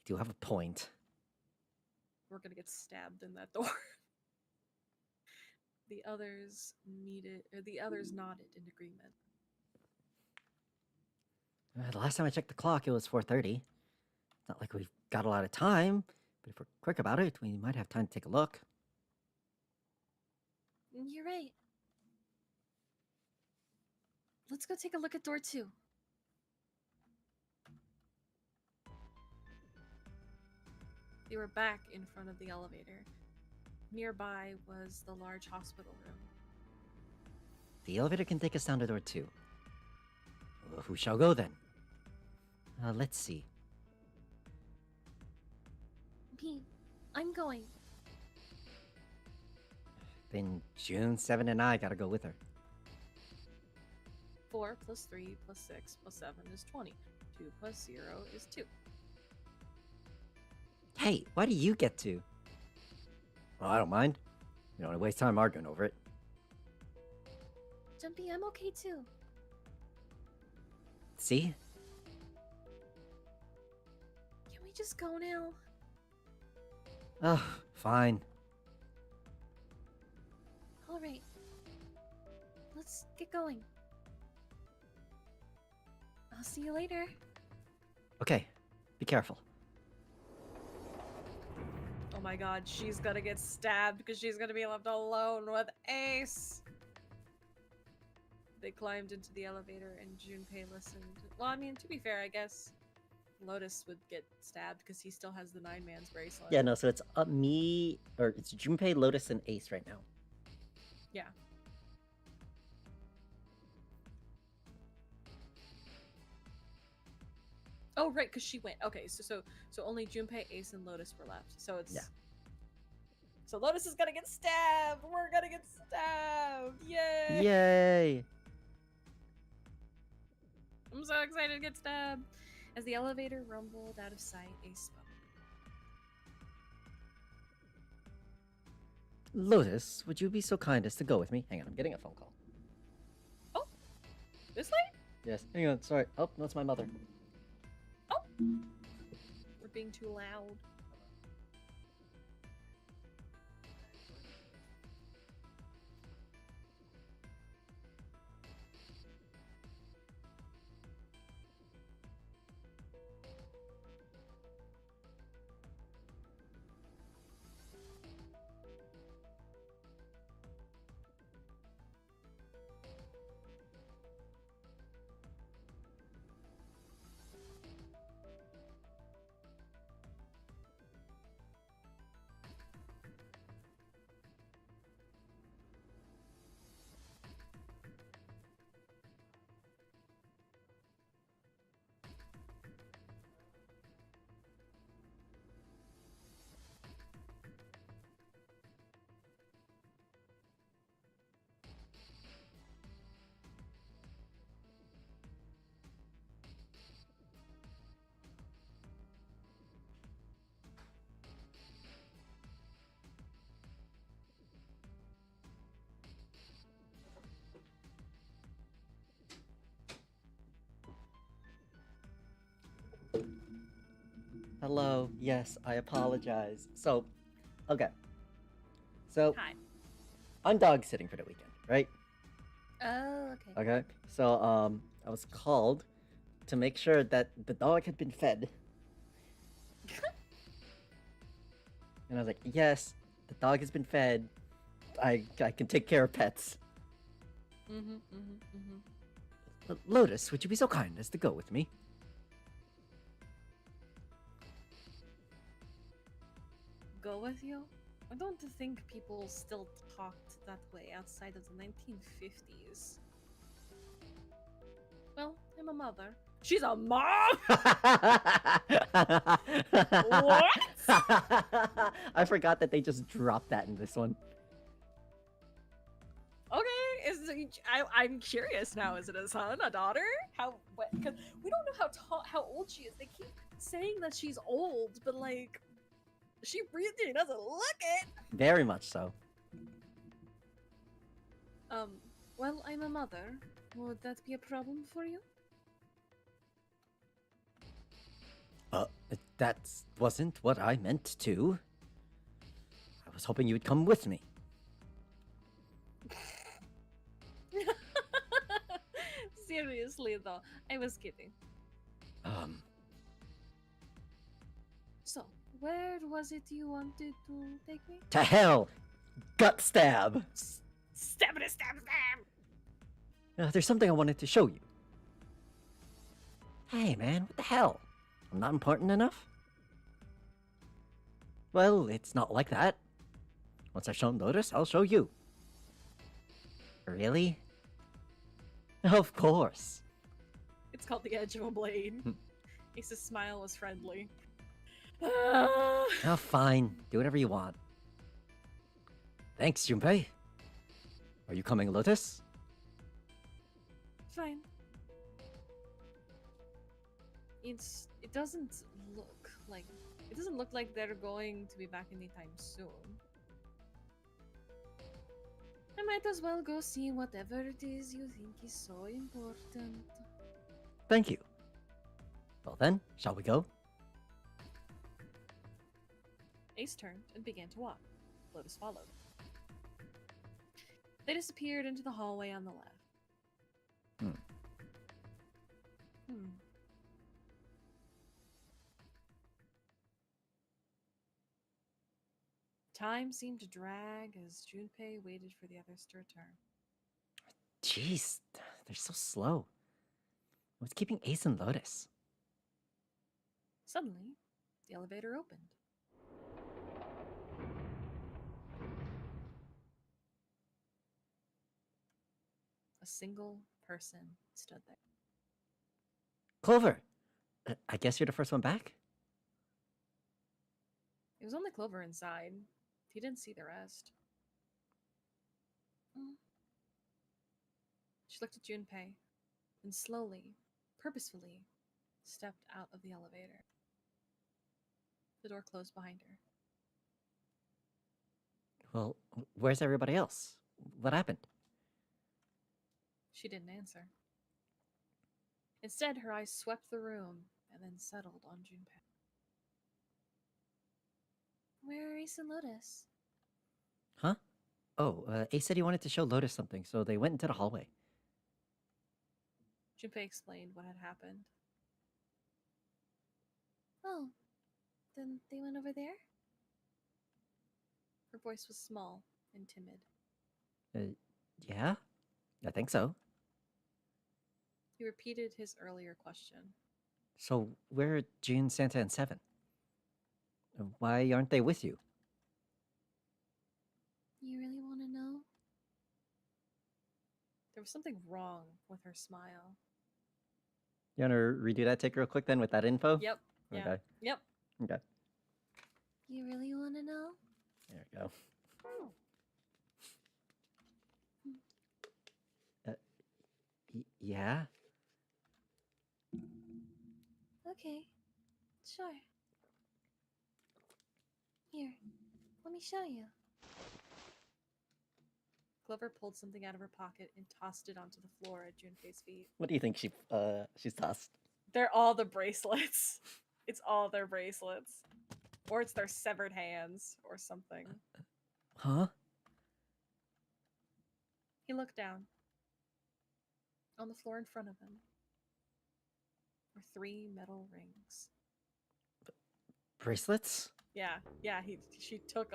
A: do have a point.
B: We're gonna get stabbed in that door. The others nodded in agreement.
A: The last time I checked the clock, it was 4:30. It's not like we've got a lot of time, but if we're quick about it, we might have time to take a look.
C: You're right. Let's go take a look at door 2.
B: They were back in front of the elevator. Nearby was the large hospital room.
A: The elevator can take us down to door 2. Well, who shall go then? Let's see.
C: Me. I'm going.
A: Then June 7 and I gotta go with her.
B: 4 plus 3 plus 6 plus 7 is 20. 2 plus 0 is 2.
A: Hey, why do you get to? Well, I don't mind. We don't want to waste time arguing over it.
C: Jumpy, I'm okay too.
A: See?
C: Can we just go now?
A: Oh, fine.
C: Alright. Let's get going. I'll see you later.
A: Okay, be careful.
B: Oh my god, she's gonna get stabbed because she's gonna be left alone with Ace. They climbed into the elevator and Junpei listened. Well, I mean, to be fair, I guess Lotus would get stabbed because he still has the 9-man's bracelet.
A: Yeah, no, so it's me, or it's Junpei, Lotus, and Ace right now.
B: Yeah. Oh, right, because she went. Okay, so only Junpei, Ace, and Lotus were left. So it's...
A: Yeah.
B: So Lotus is gonna get stabbed! We're gonna get stabbed! Yay!
A: Yay!
B: I'm so excited to get stabbed! As the elevator rumbled out of sight, Ace spoke.
A: Lotus, would you be so kind as to go with me? Hang on, I'm getting a phone call.
B: Oh! This late?
A: Yes, hang on, sorry. Oh, no, it's my mother.
B: Oh! We're being too loud.
A: Hello. Yes, I apologize. So, okay. So,
B: Hi.
A: I'm dog sitting for the weekend, right?
C: Oh, okay.
A: Okay. So, I was called to make sure that the dog had been fed. And I was like, yes, the dog has been fed. I can take care of pets. Lotus, would you be so kind as to go with me?
B: Go with you? I don't think people still talked that way outside of the 1950s. Well, I'm a mother. She's a mom!
A: What? I forgot that they just dropped that in this one.
B: Okay, I'm curious now. Is it a son, a daughter? How? What? Because we don't know how old she is. They keep saying that she's old, but like, she really doesn't look it.
A: Very much so.
B: Well, I'm a mother. Would that be a problem for you?
A: That wasn't what I meant to. I was hoping you would come with me.
B: Seriously, though, I was kidding. So, where was it you wanted to take me?
A: To hell! Gut stab!
B: Stab it, stab, stab!
A: There's something I wanted to show you. Hey, man, what the hell? I'm not important enough? Well, it's not like that. Once I've shown Lotus, I'll show you. Really? Of course.
B: It's called the edge of a blade. Ace's smile was friendly.
A: Oh, fine. Do whatever you want. Thanks, Junpei. Are you coming, Lotus?
B: Fine. It doesn't look like they're going to be back anytime soon. I might as well go see whatever it is you think is so important.
A: Thank you. Well then, shall we go?
B: Ace turned and began to walk. Lotus followed. They disappeared into the hallway on the left. Time seemed to drag as Junpei waited for the others to return.
A: Jeez, they're so slow. What's keeping Ace and Lotus?
B: Suddenly, the elevator opened. A single person stood there.
A: Clover! I guess you're the first one back?
B: It was only Clover inside. He didn't see the rest. She looked at Junpei and slowly, purposefully, stepped out of the elevator. The door closed behind her.
A: Well, where's everybody else? What happened?
B: She didn't answer. Instead, her eyes swept the room and then settled on Junpei.
C: Where are Ace and Lotus?
A: Huh? Oh, Ace said he wanted to show Lotus something, so they went into the hallway.
B: Junpei explained what had happened.
C: Oh, then they went over there?
B: Her voice was small and timid.
A: Yeah? I think so.
B: He repeated his earlier question.
A: So, where are June, Santa, and Seven? Why aren't they with you?
C: You really want to know?
B: There was something wrong with her smile.
A: You want to redo that take real quick then with that info?
B: Yep. Yeah.
A: Okay.
B: Yep.
A: Okay.
C: You really want to know?
A: There we go. Yeah?
C: Okay, sure. Here, let me show you.
B: Clover pulled something out of her pocket and tossed it onto the floor at Junpei's feet.
A: What do you think she's tossed?
B: They're all the bracelets. It's all their bracelets. Or it's their severed hands or something.
A: Huh?
B: He looked down. On the floor in front of him were 3 metal rings.
A: Bracelets?
B: Yeah, she killed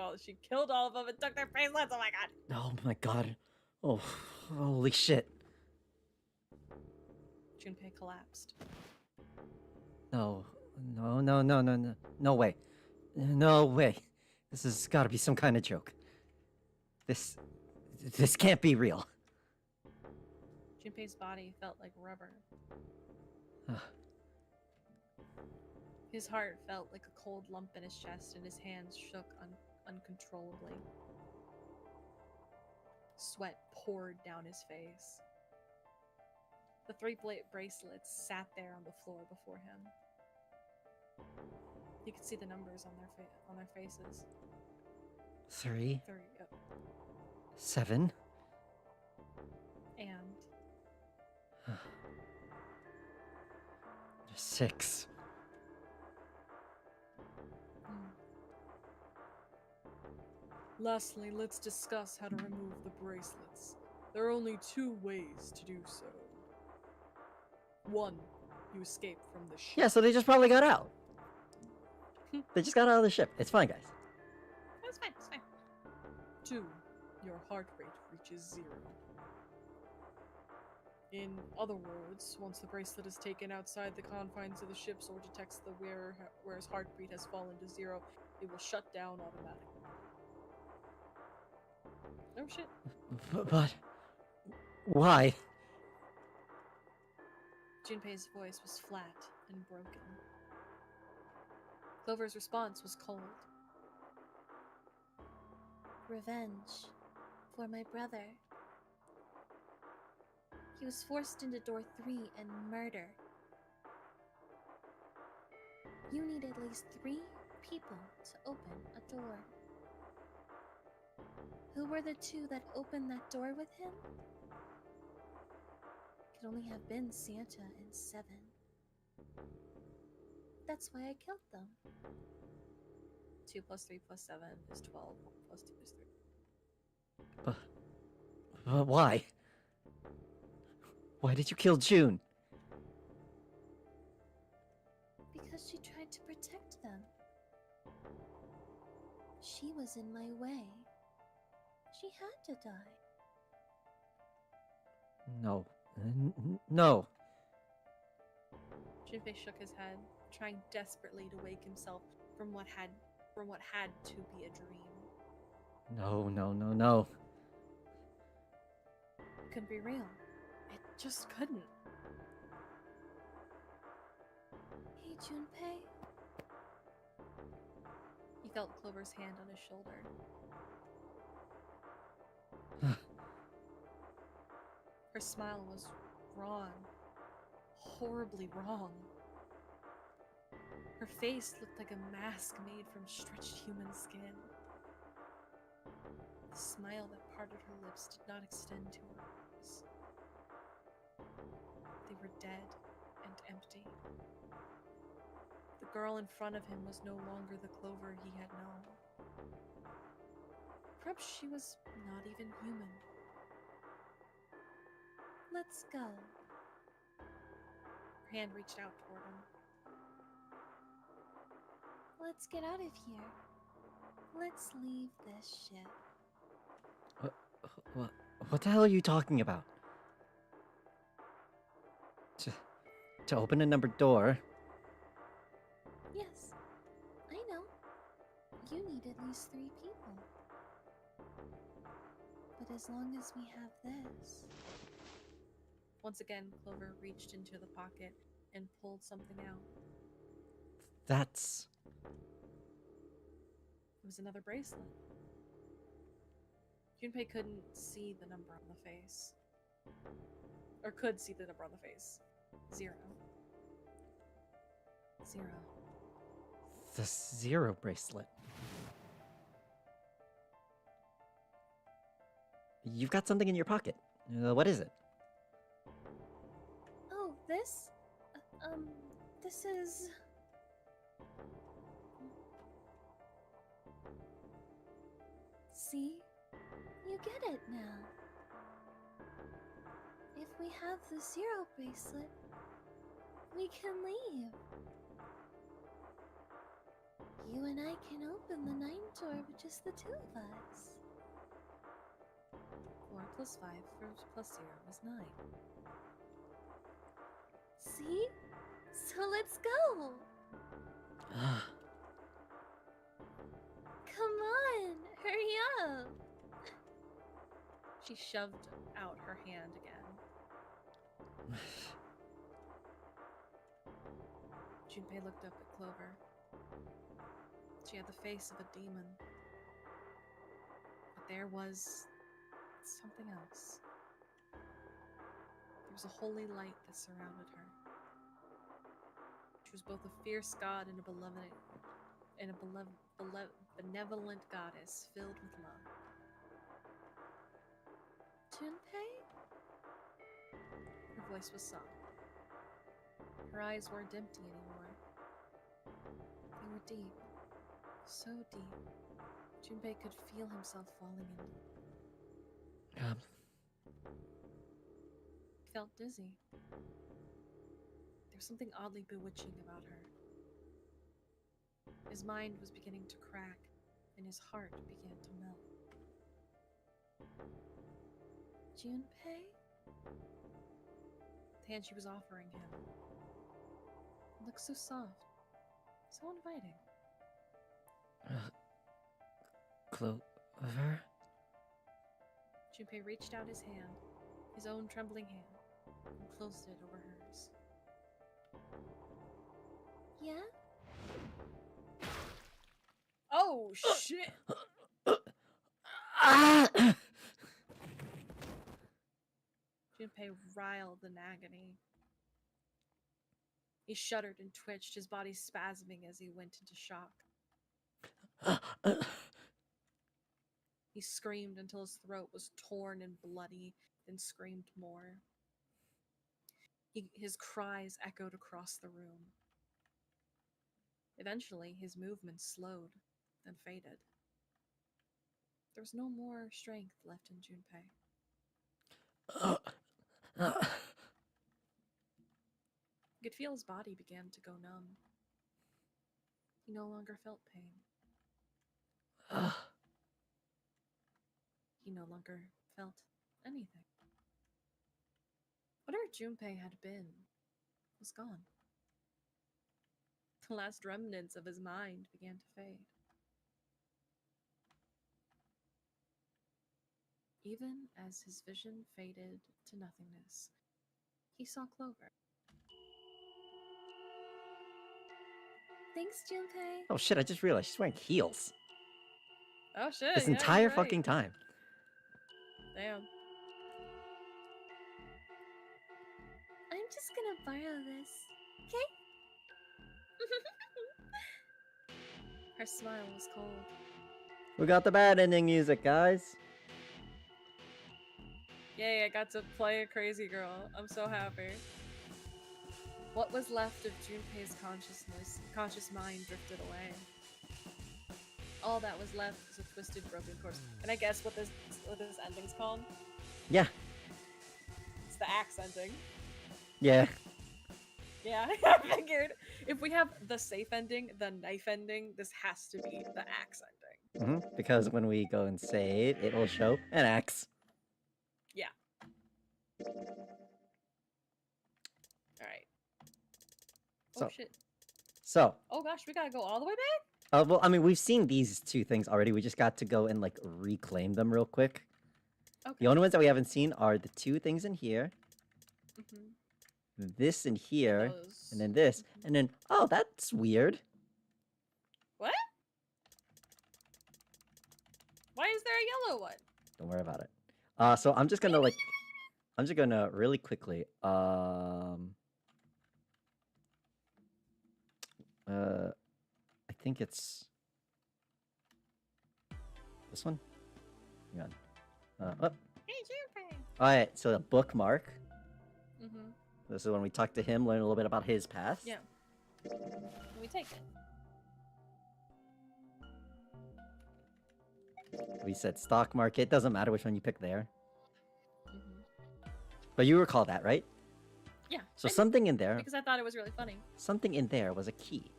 B: all of them and took their bracelets. Oh my god.
A: Oh my god. Oh, holy shit.
B: Junpei collapsed.
A: No. No way. No way. This has gotta be some kind of joke. This can't be real.
B: Junpei's body felt like rubber. His heart felt like a cold lump in his chest, and his hands shook uncontrollably. Sweat poured down his face. The 3 bracelets sat there on the floor before him. You could see the numbers on their faces.
A: 3,
B: 3, yep.
A: 7.
B: And
A: 6.
B: Lastly, let's discuss how to remove the bracelets. There are only 2 ways to do so. 1, you escape from the ship.
A: Yeah, so they just probably got out. They just got out of the ship. It's fine, guys.
B: It's fine, it's fine. 2, your heart rate reaches 0. In other words, once the bracelet is taken outside the confines of the ships or detects the wearer's heartbeat has fallen to 0, it will shut down automatically. Oh shit.
A: But why?
B: Junpei's voice was flat and broken. Clover's response was cold.
C: Revenge for my brother. He was forced into door 3 and murdered. You need at least 3 people to open a door. Who were the 2 that opened that door with him? Could only have been Santa and 7. That's why I killed them.
B: 2 plus 3 plus 7 is 12. 1 plus 2 is 3.
A: But why? Why did you kill June?
C: Because she tried to protect them. She was in my way. She had to die.
A: No. No.
B: Junpei shook his head, trying desperately to wake himself from what had to be a dream.
A: No.
B: It couldn't be real. It just couldn't.
C: Hey, Junpei.
B: He felt Clover's hand on his shoulder. Her smile was wrong. Horribly wrong. Her face looked like a mask made from stretched human skin. The smile that parted her lips did not extend to her eyes. They were dead and empty. The girl in front of him was no longer the Clover he had known. Perhaps she was not even human.
C: Let's go.
B: Her hand reached out toward him.
C: Let's get out of here. Let's leave this ship.
A: What the hell are you talking about? To open a numbered door?
C: Yes, I know. You need at least 3 people. But as long as we have this...
B: Once again, Clover reached into the pocket and pulled something out.
A: That's...
B: It was another bracelet. Junpei couldn't see the number on the face. Or could see the number on the face. 0. 0.
A: the 0 bracelet. You've got something in your pocket. What is it?
C: Oh, this? This is... See? You get it now. If we have the zero bracelet, we can leave. You and I can open the 9 door with just the two of us.
B: 4 plus 5 plus 0 is 9.
C: See? So let's go! Come on, hurry up!
B: She shoved out her hand again. Junpei looked up at Clover. She had the face of a demon. But there was something else. There was a holy light that surrounded her. She was both a fierce god and a benevolent goddess filled with love.
C: Junpei?
B: Her voice was soft. Her eyes weren't empty anymore. They were deep. So deep. Junpei could feel himself falling into them. He felt dizzy. There was something oddly bewitching about her. His mind was beginning to crack, and his heart began to melt.
C: Junpei?
B: The hand she was offering him looked so soft, so inviting.
A: Clover?
B: Junpei reached out his hand, his own trembling hand, and closed it over hers.
C: Yeah?
B: Oh, shit! Junpei writhed in agony. He shuddered and twitched, his body spasming as he went into shock. He screamed until his throat was torn and bloody, then screamed more. His cries echoed across the room. Eventually, his movements slowed, then faded. There was no more strength left in Junpei. You could feel his body began to go numb. He no longer felt pain. He no longer felt anything. Whatever Junpei had been was gone. The last remnants of his mind began to fade. Even as his vision faded to nothingness, he saw Clover.
C: Thanks, Junpei.
A: Oh shit, I just realized she's wearing heels.
B: Oh shit!
A: This
B: yeah,
A: entire
B: you're right.
A: fucking time.
B: Damn.
C: I'm just gonna borrow this, okay?
B: Her smile was cold.
A: We got the bad ending music, guys.
B: Yay, I got to play a crazy girl. I'm so happy. What was left of Junpei's conscious mind drifted away. All that was left was a twisted, broken corpse. Can I guess what this ending's called?
A: Yeah.
B: It's the axe ending.
A: Yeah.
B: Yeah, I figured. If we have the safe ending, the knife ending, this has to be the axe ending.
A: Because when we go and save, it will show an axe.
B: Yeah. Alright. Oh
A: So-
B: shit.
A: So,
B: Oh gosh, we gotta go all the way back?
A: well, I mean, we've seen these two things already. We just got to go and, like, reclaim them real quick.
B: Okay.
A: The only ones that we haven't seen are the two things in here,
B: Mm-hmm.
A: this in here,
B: Those.
A: and then this, and then, oh, that's weird.
B: What? Why is there a yellow one?
A: Don't worry about it. So I'm just gonna, like, I'm just gonna really quickly, I think it's this one. Hang on. Oh.
B: Hey, Junpei!
A: Alright, so the bookmark.
B: Mm-hmm.
A: This is when we talk to him, learn a little bit about his past.
B: Yeah.
C: And we take it.
A: We said stock market. Doesn't matter which one you pick there.
C: Mhm.
A: But you recall that, right?
B: Yeah.
A: So
B: I did,
A: something in there,
B: because I thought it was really funny.
A: something in there was a key.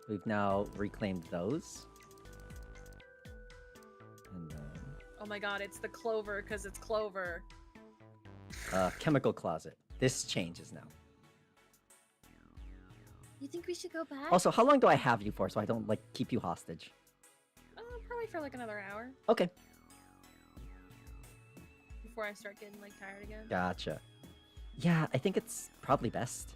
A: We've now reclaimed those. And then
B: Oh my god, it's the clover because it's clover.
A: chemical closet. This changes now.
C: You think we should go back?
A: Also, how long do I have you for so I don't like keep you hostage?
B: Probably for like another hour
A: Okay,
B: before I start getting like tired again.
A: gotcha. Yeah, I think it's probably best.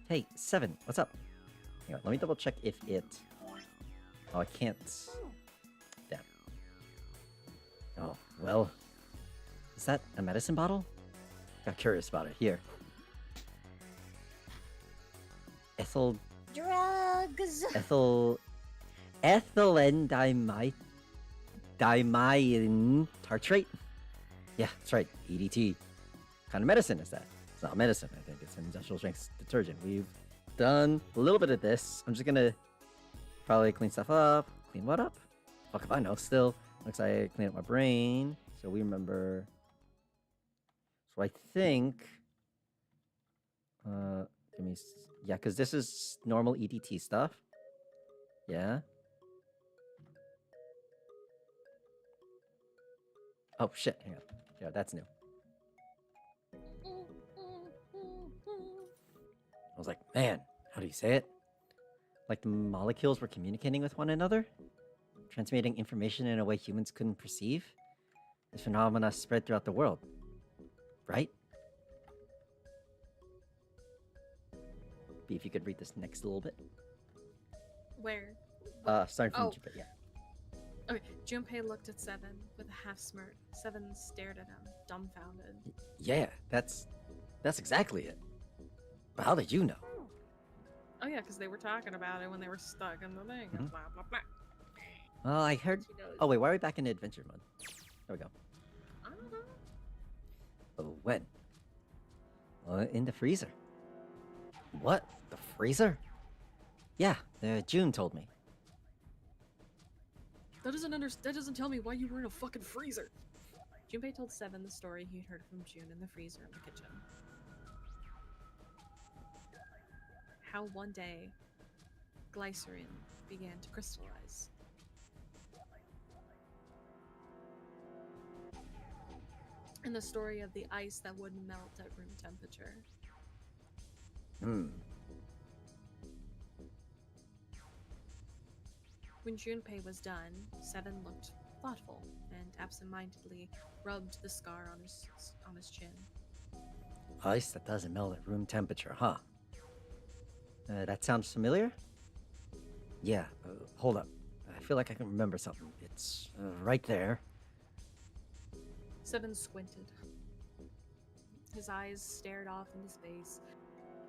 A: Hey, 7, what's up? Hang on, let me double check if it... Oh, I can't... Damn. Oh, well... Is that a medicine bottle? Got curious about it. Here. Ethylene diamine tartrate? Yeah, that's right. EDT. What kind of medicine is that? It's not medicine, I think. It's an industrial strength detergent. We've done a little bit of this. I'm just gonna probably clean stuff up. Clean what up? Fuck if I know. Still, looks like I clean up my brain. So we remember. So I think. Give me. Yeah, because this is normal EDT stuff. Yeah. Oh shit! Hang on. Yeah, that's new. I was like, man, how do you say it? Like the molecules were communicating with one another? Transmitting information in a way humans couldn't perceive? This phenomena spread throughout the world. Right? B, if you could read this next little bit.
B: Where?
A: Starting from
B: Oh.
A: Jupiter, yeah.
B: Okay, Junpei looked at Seven with a half smirk. Seven stared at him, dumbfounded.
A: Yeah, that's exactly it. But how did you know?
B: Oh yeah, because they were talking about it when they were stuck in the thing.
A: Mhm.
B: Blah blah blah.
A: Well, I heard...
B: She knows.
A: Oh wait, why are we back in adventure mode? There we go.
B: I don't know.
A: Oh, when? In the freezer. What? The freezer? Yeah, June told me.
B: That doesn't tell me why you were in a fucking freezer. Junpei told Seven the story he'd heard from June in the freezer in the kitchen. How one day, glycerin began to crystallize. And the story of the ice that wouldn't melt at room temperature. When Junpei was done, Seven looked thoughtful and absentmindedly rubbed the scar on his chin.
A: Ice that doesn't melt at room temperature, huh? That sounds familiar? Yeah, hold up. I feel like I can remember something. It's right there.
B: Seven squinted. His eyes stared off into space,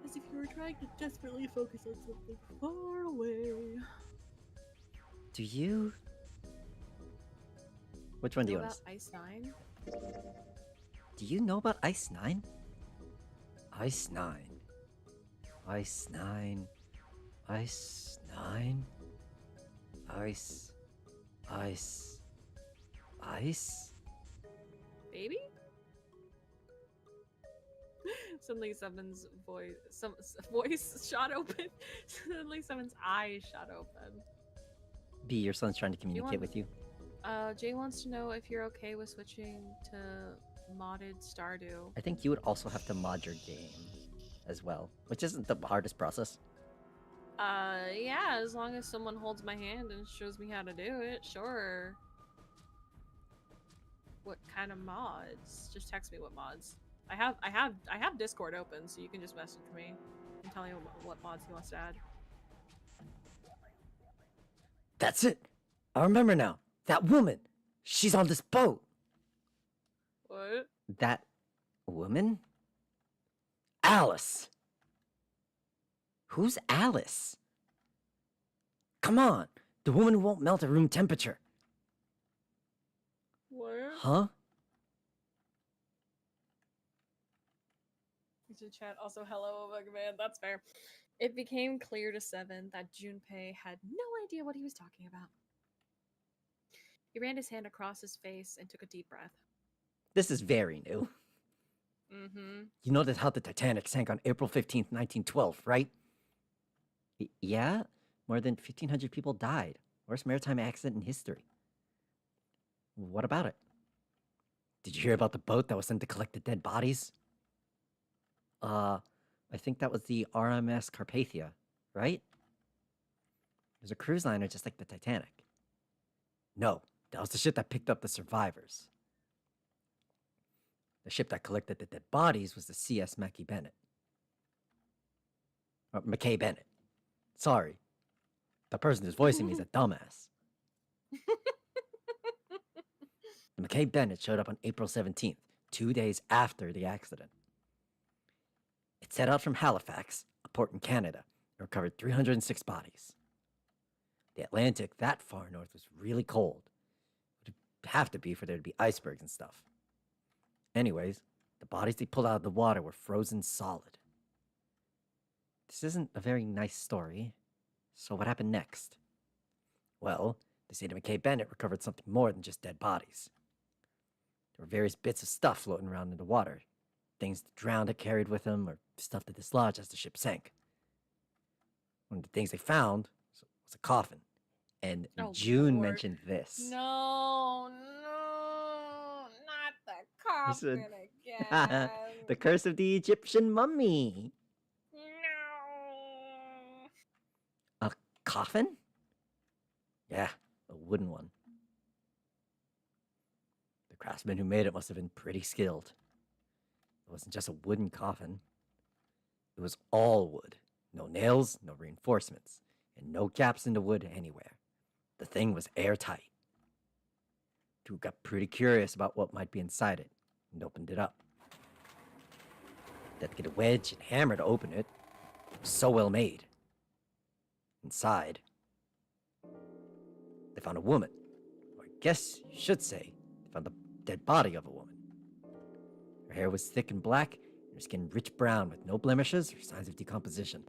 B: as if he were trying to desperately focus on something far away.
A: Do you... Which one do you
B: Know
A: want
B: about Ice 9?
A: Do you know about Ice 9? Ice 9. Ice 9. Ice 9. Ice. Ice. Ice?
B: Baby? Suddenly Seven's voice shot open. Suddenly Seven's eyes shot open.
A: B, your son's trying to communicate with you.
B: Jay wants to know if you're okay with switching to modded Stardew.
A: I think you would also have to mod your game as well, which isn't the hardest process.
B: Yeah, as long as someone holds my hand and shows me how to do it, sure. What kind of mods? Just text me what mods. I have Discord open, so you can just message me and tell me what mods he wants to add.
A: That's it! I remember now. That woman! She's on this boat!
B: What?
A: That woman? Alice! Who's Alice? Come on! The woman who won't melt at room temperature.
B: What?
A: Huh?
B: To chat also hello man, that's fair. It became clear to Seven that Junpei had no idea what he was talking about. He ran his hand across his face and took a deep breath.
A: This is very new.
B: Mm-hmm.
A: You know that how the Titanic sank on April 15th, 1912, right? Yeah? More than 1,500 people died. Worst maritime accident in history. What about it? Did you hear about the boat that was sent to collect the dead bodies? I think that was the RMS Carpathia, right? It was a cruise liner just like the Titanic. No, that was the ship that picked up the survivors. The ship that collected the dead bodies was the CS Mackey Bennett. Or McKay Bennett. Sorry. The person who's voicing me is a dumbass. The McKay Bennett showed up on April 17th, 2 days after the accident. It set out from Halifax, a port in Canada, and recovered 306 bodies. The Atlantic that far north was really cold. It would have to be for there to be icebergs and stuff. Anyways, the bodies they pulled out of the water were frozen solid. This isn't a very nice story. So what happened next? Well, they say that McKay Bennett recovered something more than just dead bodies. There were various bits of stuff floating around in the water. Things the drowned had carried with them, or stuff that dislodged as the ship sank. One of the things they found was a coffin. And June
B: Lord.
A: mentioned this.
B: No, not the coffin again.
A: The curse of the Egyptian mummy.
B: No.
A: A coffin? Yeah, a wooden one. The craftsman who made it must have been pretty skilled. It wasn't just a wooden coffin. It was all wood. No nails, no reinforcements, and no gaps in the wood anywhere. The thing was airtight. Drew got pretty curious about what might be inside it and opened it up. They had to get a wedge and hammer to open it. It was so well made. Inside, they found a woman. Or I guess you should say, they found the dead body of a woman. Her hair was thick and black, and her skin rich brown with no blemishes or signs of decomposition.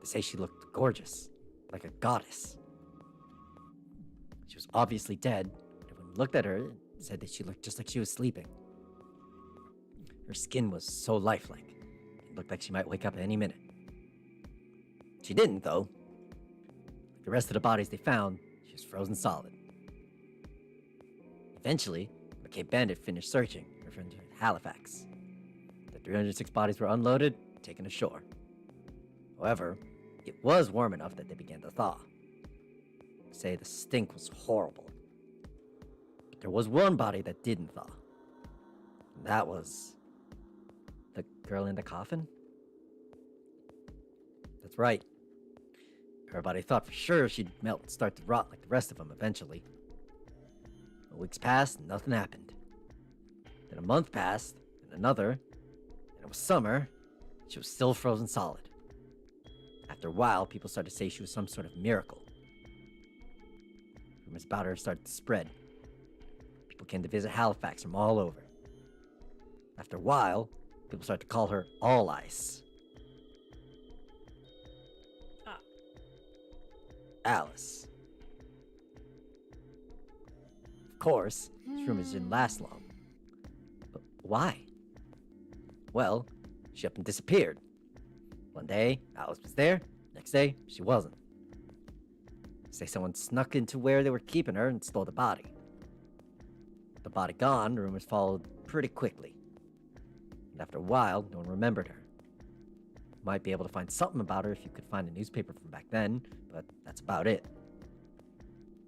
A: They say she looked gorgeous, like a goddess. She was obviously dead, but everyone who looked at her said that she looked just like she was sleeping. Her skin was so lifelike, it looked like she might wake up at any minute. She didn't, though. Like the rest of the bodies they found, she was frozen solid. Eventually, McKay Bandit finished searching, returned to Halifax. The 306 bodies were unloaded, taken ashore. However, it was warm enough that they began to thaw. They say the stink was horrible. But there was one body that didn't thaw. And that was the girl in the coffin? That's right. Everybody thought for sure she'd melt and start to rot like the rest of them eventually. Weeks passed and nothing happened. Then a month passed, and another, and it was summer. She was still frozen solid. After a while, people started to say she was some sort of miracle. Rumors about her started to spread. People came to visit Halifax from all over. After a while, people started to call her All Ice. Alice. Of course, these rumors didn't last long. But why? Well, she up and disappeared. One day, Alice was there. Next day, she wasn't. Say someone snuck into where they were keeping her and stole the body. With the body gone, rumors followed pretty quickly. And after a while, no one remembered her. You might be able to find something about her if you could find a newspaper from back then, but that's about it.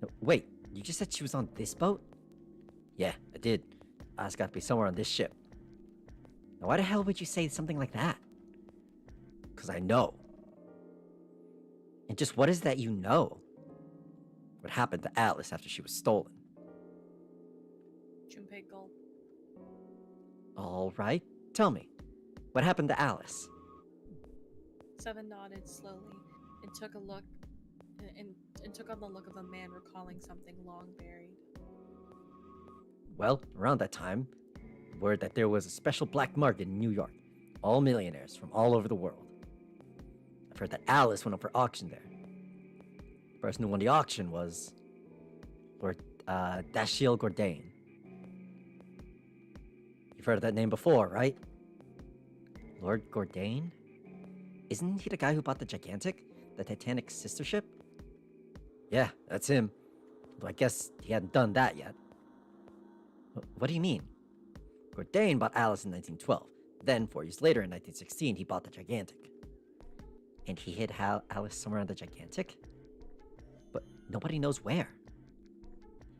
A: No, wait, you just said she was on this boat? Yeah, I did. It's got to be somewhere on this ship. Now, why the hell would you say something like that? Because I know. And just what is that you know? What happened to Alice after she was stolen?
B: Junpei gulp.
A: All right, tell me. What happened to Alice?
B: Seven nodded slowly and took a look and took on the look of a man recalling something long buried.
A: Well, around that time, word that there was a special black market in New York. all millionaires from all over the world. I've heard that Alice went up for auction there. The person who won the auction was Lord Dashiel Gordain. You've heard of that name before, right? Lord Gordain? Isn't he the guy who bought the Gigantic? The Titanic sister ship? Yeah, that's him. Though I guess he hadn't done that yet. What do you mean? Gordain bought Alice in 1912. Then, 4 years later, in 1916, he bought the Gigantic. And he hid Alice somewhere on the Gigantic? But nobody knows where.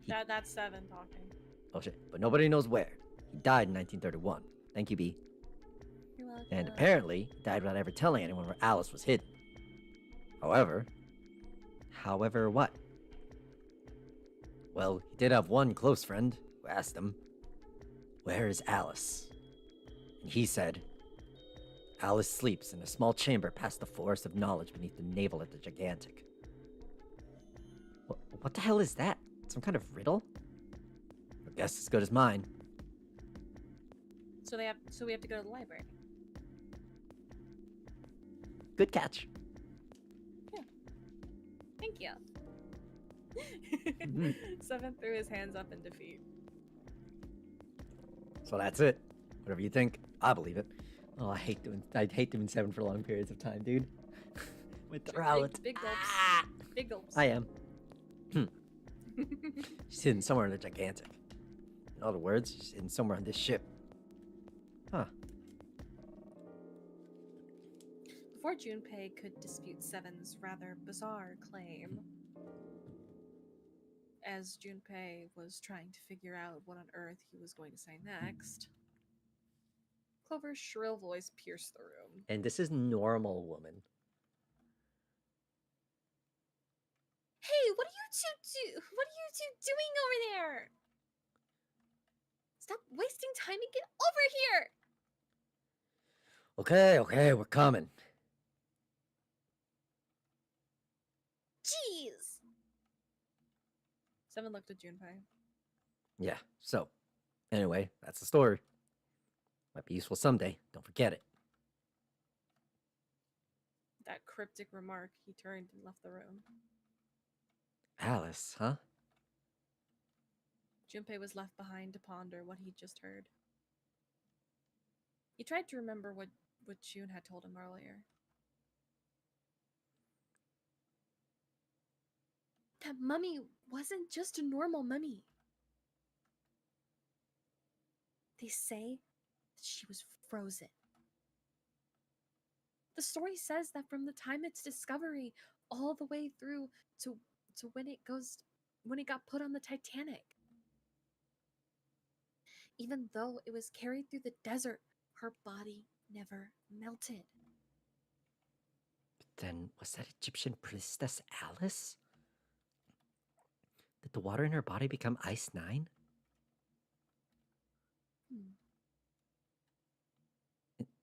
B: That's Seven talking.
A: Oh shit, but nobody knows where. He died in 1931. Thank you, B.
C: You're welcome.
A: And apparently, he died without ever telling anyone where Alice was hidden. However what? Well, he did have one close friend who asked him, "Where is Alice?" And he said, "Alice sleeps in a small chamber past the forest of knowledge beneath the navel of the Gigantic." What the hell is that? Some kind of riddle? I guess as good as mine.
B: So we have to go to the library.
A: Good catch.
B: Thank you.
A: Mhm.
B: Seven threw his hands up in defeat.
A: So that's it. Whatever you think, I believe it. Oh, I hate doing 7 for long periods of time, dude. With throat.
B: Big gulps. Big gulps.
A: I am. She's hidden somewhere in the Gigantic. In other words, she's hidden somewhere on this ship. Huh.
B: Before Junpei could dispute Seven's rather bizarre claim, as Junpei was trying to figure out what on earth he was going to say next, Clover's shrill voice pierced the room.
A: And this is normal woman.
C: Hey, what are you two doing over there? Stop wasting time and get over here!
A: Okay, we're coming.
C: Jeez!
B: Seven looked at Junpei.
A: Yeah, so, anyway, that's the story. Might be useful someday, don't forget it.
B: That cryptic remark, he turned and left the room.
A: Alice, huh?
B: Junpei was left behind to ponder what he'd just heard. He tried to remember what June had told him earlier.
C: That mummy wasn't just a normal mummy. They say that she was frozen. The story says that from the time its discovery all the way through to when it got put on the Titanic. Even though it was carried through the desert, her body never melted.
A: But then, was that Egyptian priestess Alice? Did the water in her body become Ice 9?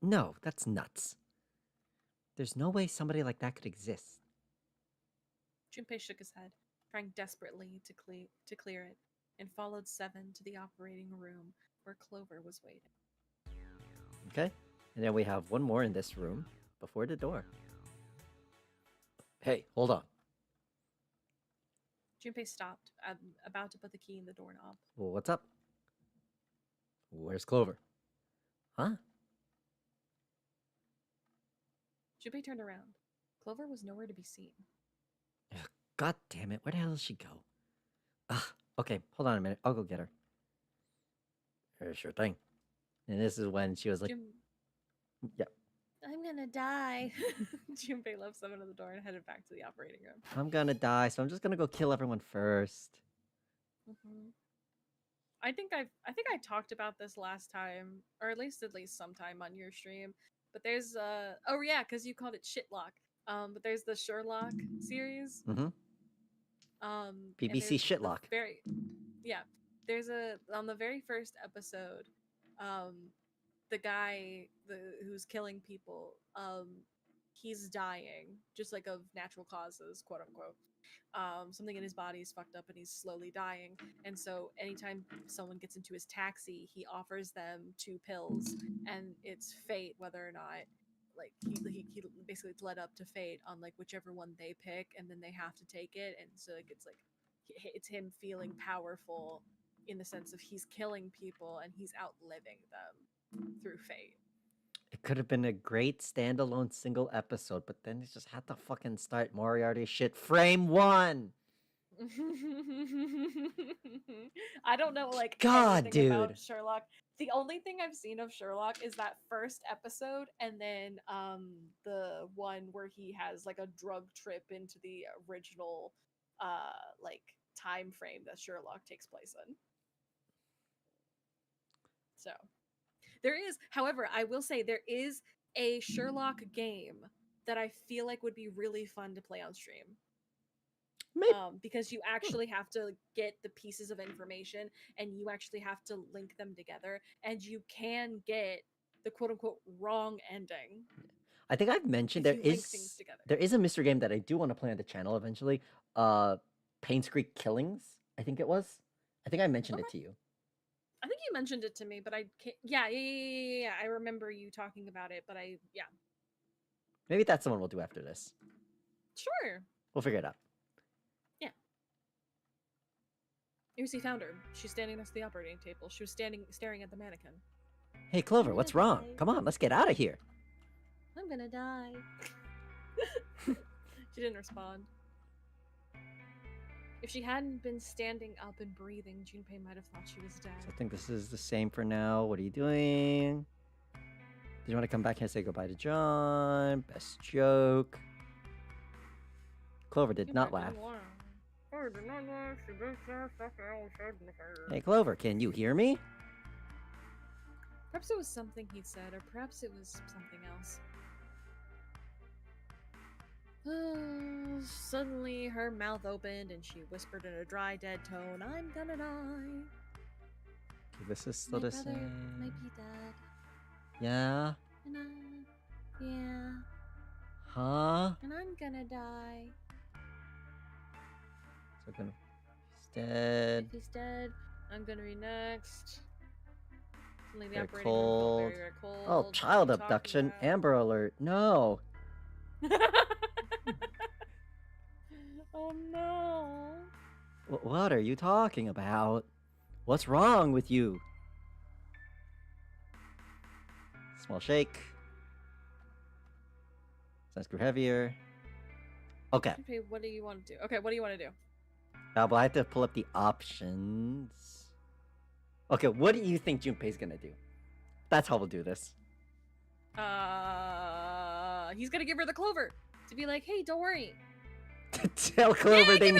A: No, that's nuts. There's no way somebody like that could exist.
B: Junpei shook his head, trying desperately to clear it, and followed Seven to the operating room where Clover was waiting.
A: Okay, and then we have one more in this room before the door. Hey, hold on.
B: Junpei stopped, about to put the key in the doorknob.
A: Well, what's up? Where's Clover? Huh?
B: Junpei turned around. Clover was nowhere to be seen.
A: Ugh, God damn it, where the hell did she go? Ugh, okay, hold on a minute, I'll go get her. Sure thing. And this is when she was like, yep.
C: I'm gonna die.
B: Junpei left Seven at the door and headed back to the operating room.
A: I'm gonna die, so I'm just gonna go kill everyone first.
B: I think I talked about this last time, or at least sometime on your stream. But there's oh yeah, because you called it Shitlock. But there's the Sherlock series.
A: Mm-hmm. BBC Shitlock.
B: There's on the very first episode, the guy who's killing people, he's dying just like of natural causes, quote unquote. something in his body is fucked up and he's slowly dying. And so anytime someone gets into his taxi, he offers them 2 pills, and it's fate whether or not like he basically it's led up to fate on like whichever one they pick, and then they have to take it. And so like it's him feeling powerful in the sense of he's killing people and he's outliving them through fate.
A: It could have been a great standalone single episode, but then it just had to fucking start Moriarty shit. Frame 1!
B: I don't know like
A: God,
B: anything
A: dude.
B: about Sherlock. The only thing I've seen of Sherlock is that first episode, and then the one where he has like a drug trip into the original like time frame that Sherlock takes place in. So there is, however, I will say there is a Sherlock game that I feel like would be really fun to play on stream.
A: Maybe.
B: Because you actually have to get the pieces of information and you actually have to link them together, and you can get the quote unquote wrong ending.
A: I think I've mentioned
B: if you link things together.
A: there is a mystery game that I do want to play on the channel eventually. Payne's Creek Killings, I think it was. I think I mentioned it to you.
B: I think you mentioned it to me, but I can't. Yeah. I remember you talking about it, but yeah.
A: Maybe that's the one we'll do after this.
B: Sure.
A: We'll figure it out.
B: Yeah. Here's he found her. She's standing next to the operating table. She was staring at the mannequin.
A: Hey, Clover, what's wrong? Come on, let's get out of here.
C: I'm gonna die.
B: She didn't respond. If she hadn't been standing up and breathing, Junpei might have thought she was dead.
A: So I think this is the same for now. What are you doing? Did you want to come back here and say goodbye to John? Best joke. Clover did not laugh. Hey, Clover, can you hear me?
B: Perhaps it was something he said, or perhaps it was something else. Suddenly, her mouth opened and she whispered in a dry, dead tone, "I'm gonna die."
A: Okay, this is still
C: My
A: the
C: brother
A: same.
C: might be dead.
A: Yeah?
C: Yeah.
A: Huh?
C: And I'm gonna die.
A: So gonna... He's dead.
B: If he's dead, I'm gonna be next. Suddenly, the
A: Very
B: operating room felt
A: cold.
B: very, very cold.
A: Oh,
B: What
A: child
B: are you talking
A: abduction.
B: about?
A: Amber alert. No.
B: Oh no.
A: What are you talking about? What's wrong with you? Small shake. Sun screw heavier. Okay.
B: Okay, what do you want to do? Okay, what do you want to do?
A: But I have to pull up the options. Okay, what do you think Junpei's gonna do? That's how we'll do this.
B: He's gonna give her the clover to be like, "Hey, don't worry."
A: Tell Clover
B: Yeah,
A: they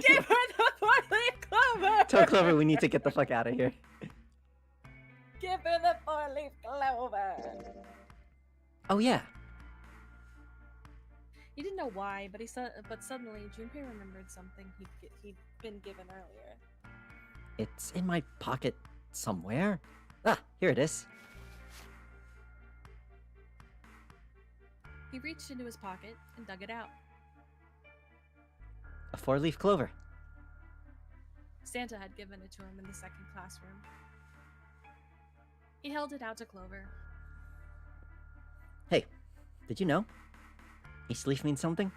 B: give her the four-leaf clover.
A: Tell Clover we need to get the fuck out of here.
B: Give her the four-leaf clover.
A: Oh yeah.
B: He didn't know why, but but suddenly Junpei remembered something he'd been given earlier.
A: It's in my pocket somewhere. Ah, here it is.
B: He reached into his pocket and dug it out.
A: A 4-leaf clover.
B: Santa had given it to him in the second classroom. He held it out to Clover.
A: Hey, did you know? Each leaf means something.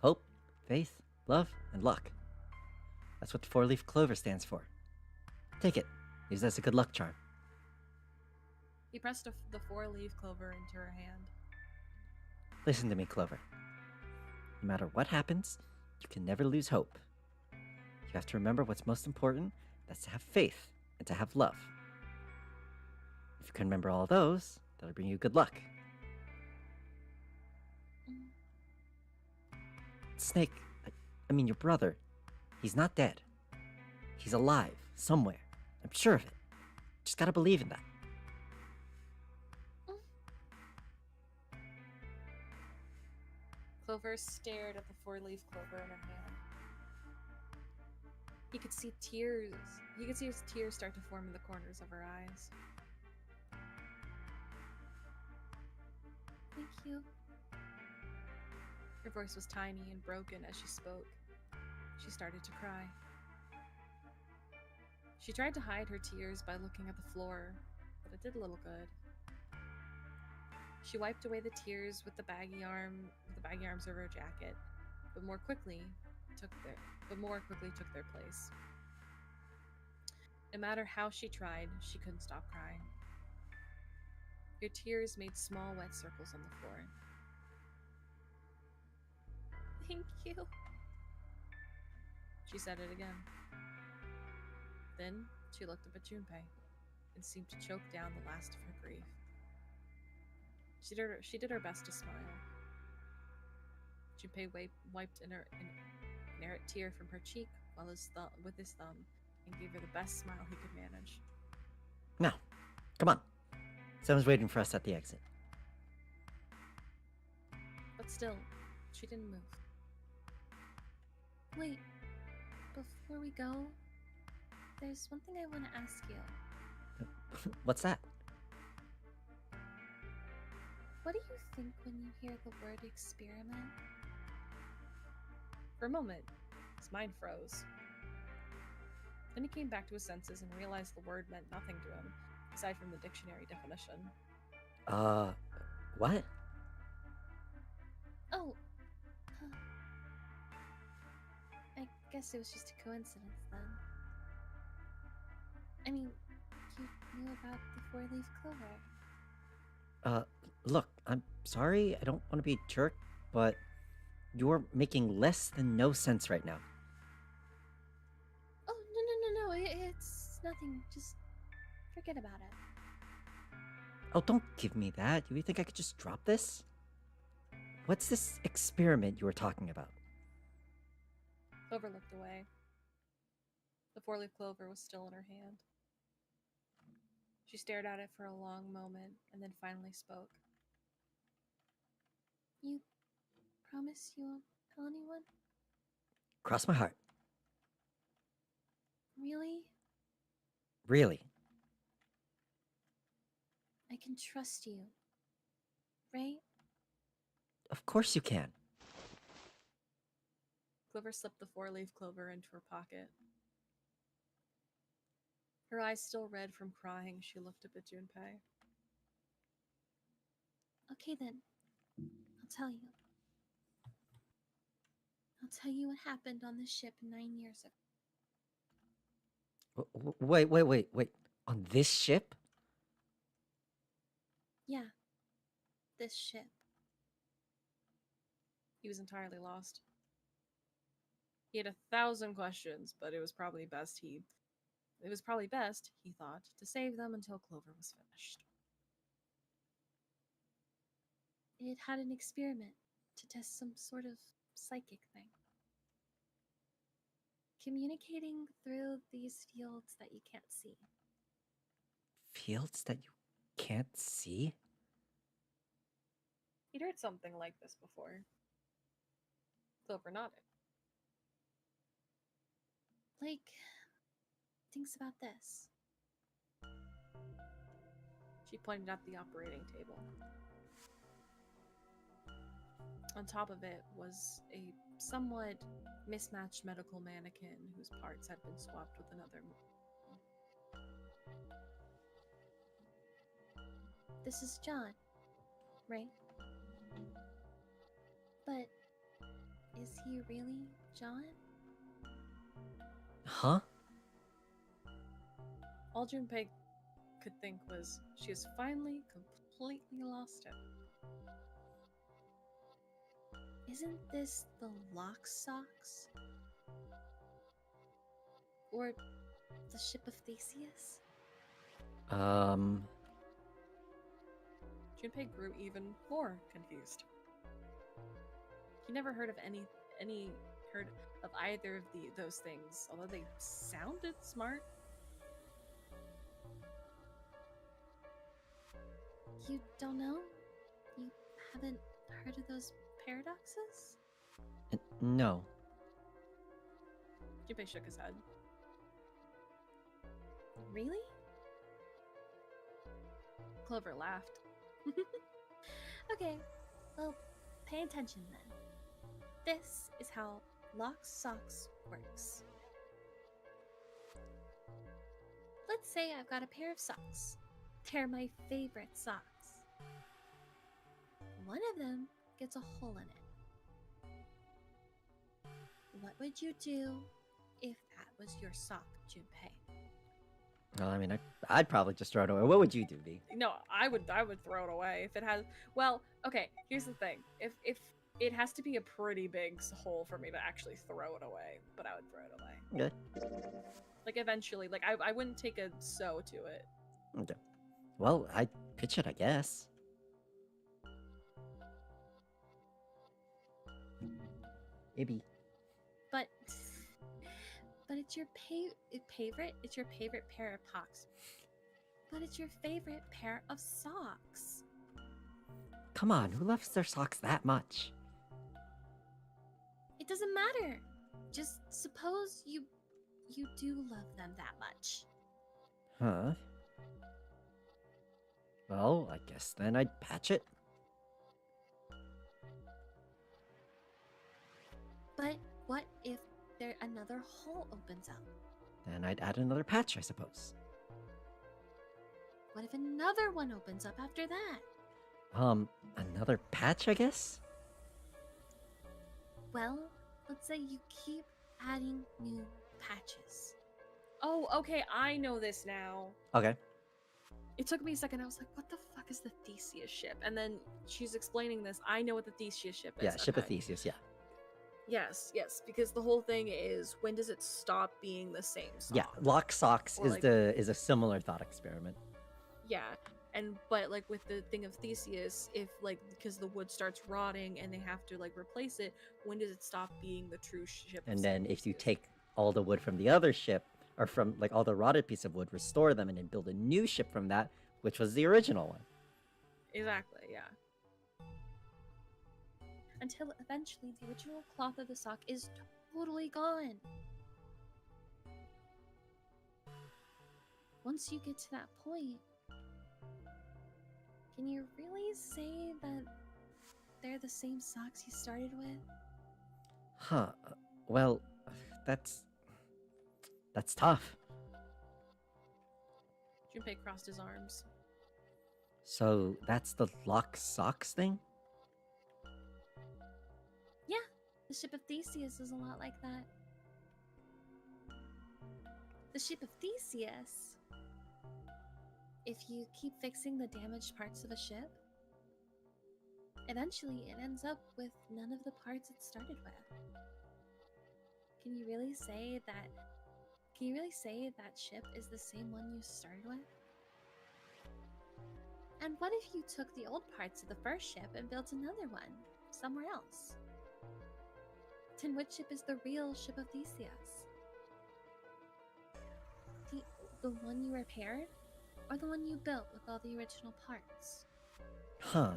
A: Hope, faith, love, and luck. That's what the 4-leaf clover stands for. Take it. Use it as a good luck charm.
B: He pressed the 4-leaf clover into her hand.
A: Listen to me, Clover. No matter what happens, you can never lose hope. You have to remember what's most important. That's to have faith and to have love. If you can remember all those, that'll bring you good luck. Snake, I mean your brother, he's not dead. He's alive, somewhere. I'm sure of it. Just gotta believe in that.
B: Clover stared at the 4-leaf clover in her hand. He could see tears. He could see his tears start to form in the corners of her eyes.
C: Thank you.
B: Her voice was tiny and broken as she spoke. She started to cry. She tried to hide her tears by looking at the floor, but it did little good. She wiped away the tears with the baggy arms of her jacket, but more quickly took their place. No matter how she tried, she couldn't stop crying. Her tears made small wet circles on the floor.
C: Thank you.
B: She said it again. Then she looked up at Junpei and seemed to choke down the last of her grief. She did her best to smile. Junpei wiped an inert tear from her cheek with his thumb and gave her the best smile he could manage.
A: Now, come on. Someone's waiting for us at the exit.
B: But still, she didn't move.
C: Wait, before we go, there's one thing I want to ask you.
A: What's that?
C: What do you think when you hear the word experiment?
B: For a moment, his mind froze. Then he came back to his senses and realized the word meant nothing to him, aside from the dictionary definition.
A: What?
C: Oh, I guess it was just a coincidence then. I mean, you knew about the four-leaf clover.
A: Look, I'm sorry, I don't want to be a jerk, but you're making less than no sense right now.
C: Oh, no, it's nothing. Just forget about it.
A: Oh, don't give me that. You think I could just drop this? What's this experiment you were talking about?
B: Clover looked away. The four-leaf clover was still in her hand. She stared at it for a long moment and then finally spoke.
C: You promise you won't tell anyone?
A: Cross my heart.
C: Really?
A: Really?
C: I can trust you, right?
A: Of course you can.
B: Clover slipped the four-leaf clover into her pocket. Her eyes still red from crying, she looked up at Junpei.
C: Okay then, I'll tell you. I'll tell you what happened on this ship 9 years ago.
A: Wait. On this ship?
C: Yeah, this ship.
B: He was entirely lost. He had 1,000 questions, but it was probably best, he thought, to save them until Clover was finished.
C: It had an experiment to test some sort of psychic thing. Communicating through these fields that you can't see.
A: Fields that you can't see?
B: He'd heard something like this before. Clover nodded.
C: Like, things about this.
B: She pointed at the operating table. On top of it was a somewhat mismatched medical mannequin whose parts had been swapped with another.
C: This is John, right? But is he really John?
A: Huh?
B: All Junpei could think was she has finally completely lost him.
C: Isn't this the Lock Socks? Or the ship of Theseus?
B: Junpei grew even more confused. He never heard of either of those things, although they sounded smart.
C: You don't know? You haven't heard of those paradoxes?
A: No.
B: Junpei shook his head.
C: Really?
B: Clover laughed.
C: Okay, well, pay attention then. This is how lock socks works. Let's say I've got a pair of socks. They're my favorite socks. One of them gets a hole in it. What would you do if that was your sock, Junpei?
A: Well, I mean, I'd probably just throw it away. What would you do, V?
B: No, I would throw it away if it has. Well, okay. Here's the thing. If it has to be a pretty big hole for me to actually throw it away, but I would throw it away.
A: Okay.
B: Like eventually, like I wouldn't take a sew to it.
A: Okay. Well, I'd pitch it, I guess. Maybe.
C: But it's your favorite. It's your favorite pair of socks. But it's your favorite pair of socks.
A: Come on, who loves their socks that much?
C: It doesn't matter. Just suppose you do love them that much.
A: Huh? Well, I guess then I'd patch it.
C: But what if another hole opens up?
A: Then I'd add another patch, I suppose.
C: What if another one opens up after that?
A: Another patch, I guess?
C: Well, let's say you keep adding new patches.
B: Oh, okay. I know this now.
A: Okay.
B: It took me a second. I was like, "What the fuck is the Theseus ship?" And then she's explaining this. I know what the Theseus ship is.
A: Yeah, Ship of
B: okay.
A: Theseus, yeah.
B: Yes, because the whole thing is, when does it stop being the same sock?
A: Yeah, lock socks
B: Or
A: is
B: like-
A: is a similar thought experiment.
B: Yeah, but like with the thing of Theseus, if like because the wood starts rotting and they have to like replace it, when does it stop being the true ship? of
A: And then if you
B: Theseus?
A: take all the wood from the other ship, or from like all the rotted piece of wood, restore them, and then build a new ship from that, which was the original one.
B: Exactly, yeah.
C: Until eventually the original cloth of the sock is totally gone. Once you get to that point, can you really say that they're the same socks you started with?
A: Huh. Well, that's tough.
B: Junpei crossed his arms.
A: So that's the lock socks thing?
C: Yeah, the ship of Theseus is a lot like that. The ship of Theseus, if you keep fixing the damaged parts of a ship, eventually it ends up with none of the parts it started with. Can you really say that ship is the same one you started with? And what if you took the old parts of the first ship and built another one somewhere else? Then which ship is the real ship of Theseus? The one you repaired, or the one you built with all the original parts?
A: Huh.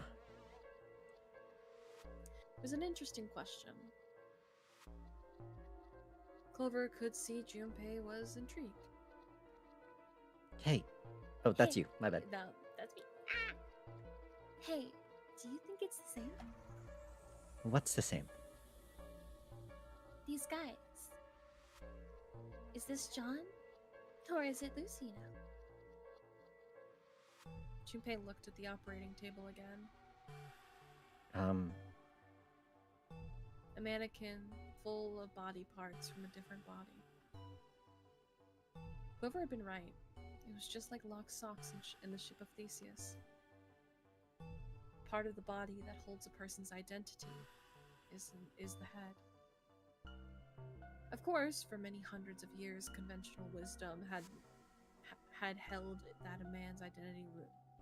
B: It was an interesting question. Clover could see Junpei was intrigued.
A: Hey. Oh, that's
C: Hey.
A: you. My bad.
B: No, that's me.
C: Hey, do you think it's the same?
A: What's the same?
C: These guys. Is this John? Or is it Lucy now?
B: Junpei looked at the operating table again. A mannequin full of body parts from a different body. Clover had been right. It was just like locked socks in the ship of Theseus. Part of the body that holds a person's identity is the head. Of course, for many hundreds of years, conventional wisdom had held that a man's identity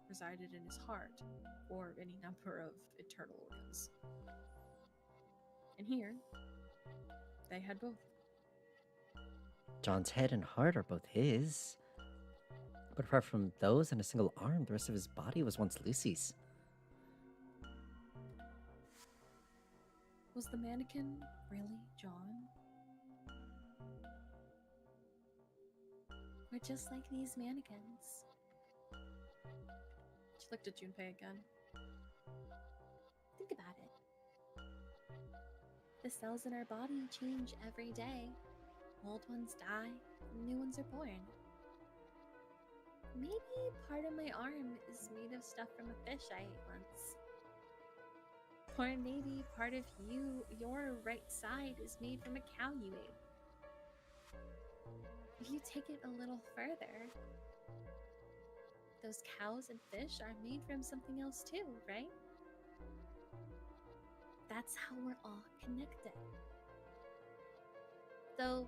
B: resided in his heart, or any number of internal organs. And here, they had both.
A: John's head and heart are both his. But apart from those and a single arm, the rest of his body was once Lucy's.
B: Was the mannequin really John?
C: We're just like these mannequins.
B: She looked at Junpei again.
C: Think about it. The cells in our body change every day. Old ones die, new ones are born. Maybe part of my arm is made of stuff from a fish I ate once. Or maybe part of your right side is made from a cow you ate. If you take it a little further, those cows and fish are made from something else too, right? That's how we're all connected. Though,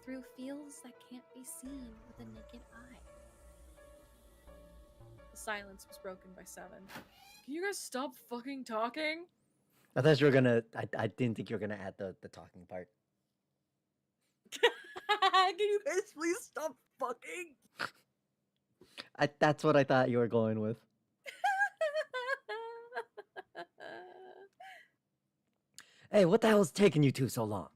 C: through fields that can't be seen with a naked eye.
B: The silence was broken by Seven. Can you guys stop fucking talking?
A: I thought you were gonna. I didn't think you were gonna add the talking part.
B: Can you guys please stop fucking?
A: That's what I thought you were going with. Hey, what the hell is taking you two so long?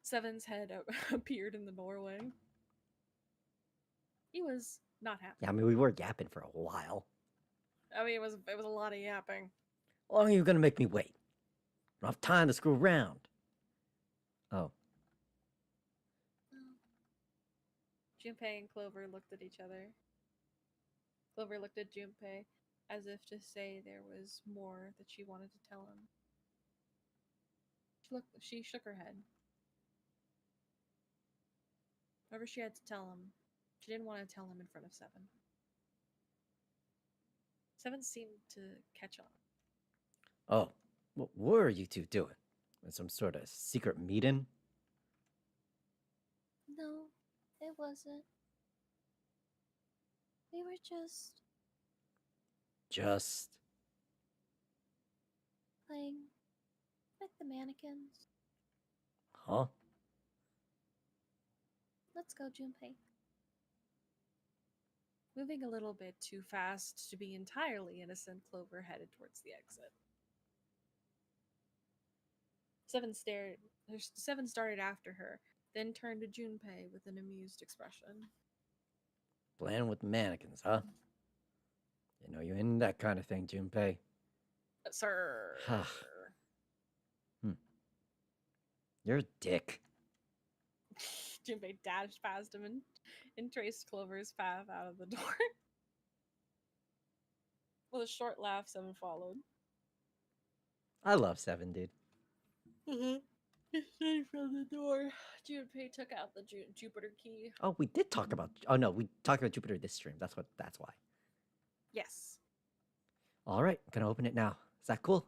B: Seven's head appeared in the doorway. He was not happy.
A: Yeah, I mean, we were yapping for a while.
B: I mean, it was a lot of yapping.
A: How long are you gonna make me wait? I don't have time to screw around. Oh.
B: Junpei and Clover looked at each other. Clover looked at Junpei as if to say there was more that she wanted to tell him. She shook her head. Whatever she had to tell him, she didn't want to tell him in front of Seven. Seven seemed to catch on.
A: Oh, what were you two doing? In some sort of secret meeting?
C: No, it wasn't. We were just
A: Just.
C: playing with the mannequins.
A: Huh?
C: Let's go, Junpei.
B: Moving a little bit too fast to be entirely innocent, Clover headed towards the exit. Seven started after her, then turned to Junpei with an amused expression.
A: Playing with mannequins, huh? You know, you into that kind of thing, Junpei.
B: Sir.
A: You're a dick.
B: Junpei dashed past him and traced Clover's path out of the door. With a short laugh, Seven followed.
A: I love Seven, dude.
B: From the door, Junpei took out the Jupiter key.
A: Oh, we did talk about. Oh no, we talked about Jupiter this stream. That's why.
B: Yes.
A: All right, gonna open it now. Is that cool?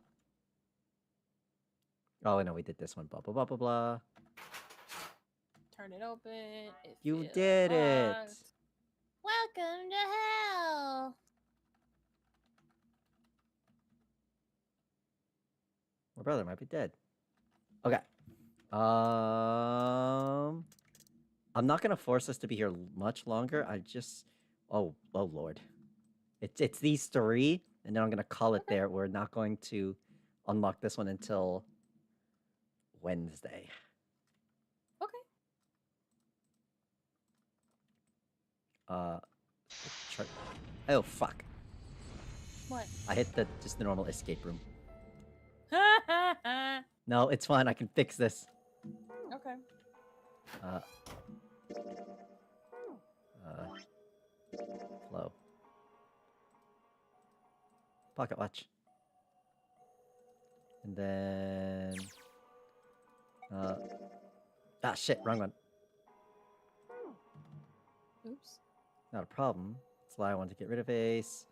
A: Oh no, we did this one. Blah blah blah blah blah.
B: Turn it open.
A: You did it.
C: Welcome to hell!
A: My brother might be dead. Okay. I'm not gonna force us to be here much longer. I just. Oh lord. It's these three, and then I'm gonna call it there. We're not going to unlock this one until Wednesday.
B: Okay.
A: Oh fuck!
B: What?
A: I hit just the normal escape room. No, it's fine. I can fix this.
B: Okay.
A: Flow. Pocket watch. And then... shit, wrong one.
B: Oops.
A: Not a problem. That's why I wanted to get rid of Ace.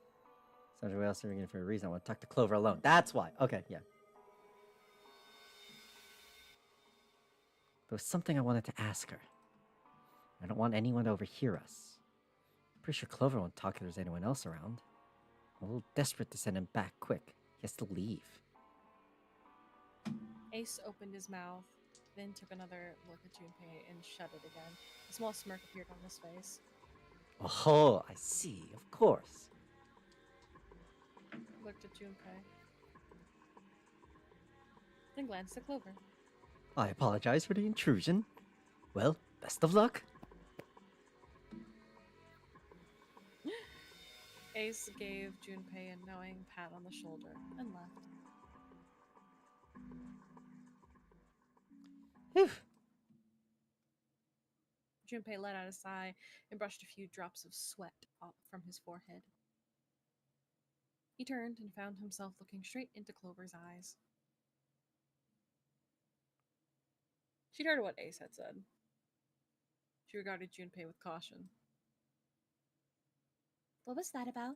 A: Somebody else serving it for a reason. I want to talk to Clover alone. That's why. Okay, yeah. There was something I wanted to ask her. I don't want anyone to overhear us. Pretty sure Clover won't talk if there's anyone else around. I'm a little desperate to send him back quick. He has to leave.
B: Ace opened his mouth, then took another look at Junpei and shut it again. A small smirk appeared on his face.
A: Oh, I see. Of course.
B: Looked at Junpei. Then glanced at Clover.
A: I apologize for the intrusion. Well, best of luck.
B: Ace gave Junpei a knowing pat on the shoulder and left.
A: Phew.
B: Junpei let out a sigh and brushed a few drops of sweat off from his forehead. He turned and found himself looking straight into Clover's eyes. She'd heard what Ace had said. She regarded Junpei with caution.
C: What was that about?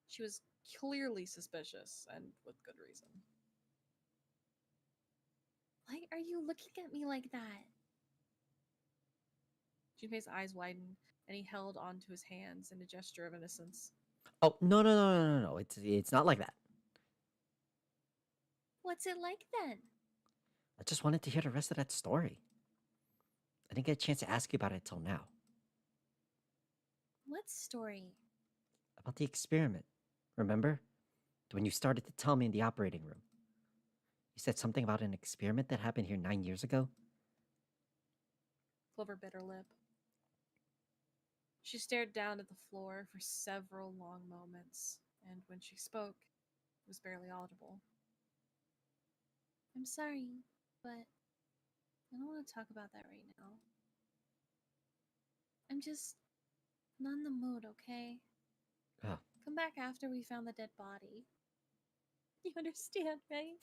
B: She was clearly suspicious, and with good reason.
C: Why are you looking at me like that?
B: Junpei's eyes widened, and he held onto his hands in a gesture of innocence.
A: Oh, no. It's not like that.
C: What's it like then?
A: I just wanted to hear the rest of that story. I didn't get a chance to ask you about it till now.
C: What story?
A: About the experiment. Remember? When you started to tell me in the operating room. You said something about an experiment that happened here 9 years ago?
B: Clover bit her lip. She stared down at the floor for several long moments, and when she spoke, it was barely audible.
C: I'm sorry, but I don't want to talk about that right now. I'm just not in the mood, okay?
A: Oh.
C: Come back after we found the dead body. You understand, right?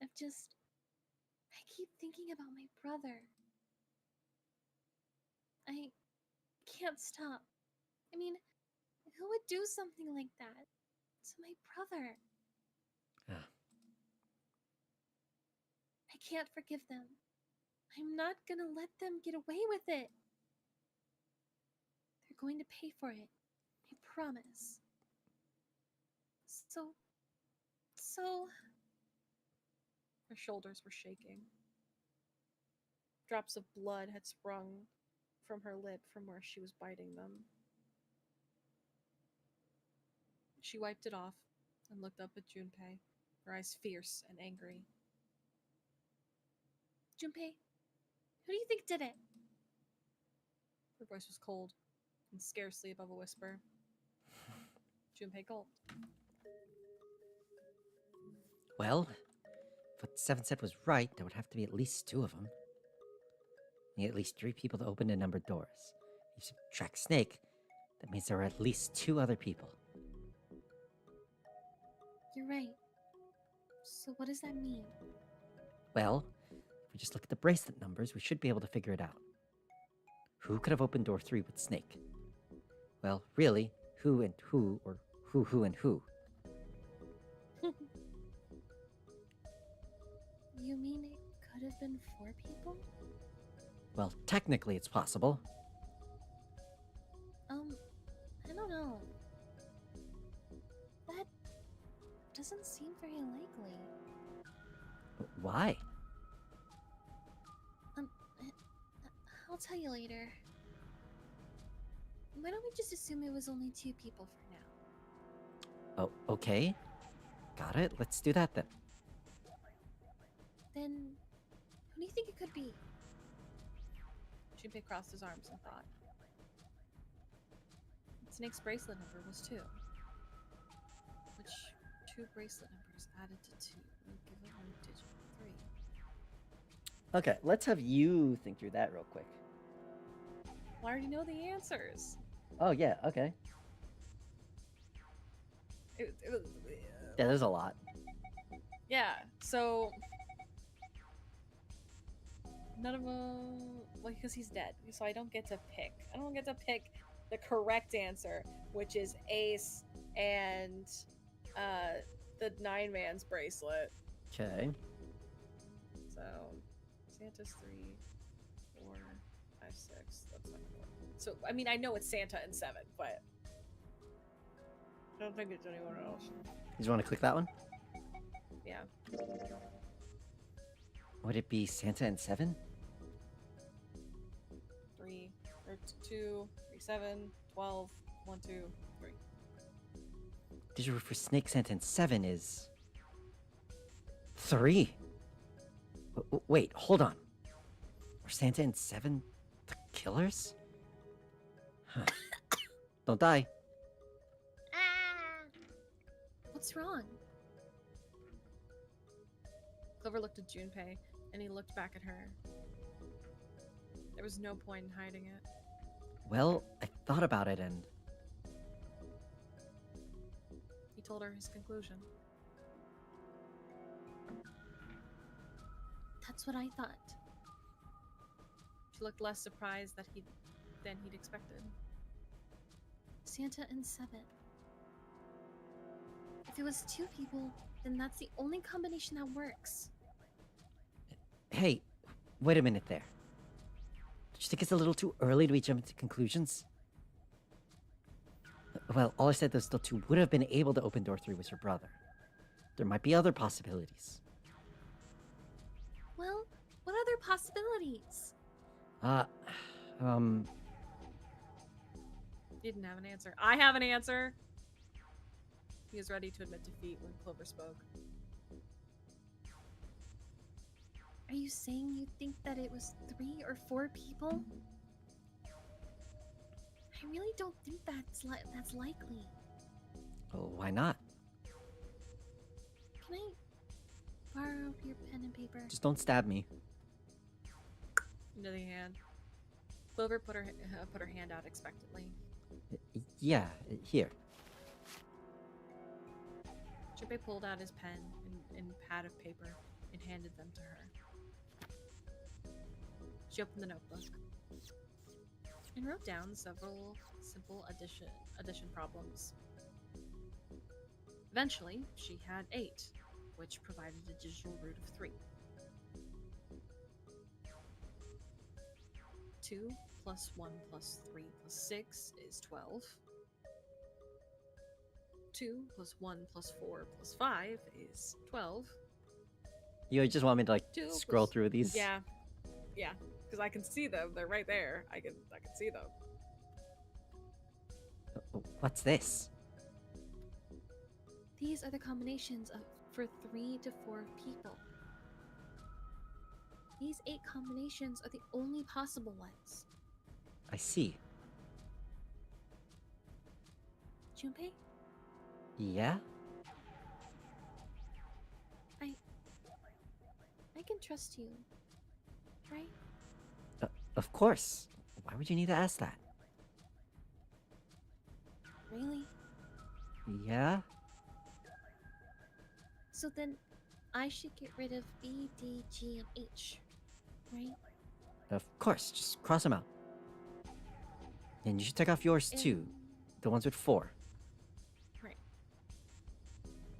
C: I keep thinking about my brother. I can't stop. I mean, who would do something like that to my brother?
A: Ah.
C: I can't forgive them. I'm not gonna let them get away with it. They're going to pay for it. I promise. So.
B: Her shoulders were shaking. Drops of blood had sprung from her lip from where she was biting them. She wiped it off and looked up at Junpei, her eyes fierce and angry.
C: Junpei, who do you think did it?
B: Her voice was cold and scarcely above a whisper. Junpei gulped.
A: Well, if what Seven said was right, there would have to be at least 2 of them. You need at least 3 people to open and number doors. If you subtract Snake, that means there are at least 2 other people.
C: You're right. So what does that mean?
A: Well, if we just look at the bracelet numbers, we should be able to figure it out. Who could have opened door 3 with Snake? Well, really, who and who, or who and who?
C: You mean it could have been 4 people?
A: Well, technically it's possible.
C: I don't know. That doesn't seem very likely.
A: Why?
C: I'll tell you later. Why don't we just assume it was only 2 people for now?
A: Oh, okay. Got it. Let's do that then.
C: Then, who do you think it could be?
B: Junpei crossed his arms in thought. Snake's bracelet number was 2. Which 2 bracelet numbers added to 2 will give it 1 digit 3.
A: Okay, let's have you think through that real quick.
B: Well, I already know the answers.
A: Oh, yeah, okay. Yeah, there's a lot.
B: Yeah, so none of them, well, because he's dead, so I don't get to pick. I don't get to pick the correct answer, which is Ace and the 9-man's bracelet.
A: Okay.
B: So Santa's 3, 4, 5, 6. That's not good. So I mean, I know it's Santa and 7, but I don't think it's anyone else.
A: You just want to click that one?
B: Yeah.
A: Would it be Santa and 7?
B: 3 or 2, 3, 7, 12, 1, 2, 3.
A: Digit for Snake, Santa, and 7 is 3. Wait, hold on. Are Santa and 7 the killers? Huh. Don't die.
C: Ah! What's wrong?
B: Clover looked at Junpei, and he looked back at her. There was no point in hiding it.
A: Well, I thought about it and...
B: He told her his conclusion.
C: That's what I thought.
B: She looked less surprised than he'd expected.
C: Santa and 7. If it was 2 people, then that's the only combination that works.
A: Hey, wait a minute there. Don't you think it's a little too early to be jumping to conclusions? Well, all I said those still 2 would have been able to open door 3 was her brother. There might be other possibilities.
C: Well, what other possibilities?
B: He didn't have an answer. I have an answer! He was ready to admit defeat when Clover spoke.
C: Are you saying you think that it was 3 or 4 people? I really don't think that's likely.
A: Oh, why not?
C: Can I borrow your pen and paper?
A: Just don't stab me.
B: Into the hand. Clover put her hand out expectantly.
A: Yeah, here.
B: Junpei pulled out his pen and pad of paper and handed them to her. She opened the notebook and wrote down several simple addition problems. Eventually, she had 8, which provided a digital root of 3. 2 plus 1 plus 3 plus 6 is 12. 2 plus 1 plus 4 plus 5 is 12.
A: You just want me to, like,
B: 2
A: scroll
B: plus-
A: through these?
B: Yeah, because I can see them. They're right there. I can see them.
A: What's this?
C: These are the combinations for 3 to 4 people. These 8 combinations are the only possible ones.
A: I see.
C: Junpei,
A: Yeah?
C: I can trust you, right?
A: Of course. Why would you need to ask that?
C: Really?
A: Yeah?
C: So then, I should get rid of B, D, G, and H, right?
A: Of course, just cross them out. And you should take off yours too. The ones with 4.
B: Right.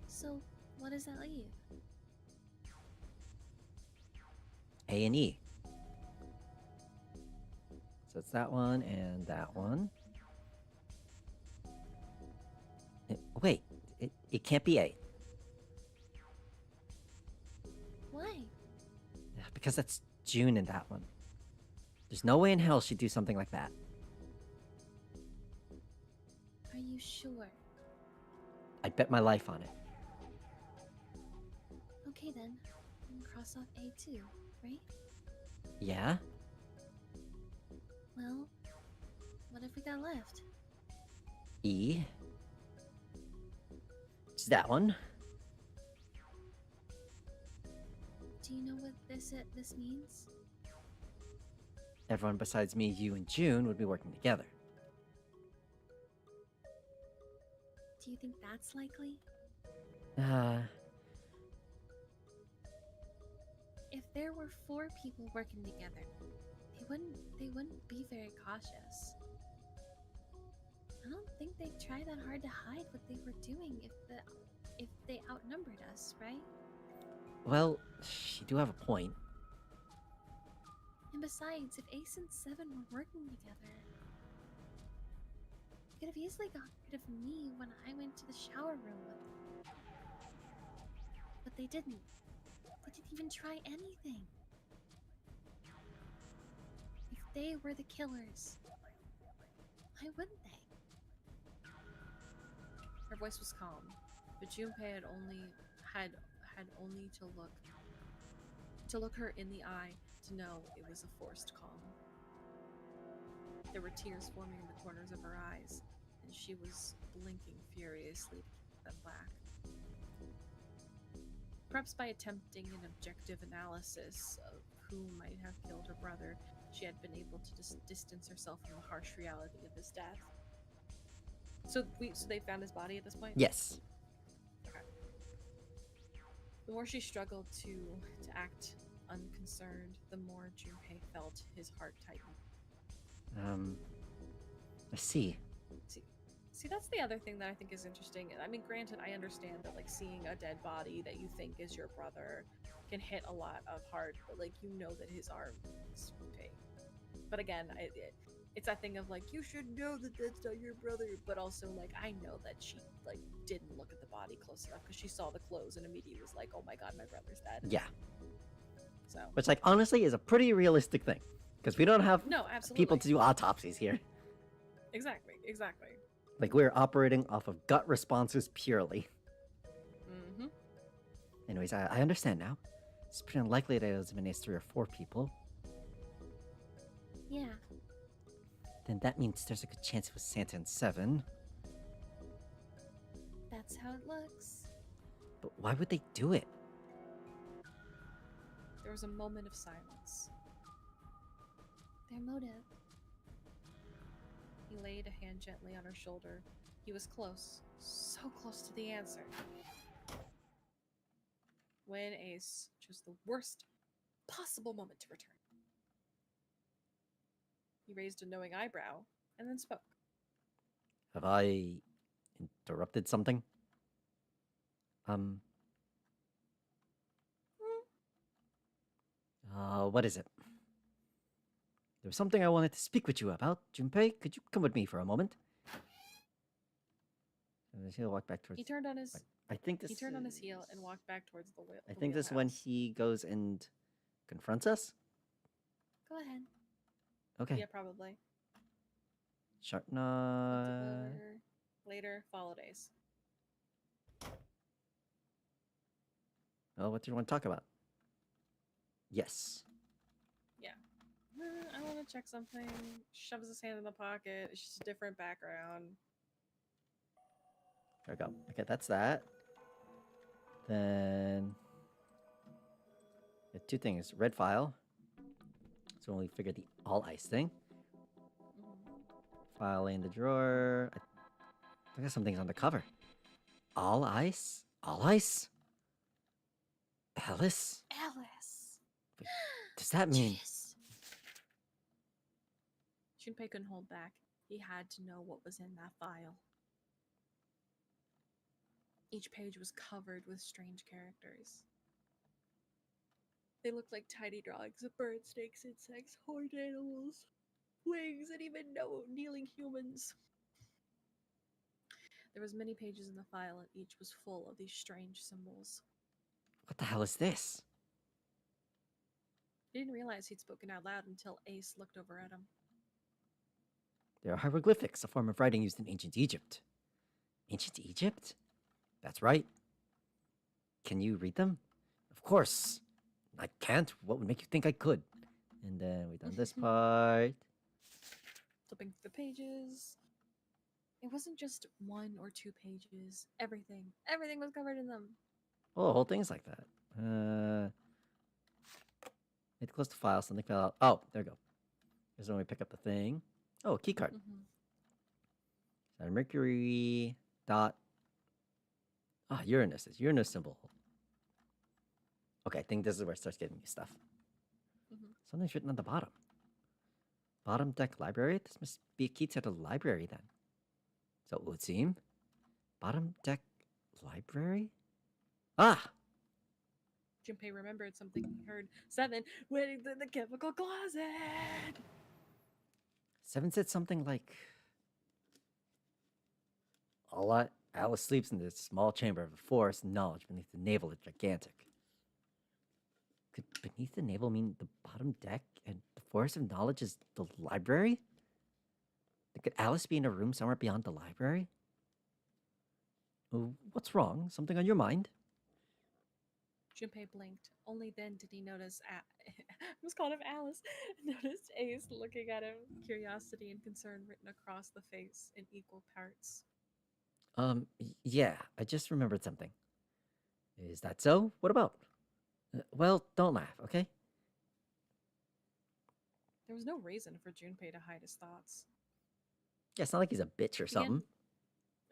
C: So, what does that leave?
A: A and E. So it's that one and that one. Wait, it can't be A.
C: Why?
A: Because that's June in that one. There's no way in hell she'd do something like that.
C: Are you sure?
A: I'd bet my life on it.
C: Okay then, cross off A2, right?
A: Yeah?
C: Well, what have we got left?
A: E. It's that one.
C: Do you know what this means?
A: Everyone besides me, you, and June would be working together.
C: Do you think that's likely? If there were 4 people working together, they wouldn't be very cautious. I don't think they'd try that hard to hide what they were doing if they outnumbered us, right?
A: Well, you do have a point.
C: And besides, if Ace and 7 were working together, they could have easily gotten rid of me when I went to the shower room with them. But they didn't. They didn't even try anything. If they were the killers, why wouldn't they?
B: Her voice was calm, but Junpei had only to look her in the eye to know it was a forced calm. There were tears forming in the corners of her eyes, and she was blinking furiously to keep them back. Perhaps by attempting an objective analysis of who might have killed her brother, she had been able to distance herself from the harsh reality of his death. So they found his body at this point?
A: Yes.
B: Okay. The more she struggled to act unconcerned, the more Junpei felt his heart tighten.
A: I see.
B: See, that's the other thing that I think is interesting. I mean, granted, I understand that like seeing a dead body that you think is your brother can hit a lot of heart, but like you know that his arm is Junpei. But again, it's that thing of like you should know that that's not your brother, but also like I know that she like didn't look at the body close enough because she saw the clothes and immediately was like, oh my god, my brother's dead.
A: Yeah.
B: So
A: Which, like, honestly is a pretty realistic thing. Because we don't have people to do autopsies here.
B: Exactly.
A: Like, we're operating off of gut responses purely.
B: Mm-hmm.
A: Anyways, I understand now. It's pretty unlikely that it was against 3 or 4 people.
C: Yeah.
A: Then that means there's a good chance it was Santa and 7.
C: That's how it looks.
A: But why would they do it?
B: There was a moment of silence.
C: Their motive.
B: He laid a hand gently on her shoulder. He was close, so close to the answer. When Ace chose the worst possible moment to return. He raised a knowing eyebrow and then spoke.
A: Have I interrupted something? What is it? There was something I wanted to speak with you about. Junpei, could you come with me for a moment? And he'll walk back towards...
B: He turned on his...
A: I think this
B: He turned on his heel and walked back towards the wheel.
A: I think this is when he goes and confronts us?
C: Go ahead.
A: Okay.
B: Yeah, probably.
A: Sharpna...
B: Later, followed Ace.
A: Well, what do you want to talk about? Yes.
B: Yeah. I want to check something. Shoves his hand in the pocket. It's just a different background.
A: There we go. Okay, that's that. Then... the 2 things. Red file. So when we figured the all ice thing. File in the drawer. I think something's on the cover. All ice? All ice? Alice?
C: Alice.
A: Wait, does that mean...
C: Jeez.
B: Junpei couldn't hold back. He had to know what was in that file. Each page was covered with strange characters. They looked like tiny drawings of birds, snakes, insects, horned animals, wings, and even kneeling humans. There was many pages in the file, and each was full of these strange symbols.
A: What the hell is this?
B: He didn't realize he'd spoken out loud until Ace looked over at him.
A: They are hieroglyphics, a form of writing used in ancient Egypt. Ancient Egypt? That's right. Can you read them? Of course. I can't. What would make you think I could? And then we've done this part.
B: Flipping through the pages. It wasn't just 1 or 2 pages. Everything. Everything was covered in them.
A: Oh, the whole thing's like that. It close the file. Something fell out. Oh, there we go. Here's when we pick up the thing. Oh, key card. Mercury dot... Uranus. It's Uranus symbol. Okay, I think this is where it starts giving me stuff. Something's written on the bottom. Bottom deck library? This must be a key to the library then. So it would seem. Bottom deck library? Ah!
B: Junpei remembered something he heard. 7 waiting in the chemical closet.
A: 7 said something like... a lot. Alice sleeps in this small chamber of a forest knowledge beneath the navel is gigantic. Could beneath the navel mean the bottom deck and the forest of knowledge is the library? Could Alice be in a room somewhere beyond the library? What's wrong? Something on your mind?
B: Junpei blinked. Only then did he notice I was called him Alice. Noticed Ace looking at him, curiosity and concern written across the face in equal parts.
A: Yeah, I just remembered something. Is that so? What about? Well, don't laugh, okay?
B: There was no reason for Junpei to hide his thoughts.
A: Yeah, it's not like he's a bitch or something.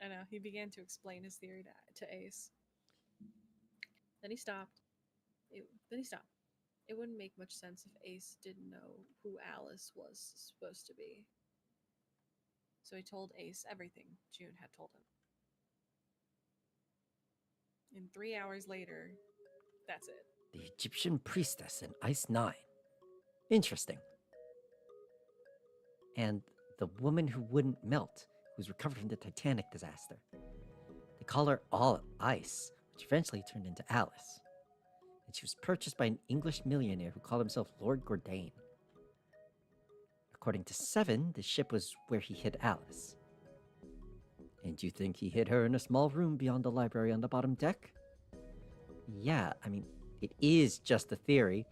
B: I know, he began to explain his theory to Ace. Then he stopped. Then he stopped. It wouldn't make much sense if Ace didn't know who Alice was supposed to be. So he told Ace everything June had told him. And 3 hours later, that's it.
A: The Egyptian priestess in Ice 9. Interesting. And the woman who wouldn't melt, who was recovered from the Titanic disaster. They call her All Ice, which eventually turned into Alice. And she was purchased by an English millionaire who called himself Lord Gordain. According to Seven, the ship was where he hid Alice. And you think he hid her in a small room beyond the library on the bottom deck? Yeah, I mean, it is just a theory.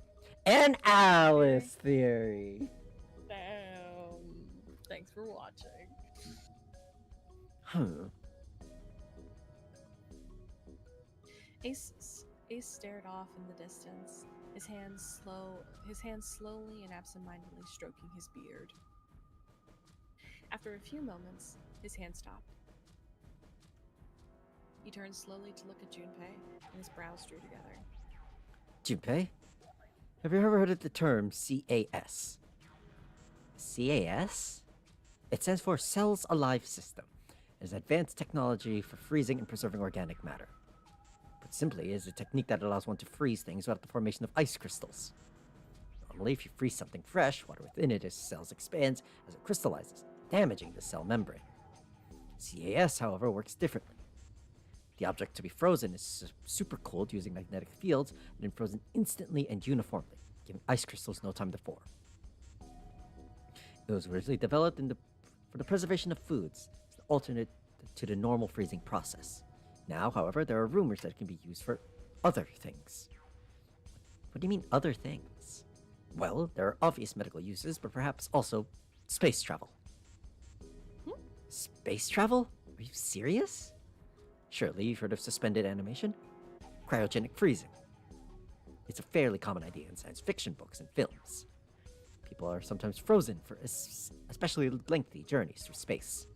A: An Alice theory!
B: Damn. Thanks for watching. Ace stared off in the distance, his hands slowly and absentmindedly stroking his beard. After a few moments, his hand stopped. He turned slowly to look at Junpei, and his brows drew together.
A: Junpei, have you ever heard of the term CAS? CAS? It stands for Cells Alive System. It is advanced technology for freezing and preserving organic matter. Put simply, it is a technique that allows one to freeze things without the formation of ice crystals. Normally, if you freeze something fresh, water within its cells expands as it crystallizes, damaging the cell membrane. CAS, however, works differently. The object to be frozen is supercooled using magnetic fields and then frozen instantly and uniformly, giving ice crystals no time to form. It was originally developed for the preservation of foods, as an alternate to the normal freezing process. Now, however, there are rumors that it can be used for other things. What do you mean, other things? Well, there are obvious medical uses, but perhaps also space travel. Space travel? Are you serious? Surely you've heard of suspended animation? Cryogenic freezing. It's a fairly common idea in science fiction books and films. People are sometimes frozen for especially lengthy journeys through space.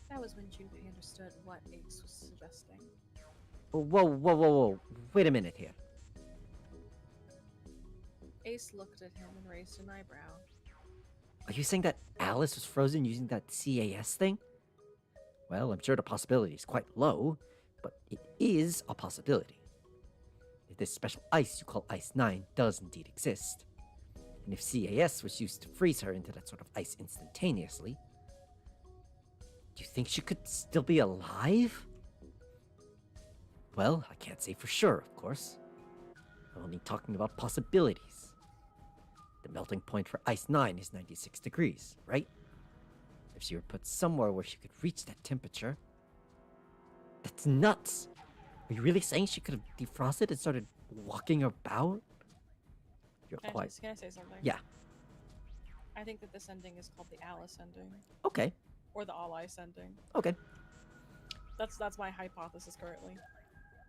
B: That was when Junpei understood what Ace was suggesting.
A: Whoa. Wait a minute here.
B: Ace looked at him and raised an eyebrow.
A: Are you saying that Alice was frozen using that CAS thing? Well, I'm sure the possibility is quite low, but it is a possibility. If this special ice you call Ice 9 does indeed exist, and if CAS was used to freeze her into that sort of ice instantaneously, do you think she could still be alive? Well, I can't say for sure, of course. I'm only talking about possibilities. The melting point for Ice 9 is 96 degrees, right? If she were put somewhere where she could reach that temperature... That's nuts! Are you really saying she could have defrosted and started walking about? You're
B: Can
A: quite...
B: I say something?
A: Yeah.
B: I think that this ending is called the Alice ending.
A: Okay.
B: Or the All Ice ending.
A: Okay.
B: That's my hypothesis currently.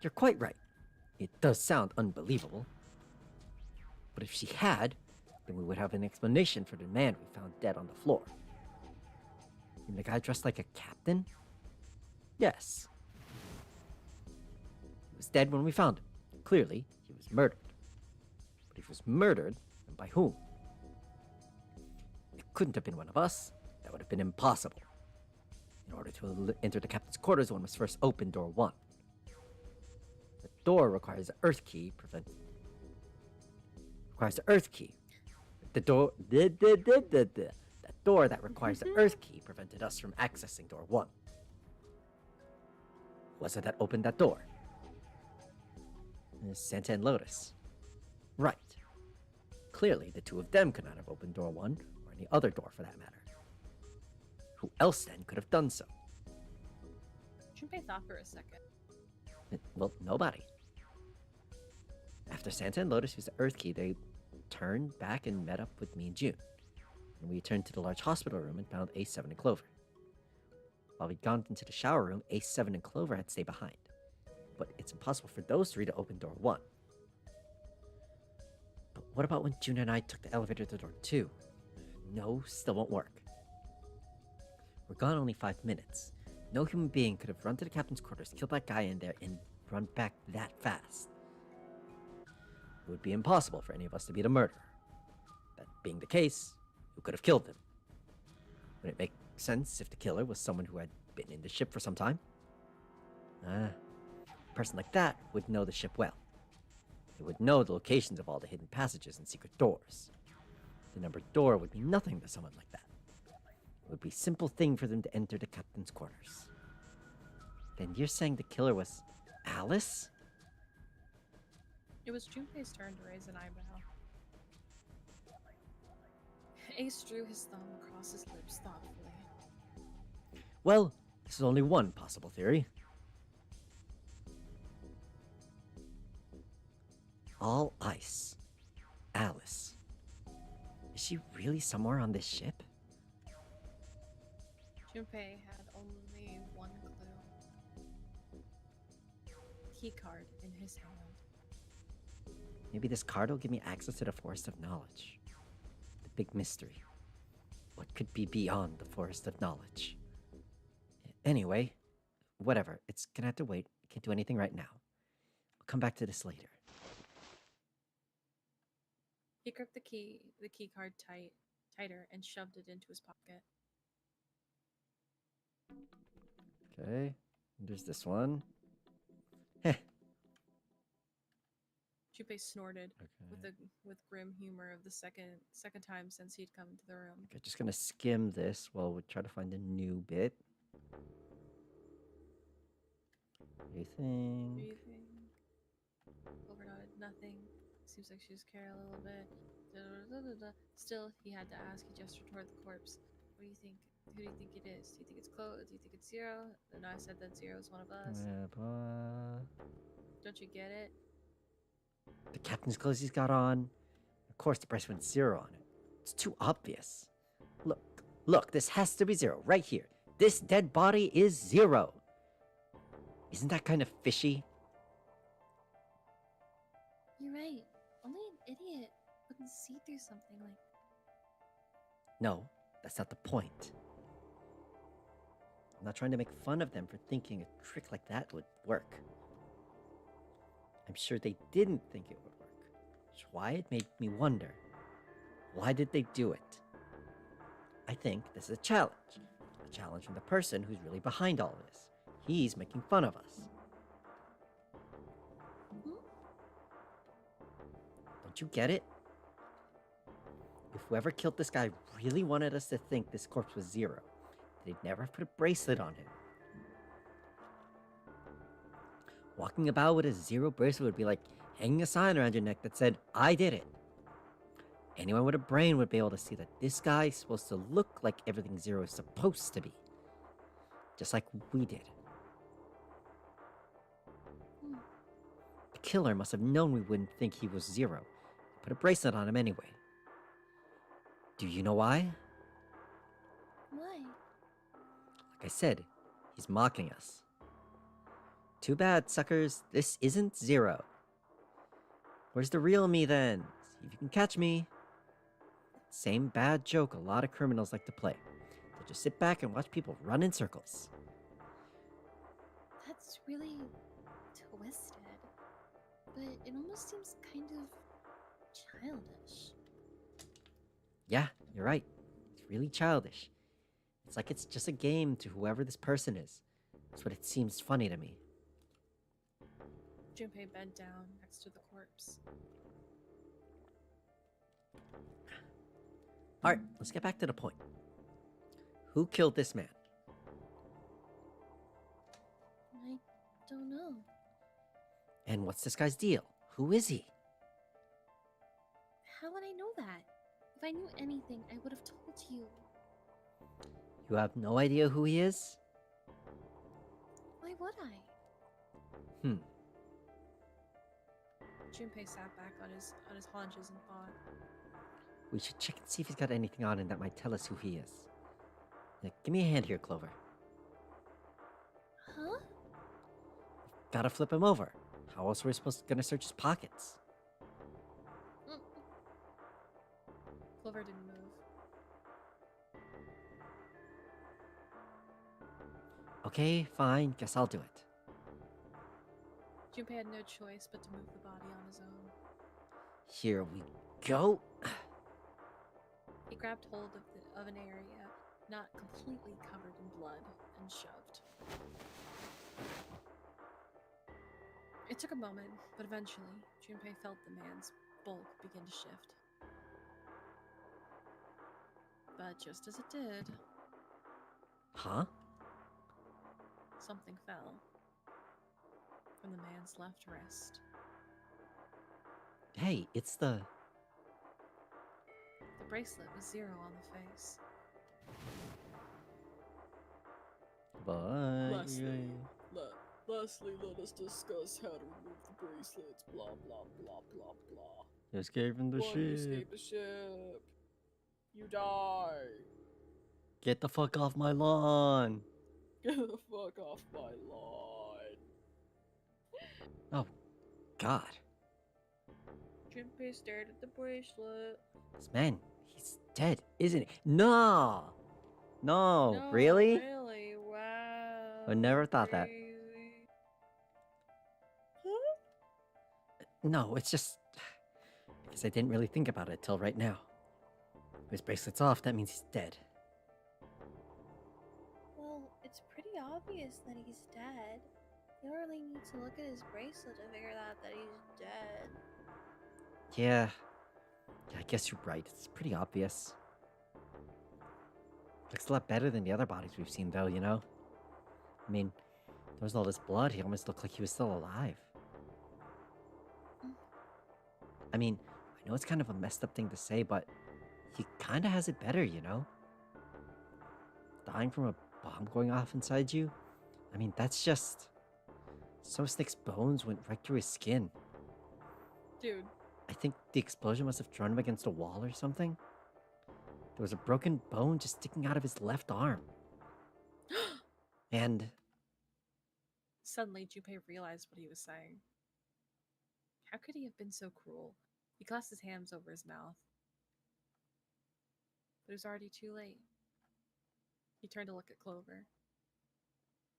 A: You're quite right. It does sound unbelievable. But if she had, then we would have an explanation for the man we found dead on the floor. You mean the guy dressed like a captain? Yes. He was dead when we found him. Clearly, he was murdered. But if he was murdered, then by whom? It couldn't have been one of us. That would have been impossible. In order to enter the captain's quarters, one must first open door 1. The door requires the earth key. The door that requires the earth key prevented us from accessing door 1. Was it that opened that door? Santa and Lotus. Right. Clearly, the two of them could not have opened door 1, or any other door for that matter. Who else then could have done so?
B: Junpei thought for a second.
A: Well, nobody. After Santa and Lotus used the earth key, they turned back and met up with me and June. And we returned to the large hospital room and found Ace 7 and Clover. While we'd gone into the shower room, Ace 7 and Clover had stayed behind. but it's impossible for those three to open door 1. But what about when June and I took the elevator to door 2? No, still won't work. We're gone only 5 minutes. No human being could have run to the captain's quarters, killed that guy in there, and run back that fast. It would be impossible for any of us to be the murderer. That being the case, who could have killed him? Would it make sense if the killer was someone who had been in the ship for some time? A person like that would know the ship well. They would know the locations of all the hidden passages and secret doors. The numbered door would mean nothing to someone like that. It would be a simple thing for them to enter the captain's quarters. Then you're saying the killer was Alice?
B: It was Junpei's turn to raise an eyebrow. Ace drew his thumb across his lips thoughtfully.
A: Well, this is only one possible theory. All ice. Alice. Is she really somewhere on this ship?
B: Junpei had only one clue. Keycard in his hand.
A: Maybe this card will give me access to the Forest of Knowledge. The big mystery. What could be beyond the Forest of Knowledge? Anyway, whatever. It's gonna have to wait. Can't do anything right now. I'll come back to this later.
B: He gripped the key card tighter and shoved it into his pocket.
A: Okay. There's this one. Heh.
B: Junpei snorted
A: Okay.
B: with grim humor of the second time since he'd come into the room.
A: Okay, just gonna skim this while we try to find a new bit. Breathing.
B: Clover nodded nothing. Seems like she was carrying a little bit. Still, he had to ask. He gestured toward the corpse. What do you think? Who do you think it is? Do you think it's Chloe? Do you think it's Zero? And I said that Zero is one of us.
A: Yeah, but...
B: Don't you get it?
A: The captain's clothes he's got on. Of course, the breast went Zero on it. It's too obvious. Look, this has to be Zero, right here. This dead body is Zero. Isn't that kind of fishy?
C: You're right. Only an idiot wouldn't see through something like...
A: No, that's not the point. I'm not trying to make fun of them for thinking a trick like that would work. I'm sure they didn't think it would work. Which is why it made me wonder. Why did they do it? I think this is a challenge. A challenge from the person who's really behind all of this. He's making fun of us. Don't you get it? If whoever killed this guy really wanted us to think this corpse was Zero, they'd never have put a bracelet on him. Walking about with a Zero bracelet would be like hanging a sign around your neck that said, I did it. Anyone with a brain would be able to see that this guy is supposed to look like everything Zero is supposed to be. Just like we did. The killer must have known we wouldn't think he was Zero. Put a bracelet on him anyway. Do you know why?
C: Why?
A: Like I said, he's mocking us. Too bad, suckers. This isn't Zero. Where's the real me then? See if you can catch me. Same bad joke a lot of criminals like to play. They'll just sit back and watch people run in circles.
C: That's really twisted. But it almost seems kind of childish.
A: Yeah, you're right. It's really childish. It's like it's just a game to whoever this person is. That's what it seems funny to me.
B: Junpei bent down next to the corpse.
A: Alright, let's get back to the point. Who killed this man?
C: I don't know.
A: And what's this guy's deal? Who is he?
C: How would I know that? If I knew anything, I would have told you.
A: You have no idea who he is?
C: Why would I?
B: Junpei sat back on his haunches and thought.
A: We should check and see if he's got anything on him that might tell us who he is. Yeah, give me a hand here, Clover.
C: Huh?
A: gotta flip him over. How else are we gonna search his pockets?
B: Mm. Clover didn't move.
A: Okay, fine. Guess I'll do it.
B: Junpei had no choice but to move the body on his own.
A: Here we go.
B: He grabbed hold of an area not completely covered in blood and shoved. It took a moment, but eventually, Junpei felt the man's bulk begin to shift. But just as it did,
A: Huh?
B: something fell from the man's left wrist.
A: Hey, it's the...
B: The bracelet was 0 on the face.
A: But...
B: Lastly, let us discuss how to remove the bracelets. Blah, blah, blah, blah, blah.
A: Escape from the
B: One, you
A: ship.
B: escape the ship. You die.
A: Get the fuck off my lawn.
B: Get the fuck off my lawn.
A: Oh, God.
B: Junpei stared at the bracelet.
A: This man, he's dead, isn't he? No! No, really?
B: Really? Wow.
A: I never thought that.
B: crazy.
A: No, it's just... because I didn't really think about it till right now. If his bracelet's off, that means he's dead.
C: Well, it's pretty obvious that he's dead. You don't really need to look at his bracelet to figure out that he's dead.
A: Yeah, I guess you're right. It's pretty obvious. Looks a lot better than the other bodies we've seen, though, you know? I mean, there was all this blood. He almost looked like he was still alive. I mean, I know it's kind of a messed up thing to say, but he kind of has it better, you know? Dying from a bomb going off inside you? I mean, that's just... So Snick's bones went right through his skin.
B: Dude.
A: I think the explosion must have thrown him against a wall or something. There was a broken bone just sticking out of his left arm. And...
B: Suddenly, Junpei realized what he was saying. How could he have been so cruel? He clasped his hands over his mouth. But it was already too late. He turned to look at Clover.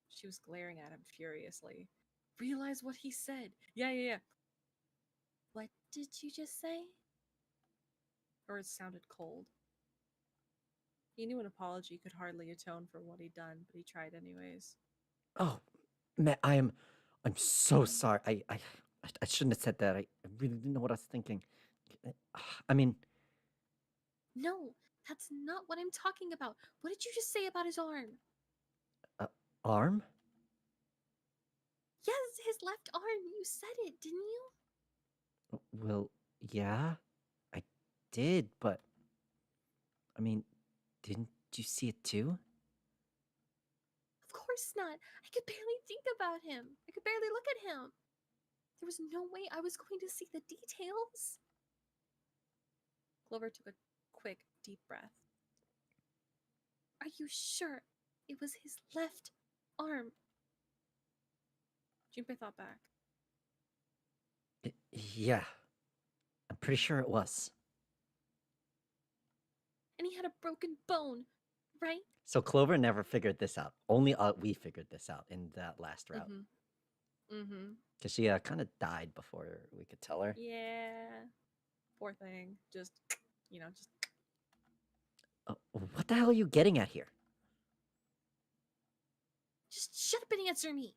B: She was glaring at him furiously. Realize what he said. Yeah.
C: What did you just say?
B: Or it sounded cold. He knew an apology could hardly atone for what he'd done, but he tried anyways.
A: Oh, man, I'm so sorry. I shouldn't have said that. I really didn't know what I was thinking. I mean...
C: No, that's not what I'm talking about. What did you just say about his arm?
A: Arm?
C: Yes, his left arm. You said it, didn't you?
A: Well, yeah, I did, but... I mean, didn't you see it too?
C: Of course not. I could barely think about him. I could barely look at him. There was no way I was going to see the details.
B: Clover took a quick, deep breath.
C: Are you sure it was his left arm?
B: Junpei thought back.
A: Yeah, I'm pretty sure it was.
C: And he had a broken bone, right?
A: So Clover never figured this out. Only we figured this out in that last route.
B: Mm-hmm.
A: Because she kind of died before we could tell her.
B: Yeah. Poor thing. Just...
A: What the hell are you getting at here?
C: Just shut up and answer me.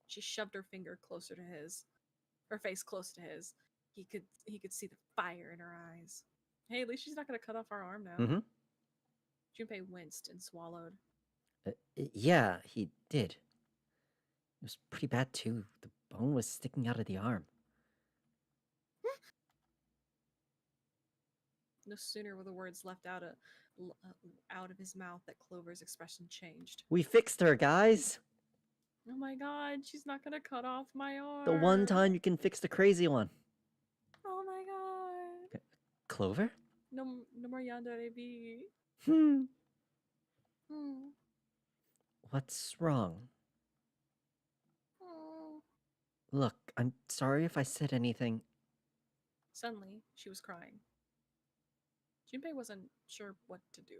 B: She shoved her finger closer to his. Her face close to his. He could see the fire in her eyes. Hey, at least she's not going to cut off our arm now.
A: Mm-hmm.
B: Junpei winced and swallowed.
A: Yeah, he did. It was pretty bad, too. The bone was sticking out of the arm.
B: No sooner were the words left out of his mouth that Clover's expression changed.
A: We fixed her, guys!
B: Oh my god, she's not gonna cut off my arm.
A: The one time you can fix the crazy one.
B: Oh my god.
A: Clover?
B: No more yandere bi.
A: Hmm. What's wrong? Look, I'm sorry if I said anything.
B: Suddenly, she was crying. Junpei wasn't sure what to do.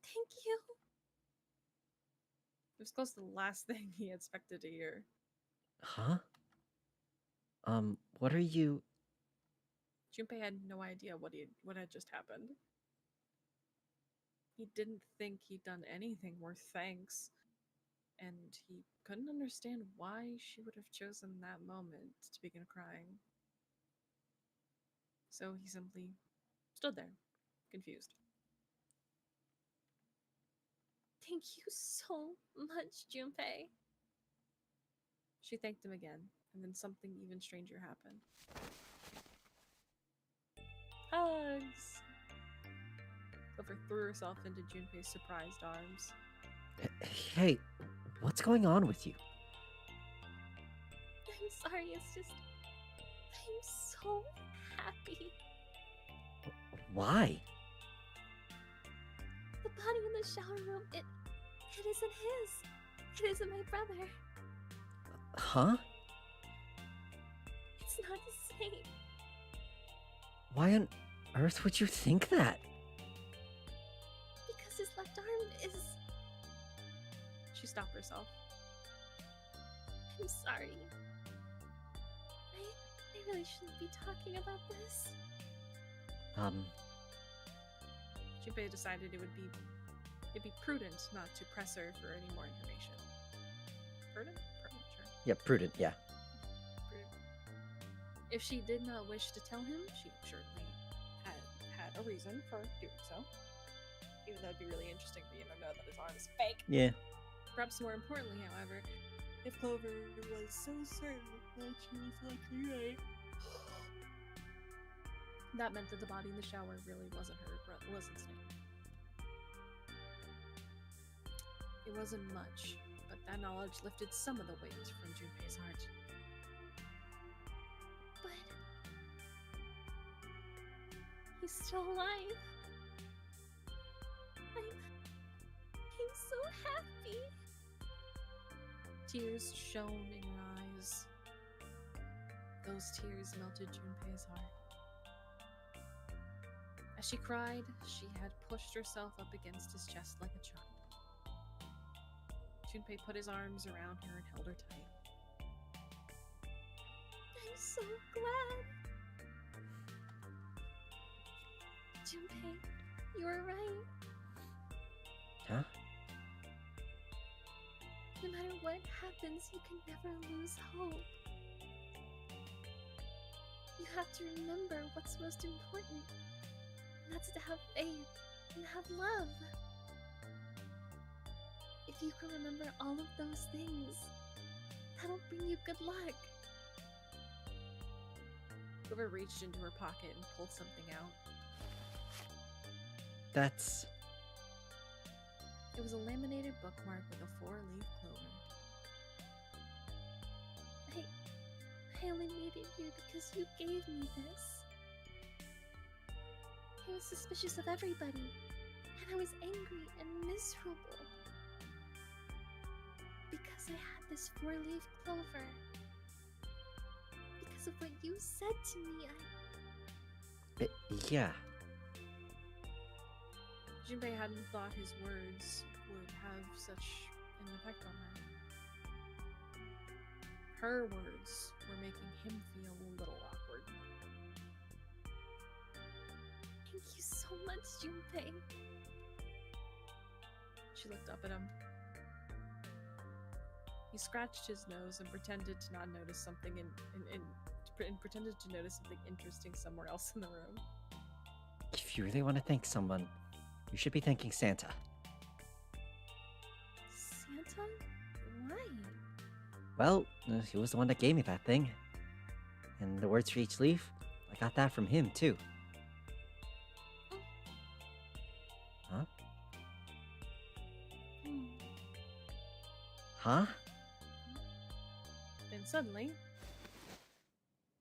C: Thank you.
B: It was close to the last thing he expected to hear.
A: Huh? What are you...
B: Junpei had no idea what had just happened. He didn't think he'd done anything worth thanks, and he couldn't understand why she would have chosen that moment to begin crying. So he simply stood there, confused.
C: Thank you so much, Junpei.
B: She thanked him again, and then something even stranger happened. Hugs! Clover threw herself into Junpei's surprised arms.
A: Hey, what's going on with you?
C: I'm sorry, it's just. I'm so happy.
A: Why?
C: The body in the shower room, it isn't his. It isn't my brother.
A: Huh?
C: It's not the same.
A: Why on earth would you think that?
C: Because his left arm is.
B: She stopped herself.
C: I'm sorry. I really shouldn't be talking about this.
B: Junpei decided it'd be prudent not to press her for any more information. Prudent? Prudent, sure.
A: Yeah, prudent, yeah.
B: Prudent. If she did not wish to tell him, she certainly had a reason for doing so. Even though it'd be really interesting for you to know that his arm is fake.
A: Yeah.
B: Perhaps more importantly, however, if Clover was so certain that she was likely right, that meant that the body in the shower really wasn't wasn't Snape. It wasn't much, but that knowledge lifted some of the weight from Junpei's heart.
C: But. He's still alive. I'm so happy.
B: Tears shone in her eyes. Those tears melted Junpei's heart. As she cried, she had pushed herself up against his chest like a charm. Junpei put his arms around her and held her tight.
C: I'm so glad. Junpei, you were right.
A: Huh?
C: No matter what happens, you can never lose hope. You have to remember what's most important. And that's to have faith and have love. If you can remember all of those things, that'll bring you good luck.
B: Clover reached into her pocket and pulled something out.
A: That's...
B: It was a laminated bookmark with a 4-leaf clover.
C: I only made it here because you gave me this. I was suspicious of everybody, and I was angry and miserable. Because I had this 4-leaf clover. Because of what you said to me,
A: yeah.
B: Junpei hadn't thought his words would have such an effect on her. Her words were making him feel a little awkward.
C: Thank you so much, Junpei.
B: She looked up at him. He scratched his nose and pretended to not notice something and pretended to notice something interesting somewhere else in the room.
A: If you really want to thank someone, you should be thanking Santa.
C: Santa? Why?
A: Well, he was the one that gave me that thing. And the words for each leaf, I got that from him, too. Huh? Huh?
B: Then suddenly,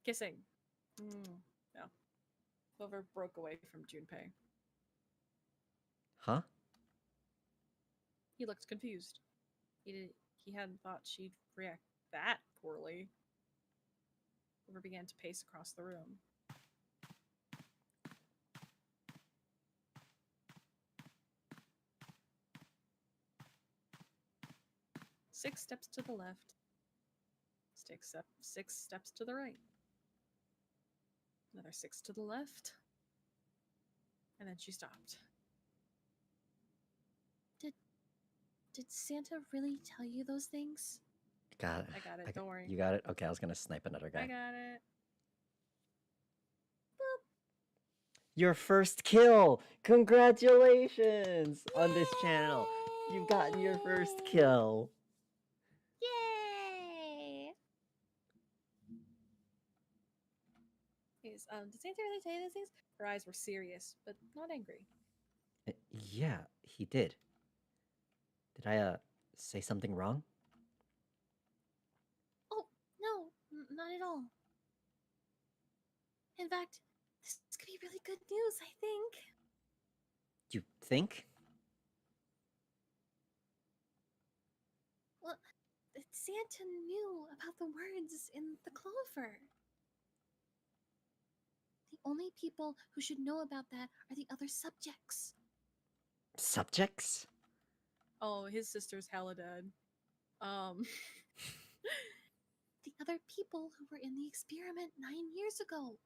B: kissing. No. Clover broke away from Junpei.
A: Huh?
B: He looked confused. He hadn't thought she'd react that poorly. Clover began to pace across the room. Six steps to the left. Six steps to the right. Another 6 to the left. And then she stopped.
C: Did Santa really tell you those things?
A: Got it.
B: I got it, don't worry.
A: You got it? Okay, I was gonna snipe another guy.
B: I got it.
A: Your first kill! Congratulations on this channel. You've gotten your first
C: Yay!
A: kill.
C: Yay!
B: Did Santa really tell you those things? Her eyes were serious, but not angry.
A: Yeah, he did. Did I say something wrong?
C: Oh, no, not at all. In fact, this could be really good news, I think.
A: You think?
C: Well, Santa knew about the words in the clover. The only people who should know about that are the other subjects.
A: Subjects?
B: Oh, his sister's hella dead.
C: The other people who were in the experiment 9 years ago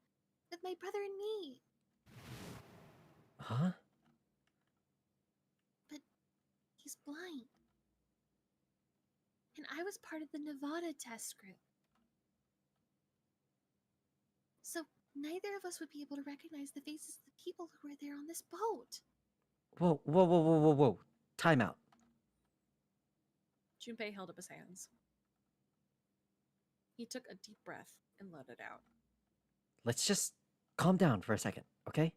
C: with my brother and me.
A: Huh?
C: But he's blind. And I was part of the Nevada test group. So neither of us would be able to recognize the faces of the people who were there on this boat.
A: Whoa. Time out.
B: Junpei held up his hands. He took a deep breath and let it out.
A: Let's just calm down for a second, okay?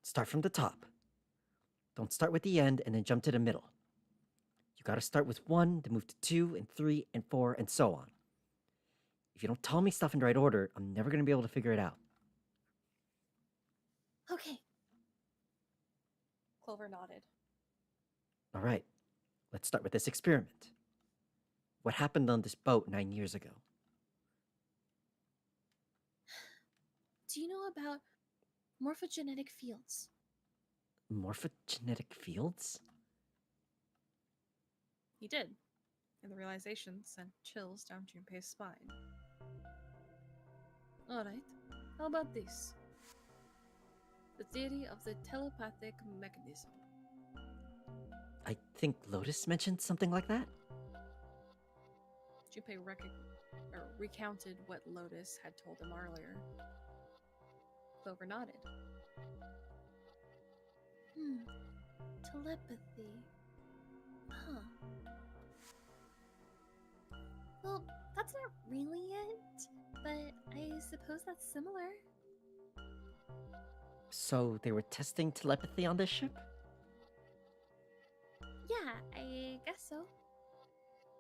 A: Start from the top. Don't start with the end and then jump to the middle. You gotta start with 1, then move to 2, and 3, and 4, and so on. If you don't tell me stuff in the right order, I'm never gonna be able to figure it out.
C: Okay.
B: Clover nodded.
A: Alright, let's start with this experiment. What happened on this boat 9 years ago?
C: Do you know about morphogenetic fields?
A: Morphogenetic fields?
B: He did, and the realization sent chills down Junpei's spine. Alright, how about this? The theory of the telepathic mechanism.
A: I think Lotus mentioned something like that?
B: Junpei recounted what Lotus had told him earlier. Clover nodded.
C: Telepathy. Huh. Well, that's not really it, but I suppose that's similar.
A: So they were testing telepathy on this ship?
C: Yeah, I guess so.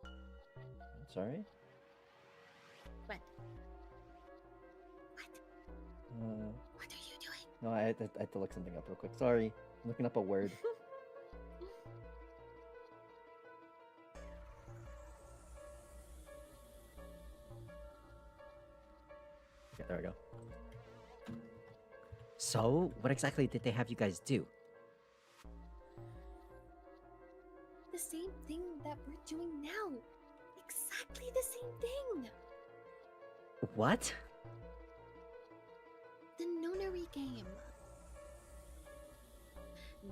A: I'm sorry?
C: What? What? What are you doing?
A: No, I had to look something up real quick. Sorry. I'm looking up a word. Okay, there we go. So, what exactly did they have you guys do?
C: The same thing that we're doing now. Exactly the same thing.
A: What?
C: The nonary game.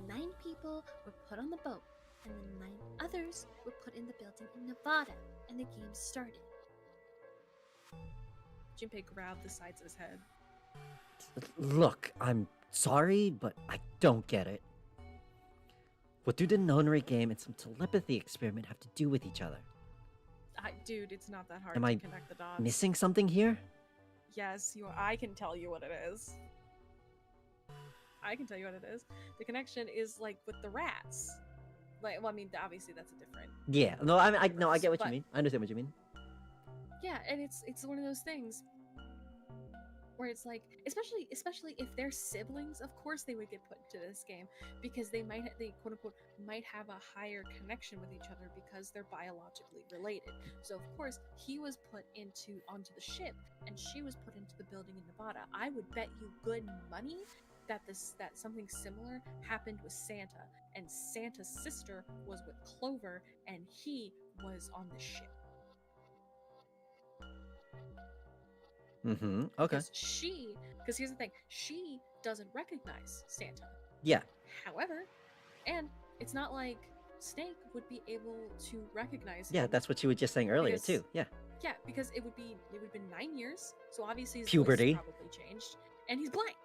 C: 9 people were put on the boat, and the 9 others were put in the building in Nevada, and the game started.
B: Junpei grabbed the sides of his head.
A: Look, I'm sorry, but I don't get it. What do the nonary game and some telepathy experiment have to do with each other?
B: Dude, it's not that hard
A: Am
B: to
A: I
B: connect the dots.
A: Missing something here?
B: Yes, I can tell you what it is. I can tell you what it is. The connection is like with the rats. Like, well, I mean, obviously that's a different.
A: Yeah, no, I get what
B: But-
A: you mean. I understand what you mean.
B: Yeah, and it's one of those things. where it's like, especially if they're siblings, of course they would get put into this game because they quote unquote might have a higher connection with each other because they're biologically related. So of course he was put onto the ship and she was put into the building in Nevada. I would bet you good money that something similar happened with Santa, and Santa's sister was with Clover and he was on the ship.
A: Okay.
B: Because here's the thing, she doesn't recognize Santa.
A: Yeah.
B: However, and it's not like Snake would be able to recognize him.
A: Yeah, that's what you were just saying earlier
B: because,
A: too. Yeah.
B: Yeah, because it would have been 9 years, so obviously his
A: Puberty.
B: voice probably changed, and he's blind.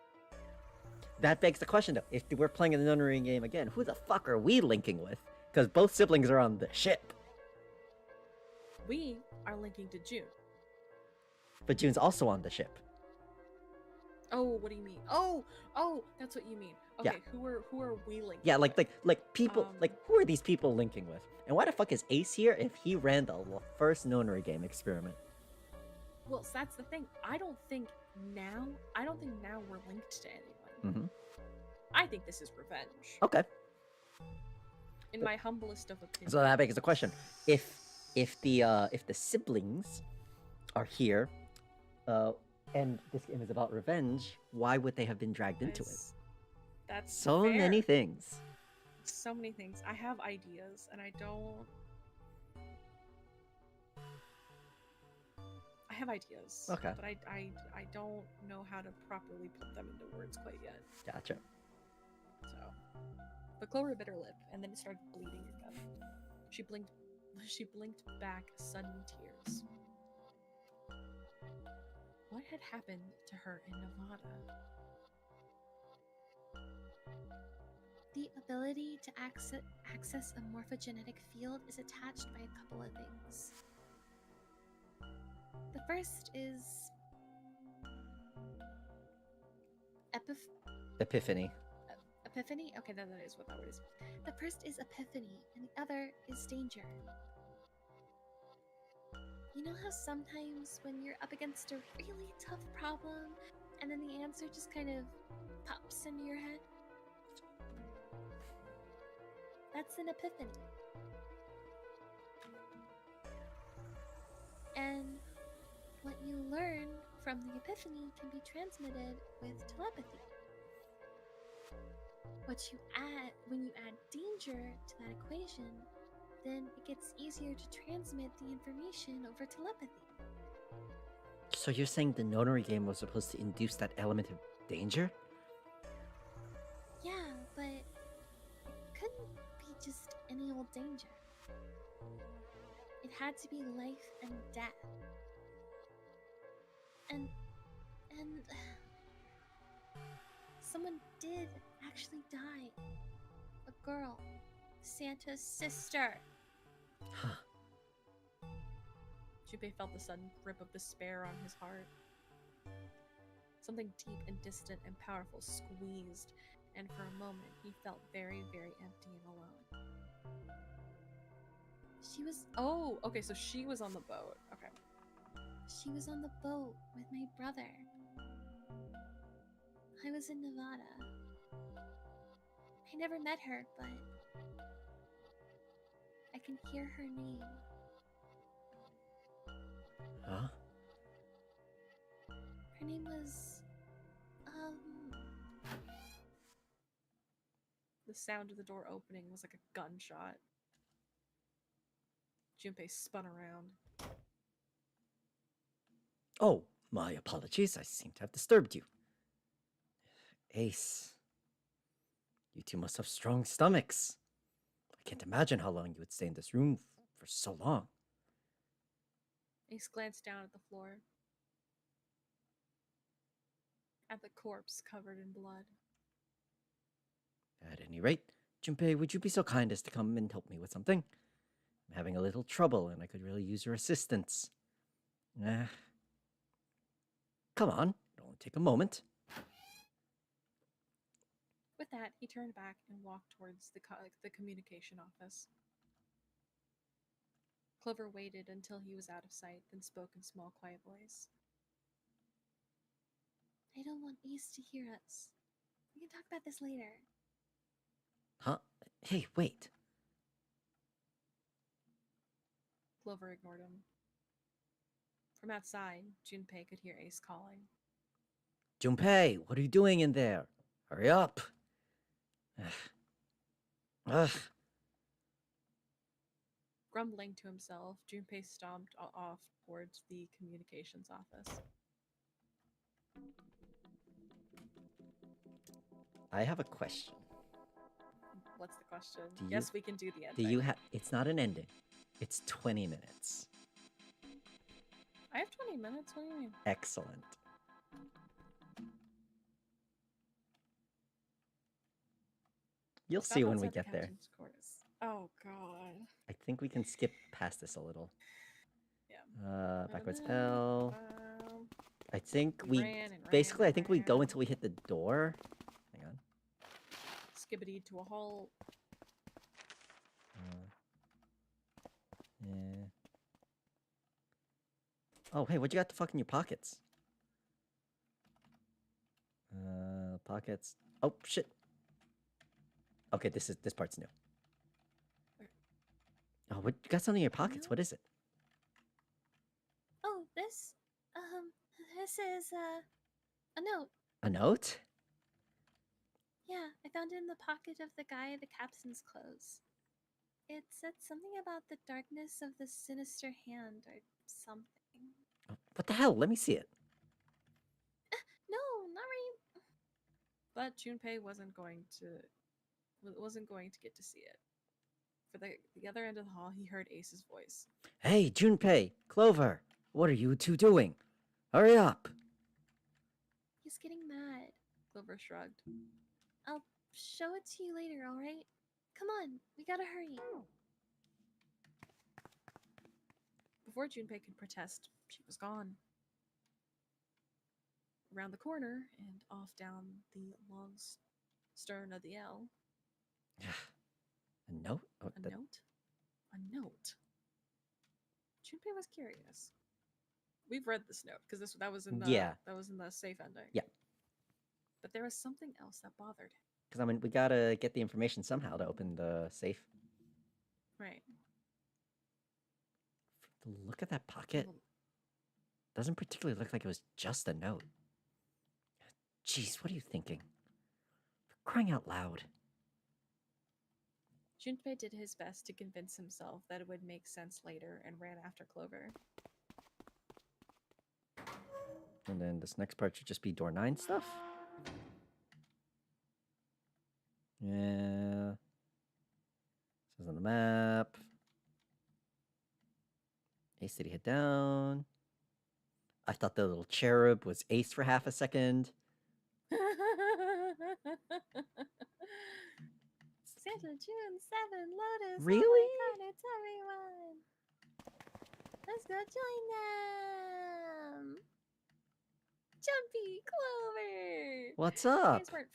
A: That begs the question though: if we're playing a nunnery game again, who the fuck are we linking with? Because both siblings are on the ship.
B: We are linking to June.
A: But June's also on the ship.
B: Oh, what do you mean? Oh, that's what you mean. Okay,
A: Yeah.
B: who are we linking?
A: Yeah, like
B: with?
A: people, who are these people linking with? And why the fuck is Ace here if he ran the first nunnery game experiment?
B: Well, so that's the thing. I don't think now we're linked to anyone.
A: Mm-hmm.
B: I think this is revenge.
A: Okay.
B: In my humblest of opinions.
A: So that begs the question: if the siblings are here, and this game is about revenge, why would they have been dragged into it?
B: That's
A: so
B: fair.
A: many things.
B: So many things. I have ideas, and I have ideas.
A: Okay.
B: But I don't know how to properly put them into words quite yet.
A: Gotcha.
B: So, but Clover bit her lip, and then it started bleeding again. She blinked back sudden tears. What had happened to her in Nevada?
C: The ability to access a morphogenetic field is attached by a couple of things. The first is
A: Epiphany.
C: epiphany? Okay, that is what that word is. The first is epiphany, and the other is danger. You know how sometimes when you're up against a really tough problem, and then the answer just kind of pops into your head? That's an epiphany. And what you learn from the epiphany can be transmitted with telepathy. When you add danger to that equation, then it gets easier to transmit the information over telepathy.
A: So you're saying the nunnery game was supposed to induce that element of danger?
C: Yeah, but it couldn't be just any old danger. It had to be life and death. And someone did actually die. A girl. Santa's sister.
A: Huh.
B: Junpei felt the sudden grip of despair on his heart. Something deep and distant and powerful squeezed, and for a moment he felt very, very empty and alone.
C: She was
B: Oh, okay, so she was on the boat. Okay.
C: She was on the boat with my brother. I was in Nevada. I never met her, but I can hear her name.
A: Huh?
C: Her name was...
B: The sound of the door opening was like a gunshot. Junpei spun around.
A: Oh, my apologies. I seem to have disturbed you. Ace, you two must have strong stomachs. I can't imagine how long you would stay in this room for so long.
B: Ace glanced down at the floor. At the corpse covered in blood.
A: At any rate, Junpei, would you be so kind as to come and help me with something? I'm having a little trouble, and I could really use your assistance. Come on, it'll only take a moment.
B: With that, he turned back and walked towards the communication office. Clover waited until he was out of sight, then spoke in a small, quiet voice.
C: I don't want Ace to hear us. We can talk about this later.
A: Huh? Hey, wait.
B: Clover ignored him. From outside, Junpei could hear Ace calling.
A: Junpei, what are you doing in there? Hurry up. Ugh.
B: Grumbling to himself, Junpei stomped off towards the communications office.
A: I have a question.
B: What's the question?
A: Do you-
B: Yes, we can do the ending.
A: Do you have... It's not an ending. It's 20 minutes.
B: I have 20 minutes. What do you mean?
A: Excellent. You'll see when we
B: Outside the
A: get there.
B: captain's quarters. Oh god.
A: I think we can skip past this a little.
B: Yeah.
A: Backwards L.
B: Um,
A: I think
B: we
A: we...
B: ran and
A: Basically,
B: ran
A: I think we
B: and
A: go
B: ran.
A: until we hit the door. Hang on.
B: Skibbity to a halt.
A: Yeah. Oh, hey, what you got the fuck in your pockets? Pockets. Oh, shit. Okay, this part's new. Oh, what you got something in your pockets?
C: No.
A: What is it?
C: Oh, this is a note.
A: A note?
C: Yeah, I found it in the pocket of the guy in the captain's clothes. It said something about the darkness of the sinister hand or something.
A: Oh, what the hell? Let me see it.
C: No, not right.
B: But Junpei wasn't going to get to see it. For the other end of the hall, he heard Ace's voice.
A: Hey, Junpei, Clover, what are you two doing? Hurry up.
C: He's getting mad.
B: Clover shrugged.
C: I'll show it to you later, alright? Come on, we gotta hurry.
B: Before Junpei could protest, she was gone. Around the corner and off down the long stern of the L.
A: A note? Oh,
B: A note? A note. Junpei was curious. We've read this note because that was in the that was in the safe ending.
A: Yeah.
B: But there was something else that bothered him.
A: Because, I mean, we gotta get the information somehow to open the safe.
B: Right.
A: Look at that pocket. Doesn't particularly look like it was just a note. Jeez, what are you thinking? For crying out loud.
B: Junpei did his best to convince himself that it would make sense later and ran after Clover.
A: And then this next part should just be door 9 stuff. Yeah. Says on the map. Ace City hit down. I thought the little cherub was Ace for half a second.
C: Santa June 7 Lotus.
A: Really?
C: Oh my god, it's everyone. Let's go join them. Jumpy Clover.
A: What's
C: You
A: up?
C: guys weren't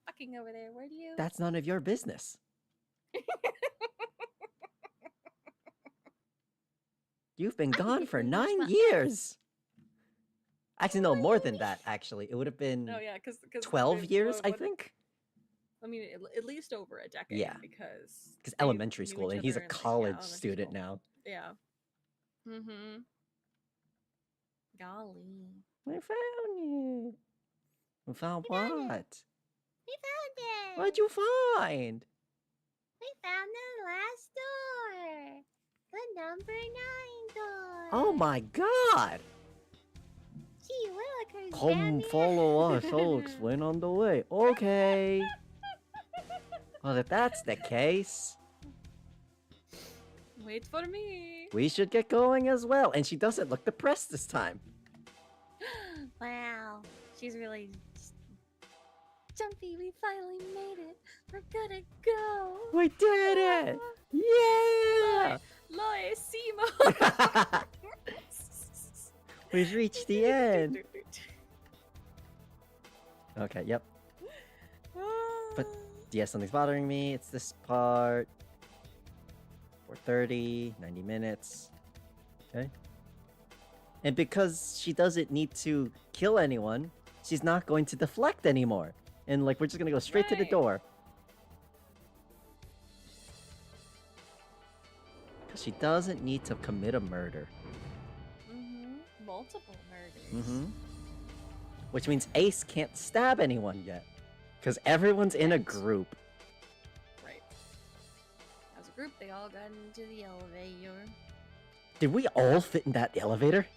C: fucking over there, were you?
A: That's none of your business. You've been
C: I
A: gone
C: did
A: for
C: pretty much
A: 9
C: my-
A: years. Actually, no,
C: What do
A: more
C: you
A: than
C: mean?
A: that, actually. It would have been
B: No, yeah, because
A: 12 years, I think.
B: I mean, at least over a decade.
A: Yeah.
B: Because
A: Because
B: they
A: elementary
B: knew
A: school,
B: each
A: and he's a
B: other in, like, yeah,
A: college
B: elementary
A: student
B: school.
A: now.
B: Yeah. Mm-hmm. Golly.
A: I found you. You found
C: We found it.
A: what?
C: We found it.
A: What'd you find?
C: We found the last door. The number 9 door.
A: Oh my god!
C: Gee willikers,
A: Come
C: Danny.
A: follow us, I'll explain on the way. Okay. Well, if that's the case,
B: Wait for me.
A: we should get going as well. And she doesn't look depressed this time.
C: Wow, she's really Jumpy. We finally made it. We're gonna go.
A: We did it! Yeah!
B: Loe Simo.
A: We've reached the end. Okay, yep. But yeah, something's bothering me. It's this part. 4:30, 90 minutes. Okay. And because she doesn't need to kill anyone, she's not going to deflect anymore. And, like, we're just gonna go straight to the
B: Right.
A: door. Because she doesn't need to commit a murder.
B: Multiple murders.
A: Which means Ace can't stab anyone yet. Because everyone's in a
B: Right.
A: group.
B: Right.
C: As a group, they all got into the elevator.
A: Did we all fit in that elevator?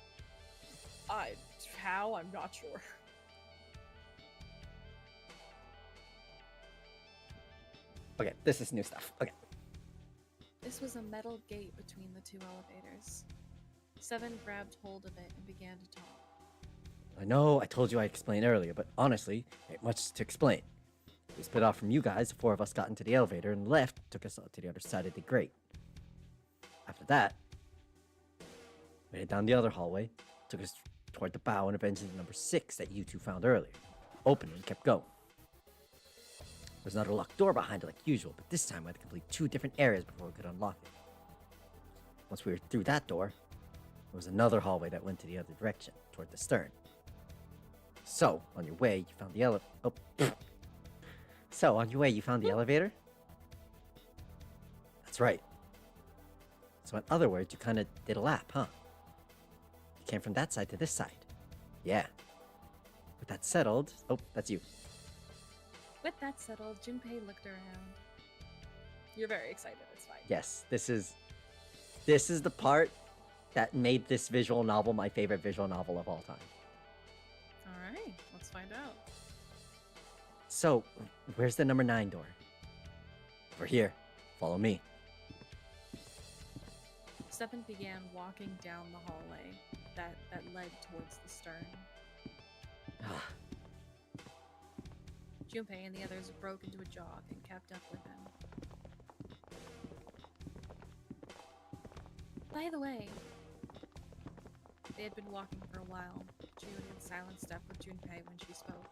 B: How? I'm not sure.
A: Okay, this is new stuff. Okay.
B: This was a metal gate between the two elevators. Seven grabbed hold of it and began to talk.
A: I know I told you I explained earlier, but honestly, ain't much to explain. We split off from you guys, the four of us got into the elevator, and the left took us to the other side of the grate. After that, we headed down the other hallway, took us toward the bow and eventually number 6 that you two found earlier. Opened it and kept going. There's another locked door behind it like usual, but this time we had to complete 2 different areas before we could unlock it. Once we were through that door, there was another hallway that went to the other direction, toward the stern. So, on your way, you found the So, on your way, you found the elevator? That's right. So, in other words, you kind of did a lap, huh? You came from that side to this side. Yeah. With that settled... Oh, that's you.
B: With that settled, Junpei looked around. You're very excited, it's fine.
A: Yes, this is the part that made this visual novel my favorite visual novel of all time.
B: Alright, let's find out.
A: So, where's the number 9 door? Over here. Follow me.
B: Seven began walking down the hallway that led towards the stern. Junpei and the others broke into a jog and kept up with him. By the way, they had been walking for a while. June in silent step with Junpei when she spoke.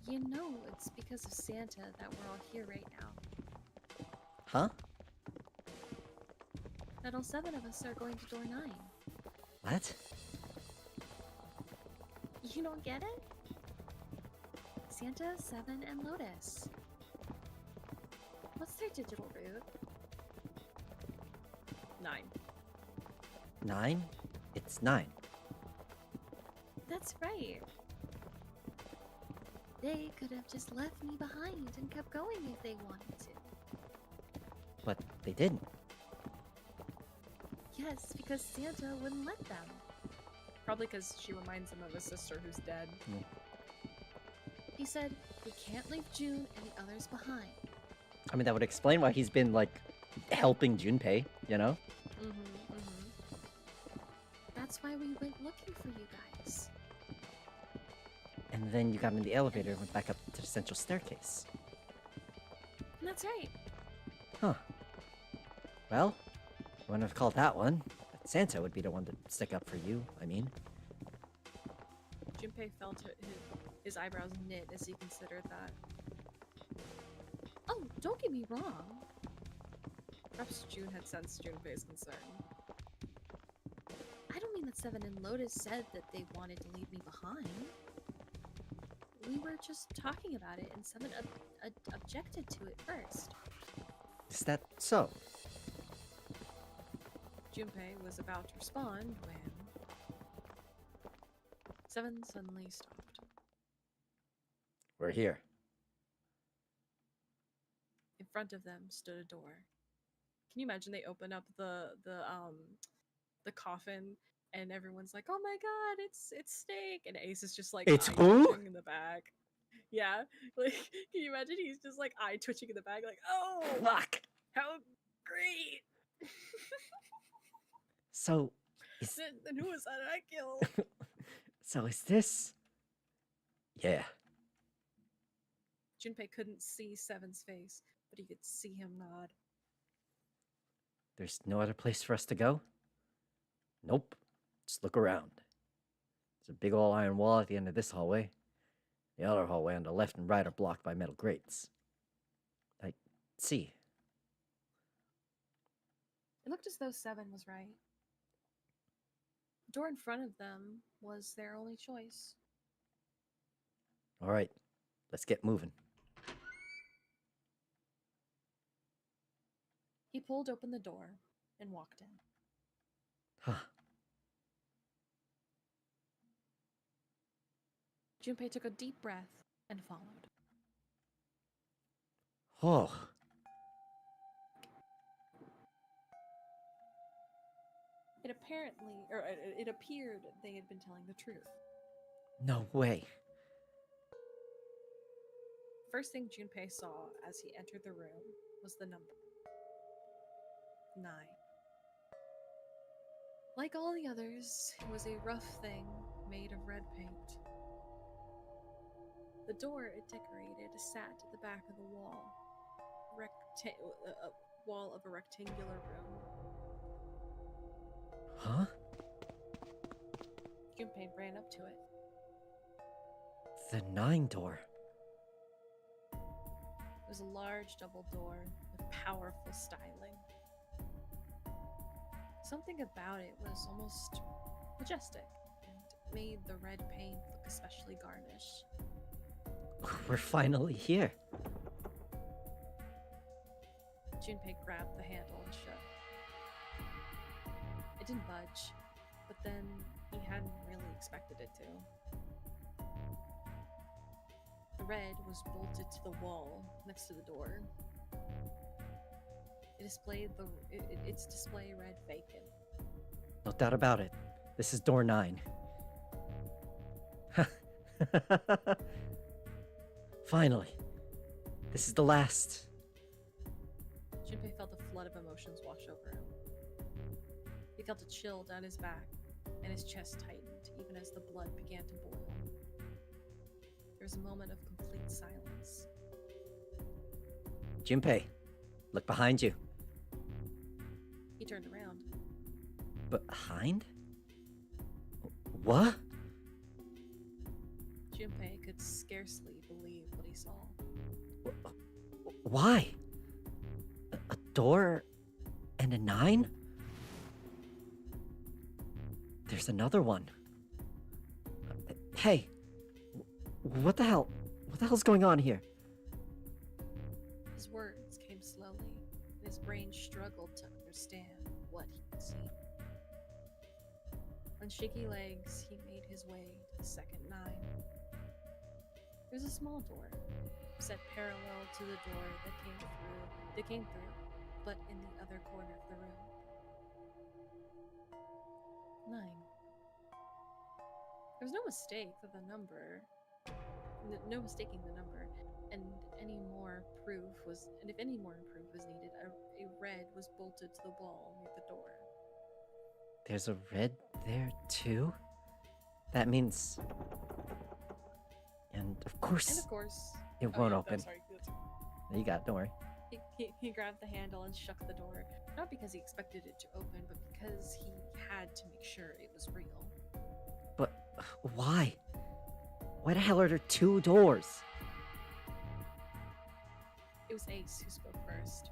C: You know, it's because of Santa that we're all here right now.
A: Huh?
C: That all 7 of us are going to door 9.
A: What?
C: You don't get it? Santa, 7, and Lotus. What's their digital root?
B: 9.
A: 9? It's 9.
C: That's right. They could have just left me behind and kept going if they wanted to.
A: But they didn't.
C: Yes, because Santa wouldn't let them.
B: Probably because she reminds him of his sister who's dead.
C: He said, we can't leave June and the others behind.
A: I mean, that would explain why he's been, like, helping Junpei, you know?
C: That's why we went looking for you guys.
A: And then you got in the elevator and went back up to the central staircase.
C: That's right.
A: Huh. Well, I wouldn't have called that one. But Santa would be the one to stick up for you, I mean.
B: Junpei felt his eyebrows knit as he considered that.
C: Oh, don't get me wrong.
B: Perhaps June had sensed Junpei's concern.
C: I don't mean that 7 and Lotus said that they wanted to leave me behind. We were just talking about it and 7 objected to it first.
A: Is that so?
B: Junpei was about to respond when 7 suddenly stopped.
A: We're here.
B: In front of them stood a door. Can you imagine they open up the coffin and everyone's like, "Oh my god, it's Snake," and Ace is just like
A: It's
B: eye
A: who?
B: twitching in the back. Yeah, like can you imagine he's just like eye twitching in the back, like, "Oh,
A: Fuck!
B: how great!"
A: So, is...
B: Then who was that I killed?
A: So is this... Yeah.
B: Junpei couldn't see Seven's face, but he could see him nod.
A: There's no other place for us to go? Nope. Just look around. There's a big old iron wall at the end of this hallway. The other hallway on the left and right are blocked by metal grates. See.
B: It looked as though 7 was right. door in front of them was their only choice.
A: All right, let's get moving.
B: He pulled open the door and walked in.
A: Huh.
B: Junpei took a deep breath and followed.
A: Oh.
B: It appeared they had been telling the truth.
A: No way.
B: First thing Junpei saw as he entered the room was the number 9. Like all the others, it was a rough thing made of red paint. The door it decorated sat at the back of the wall, wall of a rectangular room.
A: Huh?
B: Junpei ran up to it.
A: The 9 door.
B: It was a large double door with powerful styling. Something about it was almost majestic and made the red paint look especially garnish.
A: We're finally here.
B: Junpei grabbed the handle and shook. It didn't budge, but then he hadn't really expected it to. The red was bolted to the wall next to the door. It displayed its display read vacant.
A: No doubt about it. This is door 9. Finally. This is the last.
B: Junpei felt a flood of emotions wash over him. He felt a chill down his back, and his chest tightened even as the blood began to boil. There was a moment of complete silence.
A: Junpei, look behind you.
B: He turned around.
A: Behind? What?
B: Junpei could scarcely believe what he saw.
A: Why? A door and a 9? There's another one. Hey, what the hell? What the hell's going on here?
B: His words came slowly, and his brain struggled to understand what he had seen. On shaky legs, he made his way to the second 9. It was a small door, set parallel to the door that came through, but in the other corner of the room. 9. There was no mistake that the number, no mistaking the number, and if any more proof was needed, a red was bolted to the wall near the door.
A: There's a red there too? That means... And of course, it won't open. You got it, don't worry.
B: He grabbed the handle and shook the door, not because he expected it to open, but because he had to make sure it was real.
A: But why? Why the hell are there 2 doors?
B: It was Ace who spoke first.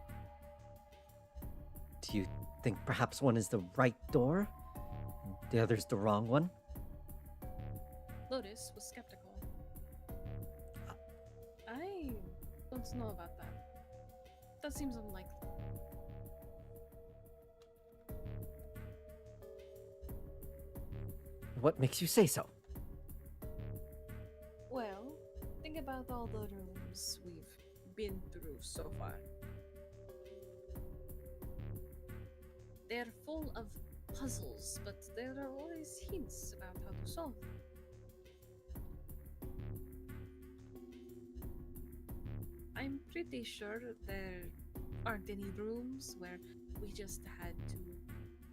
A: Do you think perhaps one is the right door? And the other's the wrong one?
B: Lotus was skeptical. I don't know about that. That seems unlikely.
A: What makes you say so?
B: Well, think about all the rooms we've been through so far. They're full of puzzles, but there are always hints about how to solve them. I'm pretty sure there aren't any rooms where we just had to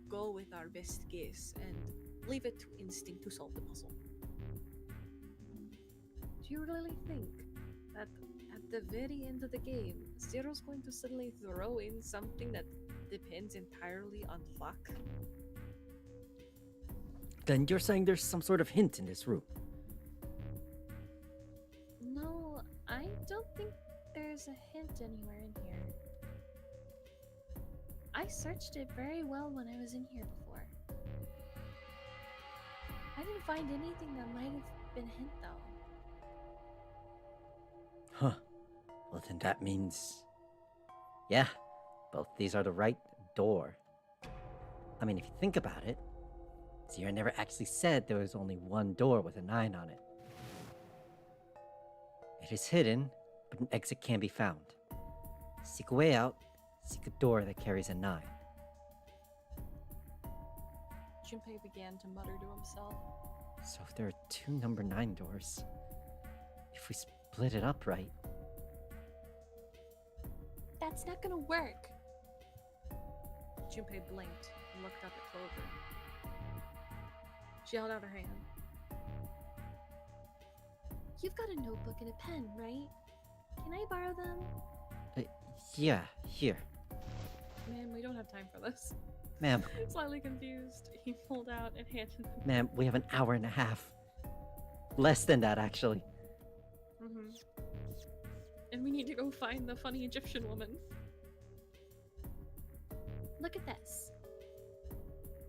B: go with our best guess and leave it to instinct to solve the puzzle. Do you really think that at the very end of the game, Zero's going to suddenly throw in something that depends entirely on luck?
A: Then you're saying there's some sort of hint in this room?
C: No, I don't think there's a hint anywhere in here. I searched it very well when I was in here before. I didn't find anything that might have been a hint, though.
A: Huh. Well, then that means... Yeah, both these are the right door. I mean, if you think about it, Sierra never actually said there was only one door with a 9 on it. It is hidden, but an exit can be found. Seek a way out, seek a door that carries a 9.
B: Junpei began to mutter to himself.
A: So if there are 2 number 9 doors, if we split it up right...
C: That's not gonna work.
B: Junpei blinked and looked up at Clover. She held out her hand.
C: You've got a notebook and a pen, right? Can I borrow them?
A: Yeah, here.
B: Man, we don't have time for this.
A: Ma'am,
B: Slightly confused, he pulled out and handed them.
A: ma'am, we have an hour and a half. Less than that, actually.
B: Mm-hmm. And we need to go find the funny Egyptian woman.
C: Look at this.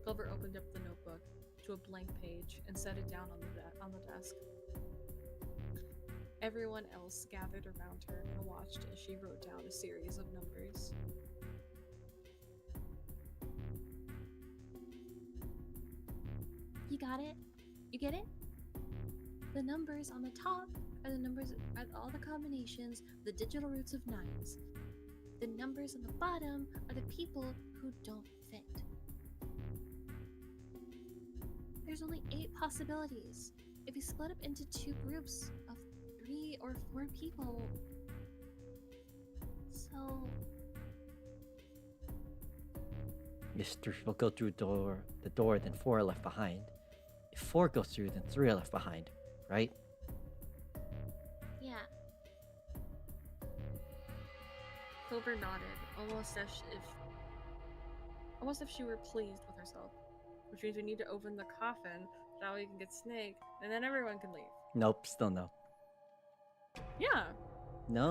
B: Clover opened up the notebook to a blank page and set it down on the desk. Everyone else gathered around her and watched as she wrote down a series of numbers.
C: You got it? You get it? The numbers on the top are the numbers are all the combinations of the digital roots of 9s. The numbers on the bottom are the people who don't fit. There's only 8 possibilities. If you split up into 2 groups of 3 or 4 people, so
A: If 3 people go through the door, then 4 are left behind. If 4 go through, then 3 are left behind, right?
C: yeah.
B: Clover nodded, almost if she were pleased with herself. Which means we need to open the coffin, that way we can get Snake, and then everyone can leave.
A: Nope, still no.
B: Yeah,
A: No?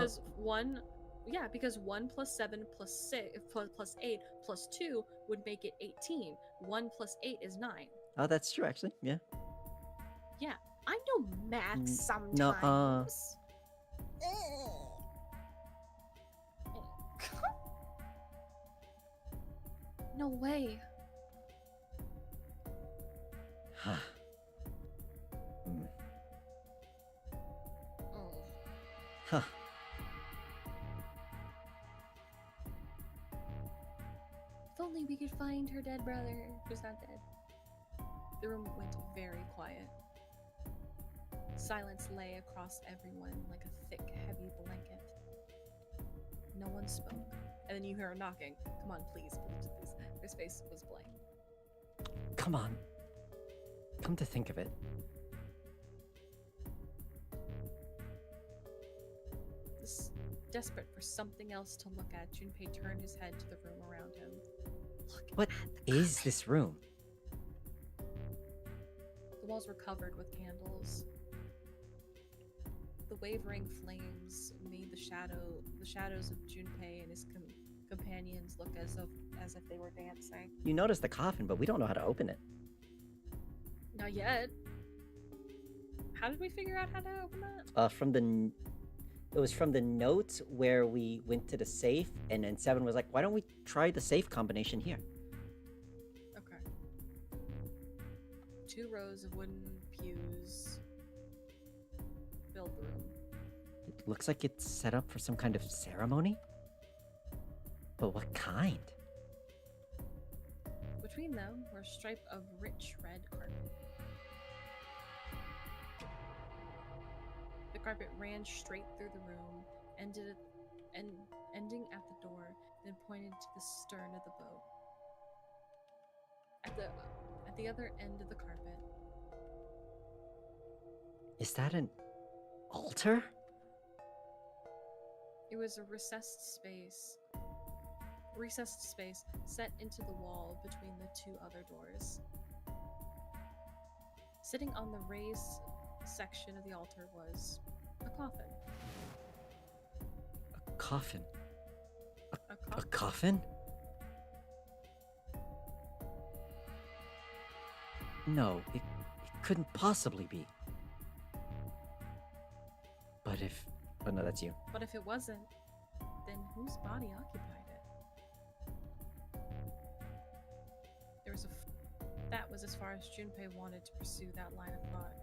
B: because 1 plus 7 plus 6 plus 8 plus 2 would make it 18. 1 plus 8 is 9.
A: Oh, that's true, actually. Yeah.
B: Yeah, I know math sometimes.
A: No,
B: No way.
A: Huh. Hmm. Huh.
C: If only we could find her dead brother who's not dead.
B: The room went very quiet. Silence lay across everyone like a thick, heavy blanket. No one spoke. And then you hear her knocking. Come on, please. Her face was blank.
A: Come on. Come to think of it.
B: Desperate for something else to look at, Junpei turned his head to the room around him.
C: Look
A: What
C: at the
A: is
C: coffin.
A: this room?
B: The walls were covered with candles. The wavering flames made the shadows of Junpei and his companions look as if they were dancing.
A: You noticed the coffin, but we don't know how to open it.
B: Not yet. How did we figure out how to open that?
A: It was from the notes where we went to the safe, and then Seven was like, "Why don't we try the safe combination here?"
B: Okay. 2 rows of wooden pews filled the room.
A: It looks like it's set up for some kind of ceremony. But what kind?
B: Between them were a stripe of rich red carpet. The carpet ran straight through the room, ending at the door, then pointed to the stern of the boat. At the other end of the carpet.
A: Is that an altar?
B: It was a recessed space set into the wall between the 2 other doors. Sitting on the raised section of the altar was a coffin.
A: A coffin?
B: A
A: A
B: coffin.
A: coffin? No, it couldn't possibly be. But if... Oh, no, that's you.
B: But if it wasn't, then whose body occupied it? There was that was as far as Junpei wanted to pursue that line of thought.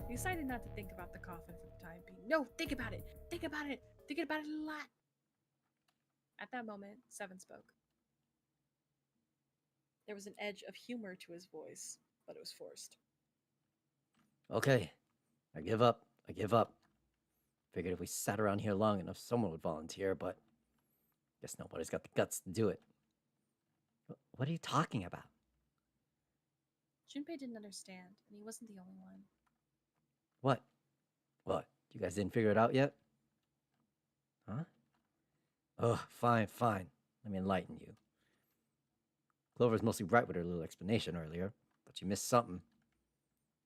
B: He decided not to think about the coffin for the time being. No, think about it! Think about it! Think about it a lot! At that moment, Seven spoke. There was an edge of humor to his voice, but it was forced.
A: Okay, I give up. I give up. Figured if we sat around here long enough, someone would volunteer, but guess nobody's got the guts to do it. What are you talking about?
B: Junpei didn't understand, and he wasn't the only one.
A: What? What? You guys didn't figure it out yet? Huh? Oh, fine, fine. Let me enlighten you. Clover's mostly right with her little explanation earlier, but she missed something.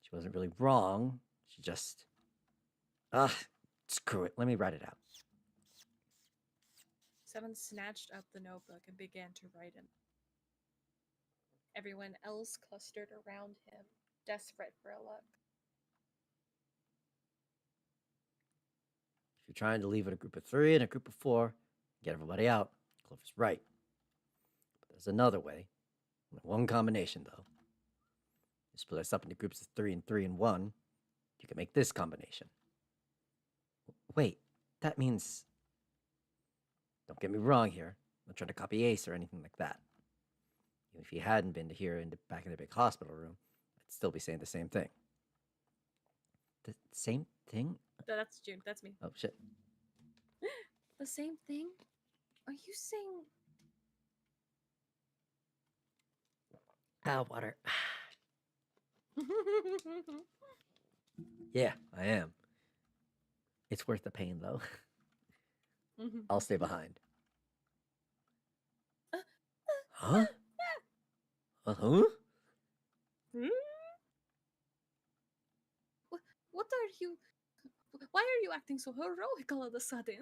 A: She wasn't really wrong. She just... screw it. Let me write it out.
B: Seven snatched up the notebook and began to write in. Everyone else clustered around him, desperate for a look.
A: If you're trying to leave it a group of 3 and a group of 4, get everybody out, Clover's right. But there's another way. One combination, though. You split us up into groups of 3 and 3 and 1. You can make this combination. Wait, that means... Don't get me wrong here. I'm not trying to copy Ace or anything like that. Even if he hadn't been back in the big hospital room, I'd still be saying the same thing. The same thing?
B: That's June. That's me.
A: Oh, shit.
B: The same thing? Are you saying...
A: Water. Yeah, I am. It's worth the pain, though. I'll stay behind. Huh? Huh?
B: What are you... Why are you acting so heroic all of a sudden?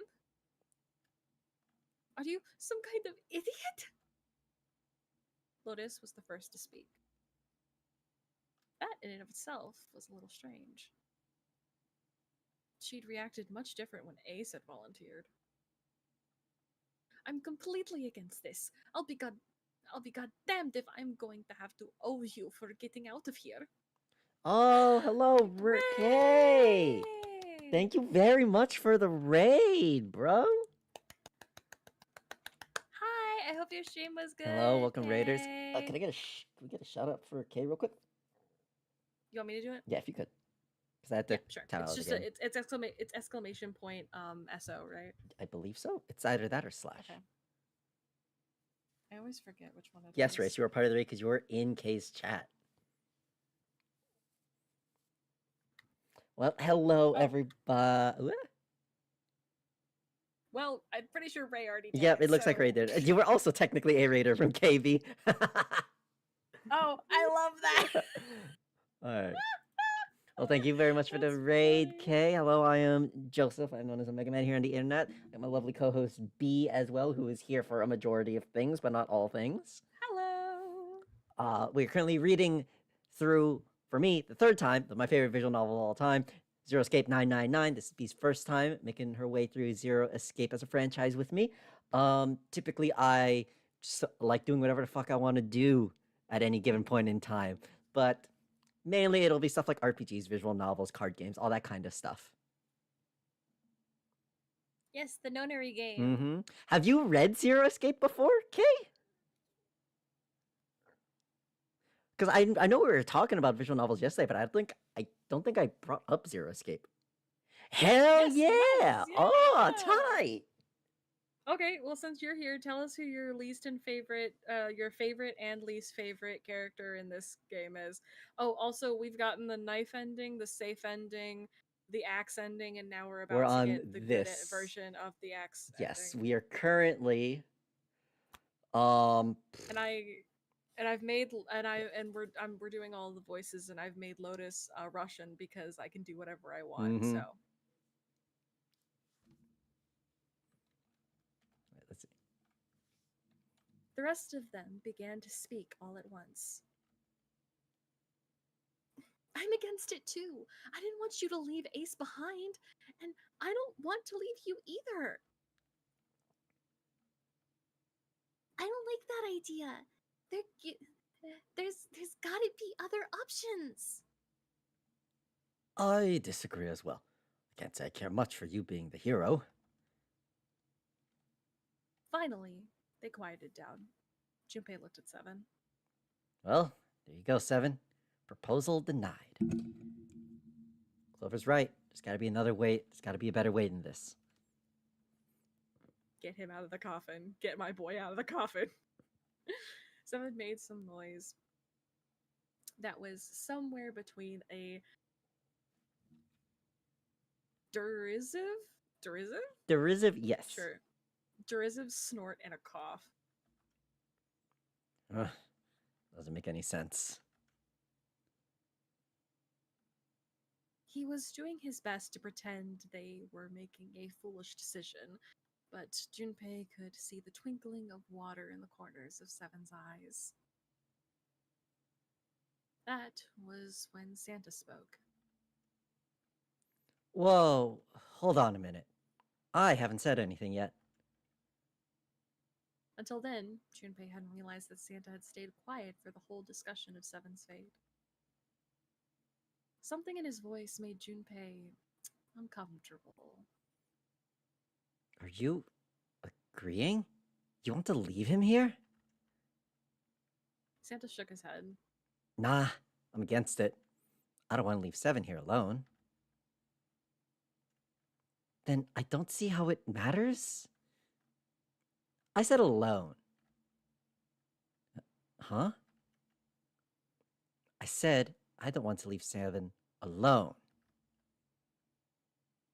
B: Are you some kind of idiot? Lotus was the first to speak. That, in and of itself, was a little strange. She'd reacted much different when Ace had volunteered. I'm completely against this. I'll be goddamned if I'm going to have to owe you for getting out of here.
A: Oh, hello, Hey! Thank you very much for the raid, bro.
B: Hi, I hope your stream was good.
A: Hello, welcome, Raiders.
B: Kay.
A: Can we get a shout out for Kay real quick?
B: You want me to do it?
A: Yeah, if you could. Because I have to
B: Sure.
A: tell
B: It's just
A: again.
B: it's exclamation point SO, right?
A: I believe so. It's either that or slash.
B: Okay. I always forget which one it is.
A: Yes, Race, you were part of the raid because you were in Kay's chat. Well, hello, everybody.
B: Well, I'm pretty sure Ray already did.
A: Yep, it looks like Ray did. You were also technically a raider from KB.
B: Oh, I love that.
A: All right. Well, thank you very much for the raid,
B: funny.
A: Kay. Hello, I am Joseph. I'm known as a Mega Man here on the internet. I have my lovely co-host B as well, who is here for a majority of things, but not all things.
B: Hello.
A: We're currently reading through, for me, the third time, my favorite visual novel of all time, Zero Escape 999. This is B's first time making her way through Zero Escape as a franchise with me. Typically, I just like doing whatever the fuck I want to do at any given point in time, but mainly it'll be stuff like RPGs, visual novels, card games, all that kind of stuff.
B: Yes, the nonary game.
A: Mm-hmm. Have you read Zero Escape before, Kay? Because I know we were talking about visual novels yesterday, but I don't think I brought up Zero Escape. Hell
B: Yes,
A: yeah!
B: yes,
A: Oh,
B: yeah.
A: tight!
B: Okay, well, since you're here, tell us who your your favorite and least favorite character in this game is. Oh, also, we've gotten the knife ending, the safe ending, the axe ending, and now we're about to
A: on
B: get the
A: this
B: version of the axe
A: Yes,
B: ending.
A: we are currently
B: we're doing all the voices, and I've made Lotus Russian because I can do whatever I want. So
A: let's see.
B: the rest of them began to speak all at once. I'm against it too. I didn't want you to leave Ace behind, and I don't want to leave you either.
C: I don't like that idea. There's gotta be other options.
A: I disagree as well. I can't say I care much for you being the hero.
B: Finally, they quieted down. Junpei looked at Seven.
A: Well, there you go, Seven. Proposal denied. Clover's right. There's gotta be another way. There's gotta be a better way than this.
B: Get him out of the coffin. Get my boy out of the coffin. Seven made some noise that was somewhere between a derisive?
A: Derisive, yes.
B: Sure. Derisive snort and a cough.
A: Ugh, doesn't make any sense.
B: He was doing his best to pretend they were making a foolish decision, but Junpei could see the twinkling of water in the corners of Seven's eyes. That was when Santa spoke.
A: Whoa, hold on a minute. I haven't said anything yet.
B: Until then, Junpei hadn't realized that Santa had stayed quiet for the whole discussion of Seven's fate. Something in his voice made Junpei uncomfortable.
A: Are you agreeing? You want to leave him here?
B: Santa shook his head.
A: Nah, I'm against it. I don't want to leave Seven here alone. Then I don't see how it matters. I said alone. Huh? I said I don't want to leave Seven alone.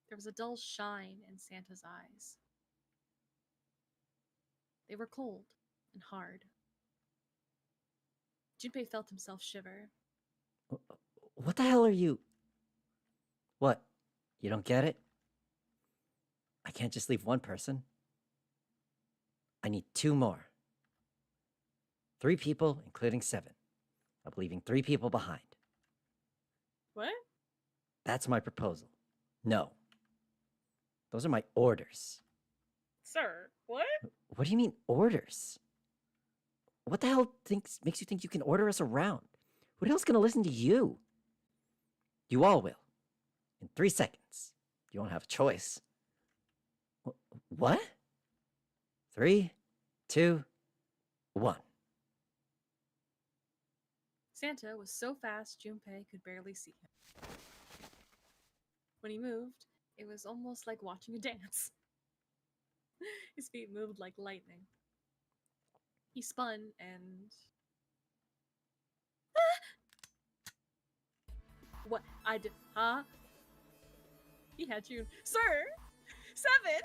B: There was a dull shine in Santa's eyes. They were cold and hard. Junpei felt himself shiver.
A: What the hell are you? What? You don't get it? I can't just leave one person. I need 2 more. 3 people, including Seven. I'm leaving 3 people behind.
B: What?
A: That's my proposal. No. Those are my orders.
B: Sir, what?
A: What do you mean, orders? What the hell makes you think you can order us around? Who the hell's gonna listen to you? You all will. In 3 seconds. You won't have a choice. What? 3, 2, 1.
B: Santa was so fast Junpei could barely see him. When he moved, it was almost like watching a dance. His feet moved like lightning. He spun and... What? I did... Huh? He had June. Sir! Seven!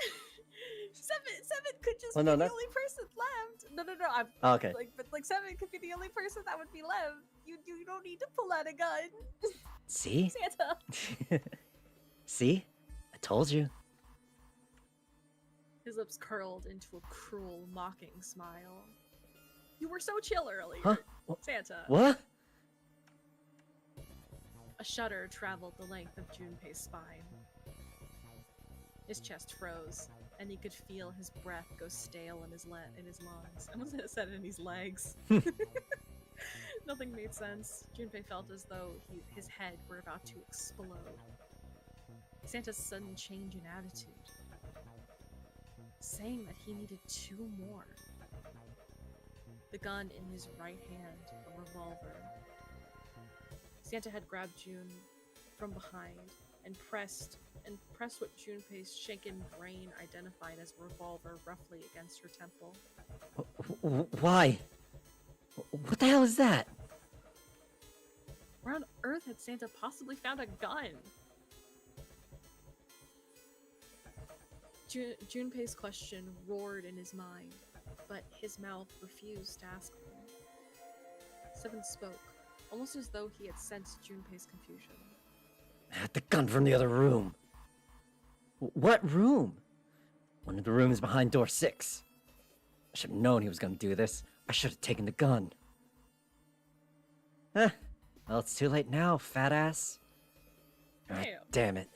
B: Seven could just
A: Oh,
B: be
A: no,
B: the
A: no.
B: only person left. No. I'm
A: Oh, okay.
B: like Seven could be the only person that would be left. You don't need to pull out a gun.
A: See?
B: Santa.
A: See? I told you.
B: His lips curled into a cruel, mocking smile. You were so chill earlier,
A: Huh?
B: Santa.
A: What?
B: A shudder traveled the length of Junpei's spine. His chest froze, and he could feel his breath go stale in his lungs. I almost said in his legs. Nothing made sense. Junpei felt as though his head were about to explode. Santa's sudden change in attitude, saying that he needed 2 more. The gun in his right hand, a revolver. Santa had grabbed June from behind and pressed what Junpei's shaken brain identified as a revolver roughly against her temple.
A: Why? What the hell is that?
B: Where on earth had Santa possibly found a gun? Junpei's question roared in his mind, but his mouth refused to ask them. Seven spoke, almost as though he had sensed Junpei's confusion.
A: I had the gun from the other room. What room? One of the rooms behind door 6. I should have known he was going to do this. I should have taken the gun. Well, it's too late now, fat ass. Ah,
B: Damn.
A: damn it.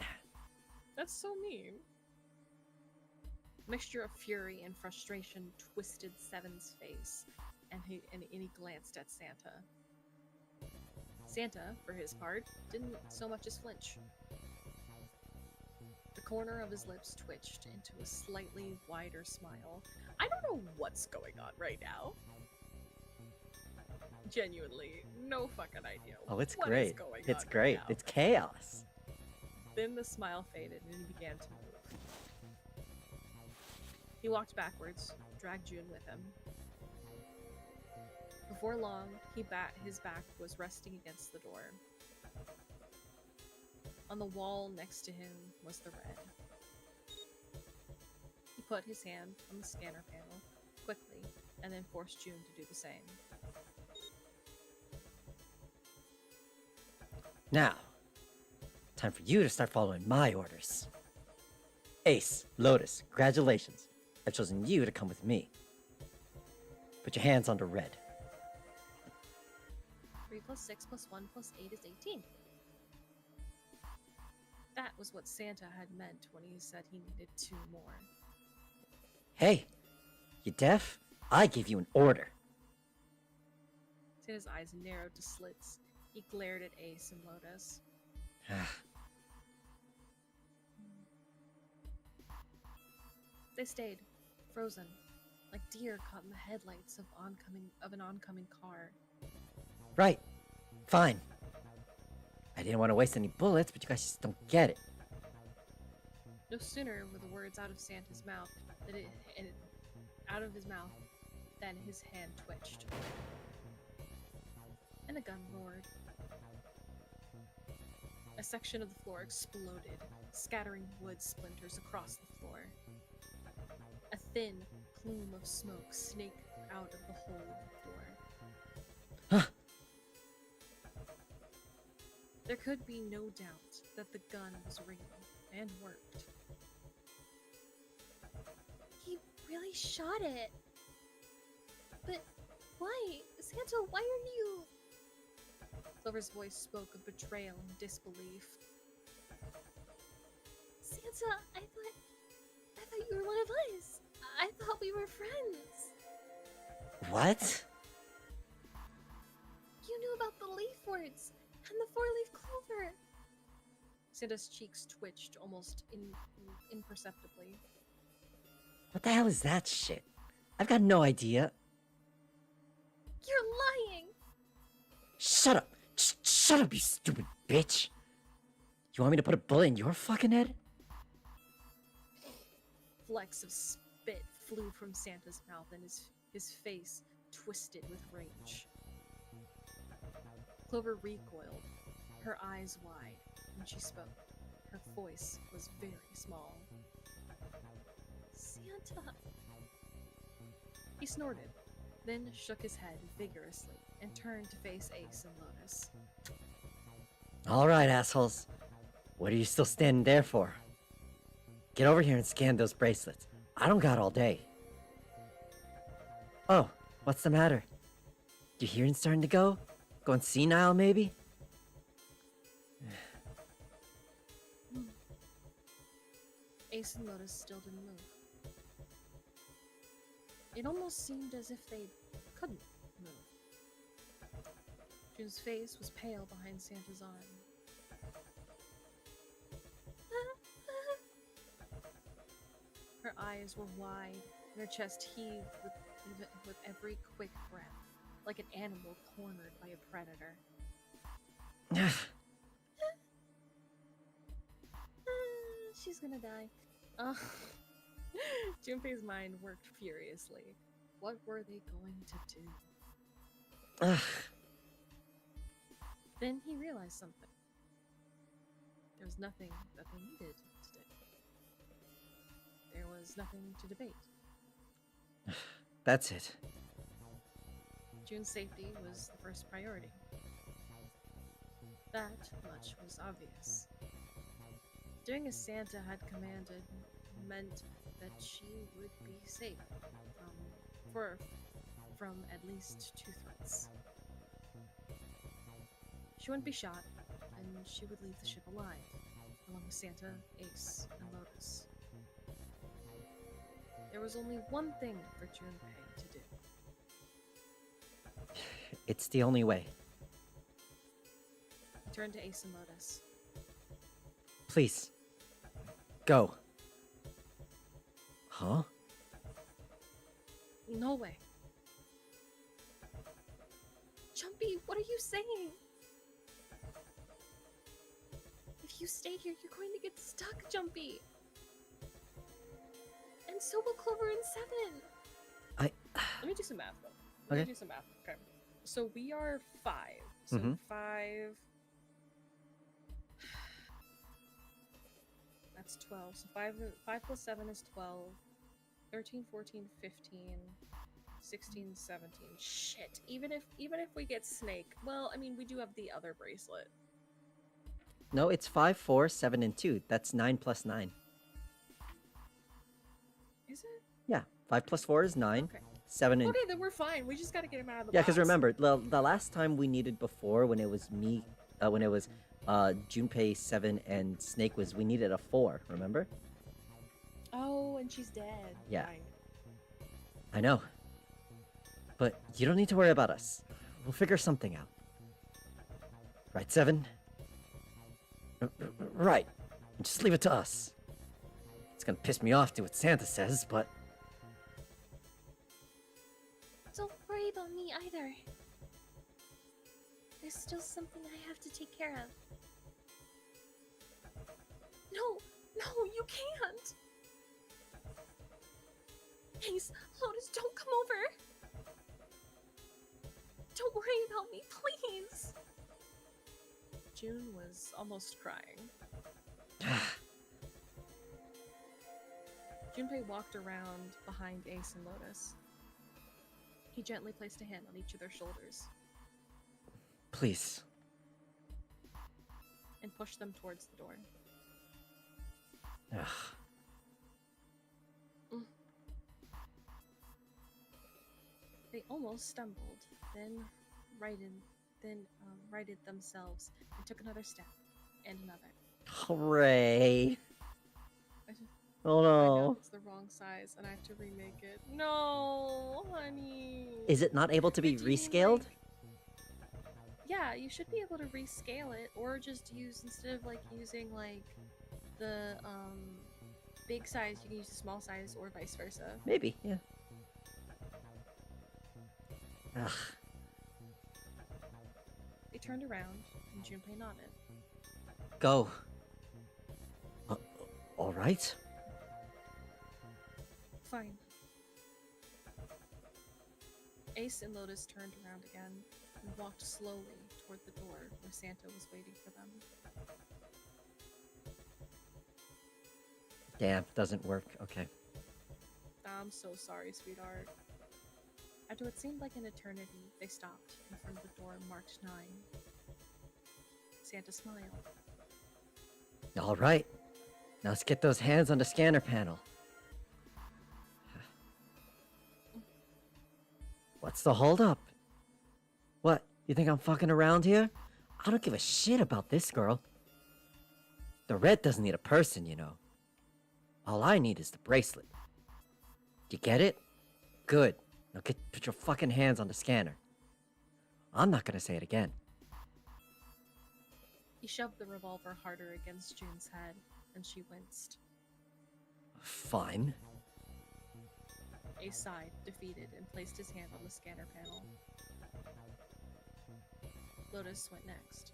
B: That's so mean. Mixture of fury and frustration twisted Seven's face, and he glanced at Santa. Santa, for his part, didn't so much as flinch. The corner of his lips twitched into a slightly wider smile. I don't know what's going on right now. Genuinely, no fucking idea.
A: Oh, it's
B: what
A: great.
B: is going
A: It's
B: on
A: great.
B: Right now.
A: It's chaos.
B: Then the smile faded and he began to move. He walked backwards, dragged June with him. Before long, his back was resting against the door. On the wall next to him was the red. He put his hand on the scanner panel quickly and then forced June to do the same.
A: Now, time for you to start following my orders. Ace, Lotus, congratulations. I've chosen you to come with me. Put your hands on the red.
C: 3 plus 6 plus 1 plus 8 is 18.
B: That was what Santa had meant when he said he needed 2 more.
A: Hey, you deaf? I gave you an order.
B: Santa's eyes narrowed to slits. He glared at Ace and Lotus. They stayed, frozen, like deer caught in the headlights of an oncoming car.
A: Right. Fine. I didn't want to waste any bullets, but you guys just don't get it.
B: No sooner were the words out of Santa's mouth than his hand twitched. And the gun roared. A section of the floor exploded, scattering wood splinters across the floor. A thin plume of smoke snaked out of the hole in the floor.
A: Huh.
B: There could be no doubt that the gun was real and worked.
C: He really shot it. But why? Santa, why are you...
B: Clover's voice spoke of betrayal and disbelief.
C: Santa, I thought you were one of us. I thought we were friends.
A: What?
C: You knew about the leaf words and the 4-leaf clover.
B: Santa's cheeks twitched almost imperceptibly.
A: What the hell is that shit? I've got no idea.
C: You're lying.
A: Shut up! Shut up, you stupid bitch! You want me to put a bullet in your fucking head?
B: Flecks of spit flew from Santa's mouth and his face twisted with rage. Clover recoiled, her eyes wide, when she spoke. Her voice was very small.
C: Santa.
B: He snorted, then shook his head vigorously and turned to face Ace and Lotus.
A: Alright, assholes. What are you still standing there for? Get over here and scan those bracelets. I don't got all day. Oh, what's the matter? Your hearing starting to go? Going senile, maybe?
B: Ace and Lotus still didn't move. It almost seemed as if they couldn't move. June's face was pale behind Santa's arm. Her eyes were wide, and her chest heaved with every quick breath, like an animal cornered by a predator.
C: She's gonna die.
B: Junpei's mind worked furiously. What were they going to do?
A: Ugh.
B: Then he realized something. There was nothing that they needed to do. There was nothing to debate.
A: That's it.
B: June's safety was the first priority. That much was obvious. Doing as Santa had commanded meant that she would be safe from at least 2 threats. she wouldn't be shot, and she would leave the ship alive, along with Santa, Ace, and Lotus. There was only one thing for Junpei to do.
A: It's the only way.
B: He turned to Ace and Lotus.
A: Please. Go. Huh?
B: No way.
C: Jumpy, what are you saying? If you stay here, you're going to get stuck, Jumpy. And so will Clover and Seven.
B: Let me do some math, though. Let me do some math. Okay. So we are 5. So
A: Mhm.
B: 5. That's 12. So 5 plus 7 is 12. 13, 14, 15, 16, 17. Shit. Even if we get Snake, well, I mean, we do have the other bracelet.
A: No, it's 5, 4, 7, and 2. That's 9 plus 9.
B: Is it?
A: Yeah, 5 plus 4 is 9.
B: Okay.
A: 7 and...
B: Okay, then we're fine. We just gotta get him out of the
A: Yeah,
B: box.
A: because remember, the last time we needed before, when it was me, when it was Junpei, 7, and Snake we needed a 4, remember?
B: Oh, and she's dead.
A: Yeah.
B: Right.
A: I know. But you don't need to worry about us. We'll figure something out. Right, 7? Right. Just leave it to us. It's gonna piss me off to what Santa says, but...
C: Don't worry about me either. There's still something I have to take care of. No, you can't. Ace, Lotus, don't come over. Don't worry about me, please.
B: June was almost crying. Junpei walked around behind Ace and Lotus. He gently placed a hand on each of their shoulders
A: Please.
B: and pushed them towards the door.
A: Ugh.
B: They almost stumbled, then righted themselves and took another step and another.
A: Hooray.
B: I just-
A: Oh
B: I know
A: no.
B: it's the wrong size, and I have to remake it. No, honey.
A: Is it not able to be
B: Do you mean,
A: rescaled?
B: like- Yeah, you should be able to rescale it, or just use, instead of like using like the big size, you can use the small size, or vice versa.
A: Maybe, yeah. Ugh.
B: They turned around, and Junpei nodded.
A: Go. All right.
B: Fine. Ace and Lotus turned around again and walked slowly toward the door where Santa was waiting for them.
A: Damn, doesn't work. Okay.
B: I'm so sorry, sweetheart. After what seemed like an eternity, they stopped in front of the door marked 9. Santa smiled.
A: All right. Now let's get those hands on the scanner panel. What's the holdup? What? You think I'm fucking around here? I don't give a shit about this girl. The red doesn't need a person, you know. All I need is the bracelet. You get it? Good. Now put your fucking hands on the scanner. I'm not gonna say it again.
B: He shoved the revolver harder against June's head, and she winced.
A: Fine.
B: Ace sighed, defeated, and placed his hand on the scanner panel. Lotus went next.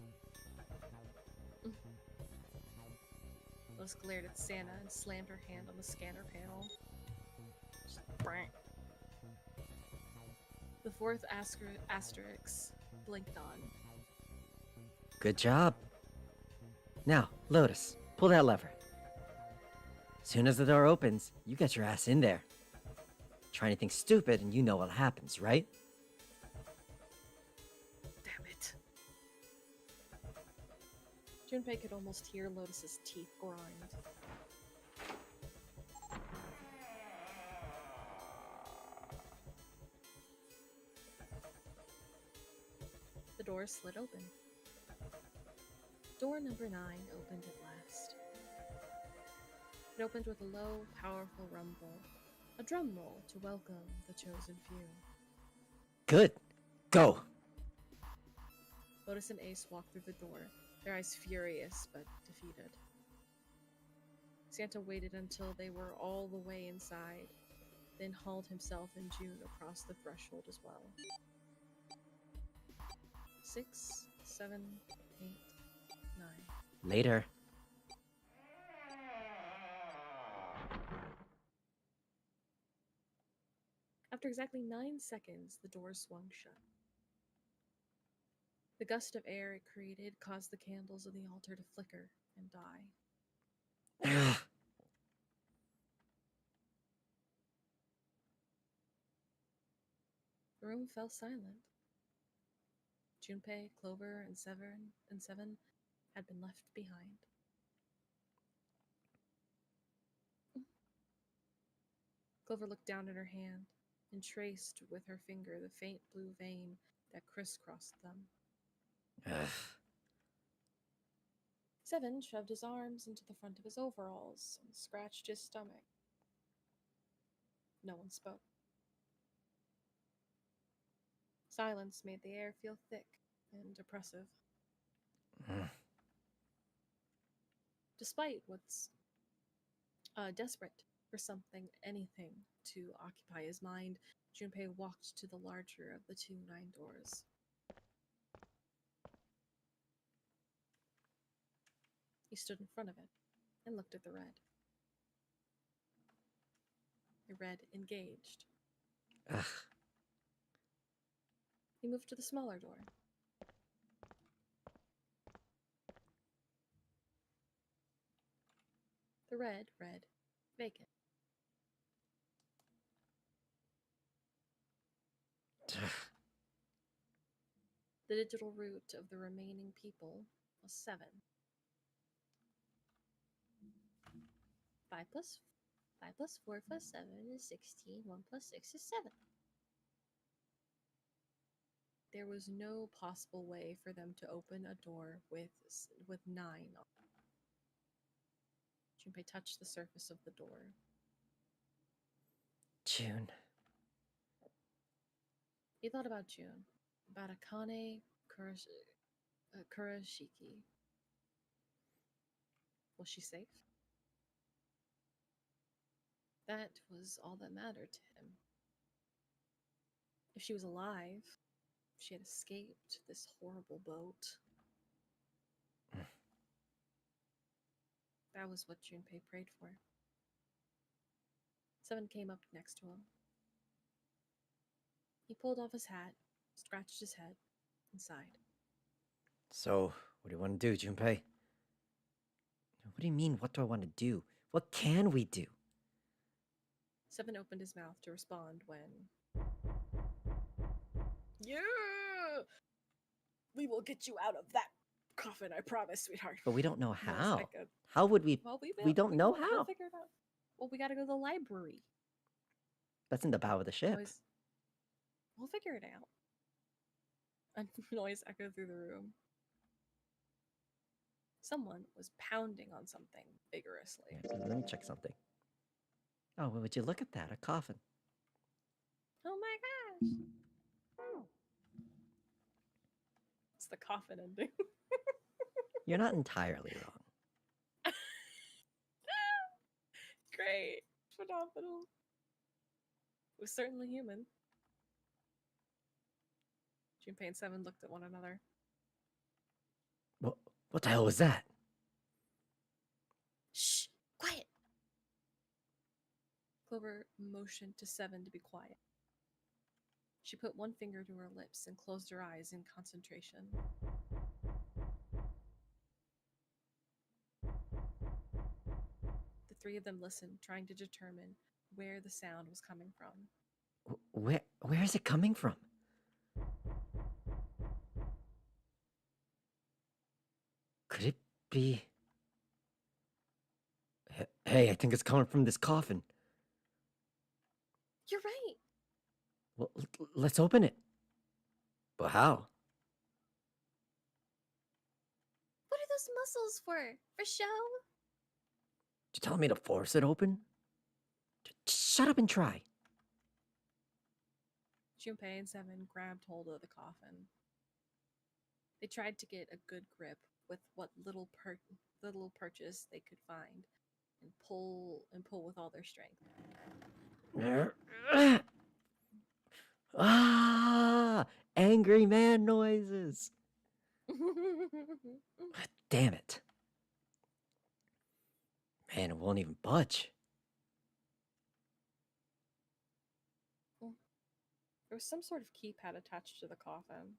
B: Lotus glared at Santa and slammed her hand on the scanner panel. Just brang. The 4th asterisk blinked on.
A: Good job. Now, Lotus, pull that lever. Soon as the door opens, you get your ass in there. Try anything stupid and you know what happens, right?
B: Damn it. Junpei could almost hear Lotus's teeth grind. The door slid open. Door number 9 opened at last. It opened with a low, powerful rumble, a drum roll to welcome the chosen few.
A: Good. Go.
B: Lotus and Ace walked through the door, their eyes furious but defeated. Santa waited until they were all the way inside, then hauled himself and June across the threshold as well. 6, 7, 8, 9.
A: Later.
B: After exactly 9 seconds, the door swung shut. The gust of air it created caused the candles on the altar to flicker and die. The room fell silent. Junpei, Clover, and Seven had been left behind. Clover looked down at her hand and traced with her finger the faint blue vein that crisscrossed them. Seven shoved his arms into the front of his overalls and scratched his stomach. No one spoke. Silence made the air feel thick and oppressive. Despite what's desperate for something, anything to occupy his mind, Junpei walked to the larger of the 2 9 doors. He stood in front of it and looked at the red. The red engaged.
A: Ugh.
B: He moved to the smaller door. The red read vacant. The digital root of the remaining people was 7. 5 plus 4 plus 7 is 16. 1 plus 6 is 7. There was no possible way for them to open a door with 9 on it. Junpei touched the surface of the door.
A: June.
B: He thought about June, about Akane Kurashiki. Was she safe? That was all that mattered to him. If she was alive, if she had escaped this horrible boat. That was what Junpei prayed for. 7 came up next to him. He pulled off his hat, scratched his head, and sighed.
A: So, what do you want to do, Junpei? What do you mean, what do I want to do? What can we do?
B: 7 opened his mouth to respond when... Yeah! We will get you out of that coffin, I promise, sweetheart.
A: But we don't know
B: Noise
A: how.
B: echoed.
A: How would we?
B: Well,
A: We don't know
B: We'll
A: how.
B: figure it out. Well, we gotta go to the library.
A: That's in the bow of the ship.
B: Noise. We'll figure it out. A noise echoed through the room. Someone was pounding on something vigorously.
A: Yeah, let me check something. Oh, well, would you look at that? A coffin.
B: Oh my gosh! It's the coffin ending.
A: You're not entirely wrong.
B: Great. Phenomenal. It was certainly human. Junpei and 7 looked at one another.
A: What the hell was that?
C: Shh! Quiet!
B: Clover motioned to 7 to be quiet. She put one finger to her lips and closed her eyes in concentration. The 3 of them listened, trying to determine where the sound was coming from.
A: Where is it coming from? Could it be... Hey, I think it's coming from this coffin.
C: You're right!
A: Well, let's open it. But how?
C: What are those muscles for? For show?
A: You telling me to force it open? Just shut up and try.
B: Junpei and Seven grabbed hold of the coffin. They tried to get a good grip with what little purchase they could find, and pull with all their strength.
A: Ah, angry man noises. Damn it. Man, it won't even budge.
B: There was some sort of keypad attached to the coffin.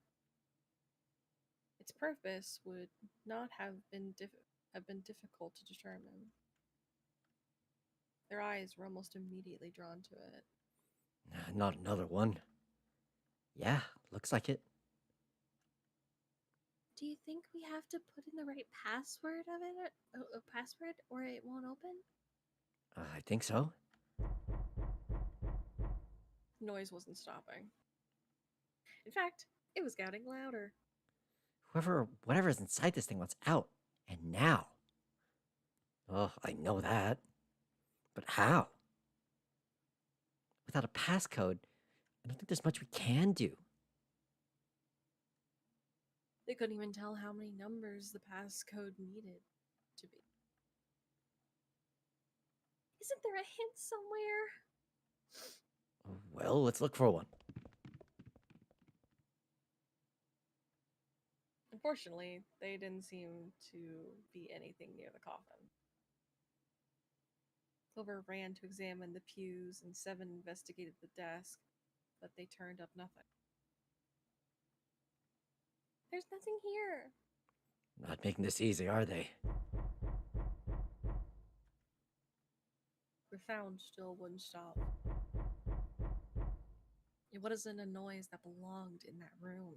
B: Its purpose would not have been difficult to determine. Their eyes were almost immediately drawn to it.
A: Not another one. Yeah, looks like it.
C: Do you think we have to put in the right password of it, or it won't open?
A: I think so.
B: Noise wasn't stopping. In fact, it was getting louder.
A: Whatever's inside this thing wants out. And now. Oh, I know that. But how? Without a passcode, I don't think there's much we can do.
B: They couldn't even tell how many numbers the passcode needed to be.
C: Isn't there a hint somewhere?
A: Well, let's look for one.
B: Unfortunately, they didn't seem to be anything near the coffin. Clover ran to examine the pews, and Seven investigated the desk, but they turned up nothing.
C: There's nothing here.
A: Not making this easy, are they?
B: The sound still wouldn't stop. It wasn't a noise that belonged in that room.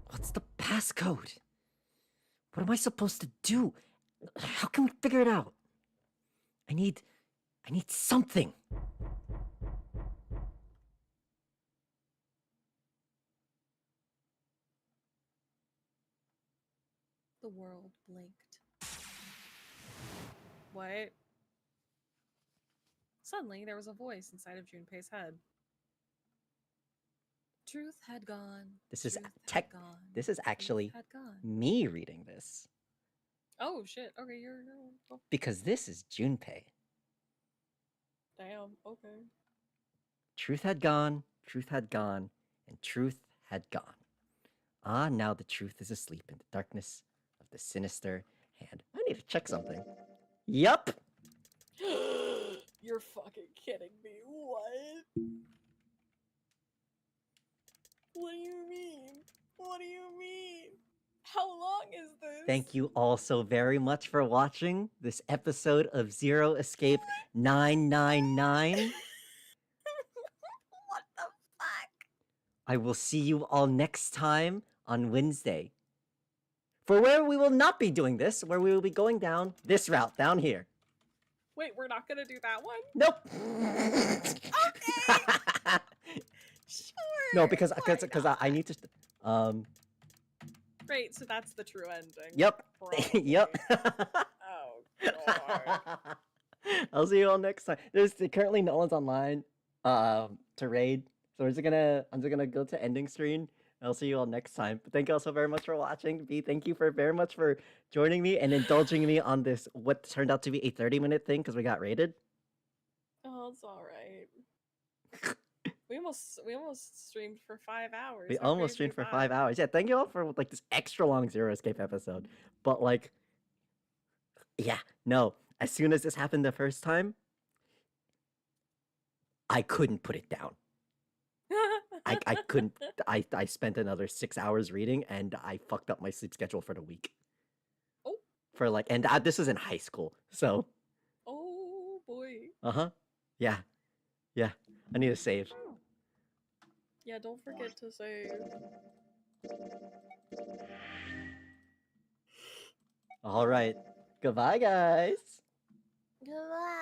A: What's the passcode? What am I supposed to do? How can we figure it out? I need something.
B: The world blinked. What? Suddenly, there was a voice inside of Junpei's head. Truth had gone.
A: This is
B: Truth had gone.
A: This is
B: Truth
A: actually
B: had gone.
A: me reading this.
B: Oh shit! Okay, you're. Oh,
A: Because this is Junpei.
B: damn. Okay.
A: Truth had gone, and truth had gone. Ah, now the truth is asleep in the darkness of the sinister hand. I need to check something. Yup!
B: You're fucking kidding me. What? What do you mean? What do you mean? How long is this?
A: Thank you all so very much for watching this episode of Zero Escape 999.
C: What the fuck?
A: I will see you all next time on Wednesday. For where we will not be doing this, where we will be going down this route down here.
B: Wait, we're not gonna do that one?
A: Nope.
C: Okay. Sure.
A: No, because
C: why not?
A: I need to.
B: Right, so that's the true ending.
A: Yep.
B: Probably.
A: Yep.
B: Oh god.
A: I'll see you all next time. There's currently no one's online to raid, so I'm just gonna go to ending screen. I'll see you all next time. But thank you all so very much for watching. B, thank you very much for joining me and indulging me on this what turned out to be a 30-minute thing because we got raided.
B: Oh, it's alright. We almost streamed for 5 hours.
A: We
B: How
A: almost
B: crazy
A: streamed
B: is
A: for
B: that?
A: 5 hours. Yeah, thank you all for like this extra long Zero Escape episode. But like, yeah, no. As soon as this happened the first time, I couldn't put it down. I couldn't. I spent another 6 hours reading, and I fucked up my sleep schedule for the week.
B: Oh.
A: For like, and this was in high school, so.
B: Oh boy.
A: Yeah. I need to save.
B: Yeah, don't forget to save.
A: All right. Goodbye, guys.
C: Goodbye.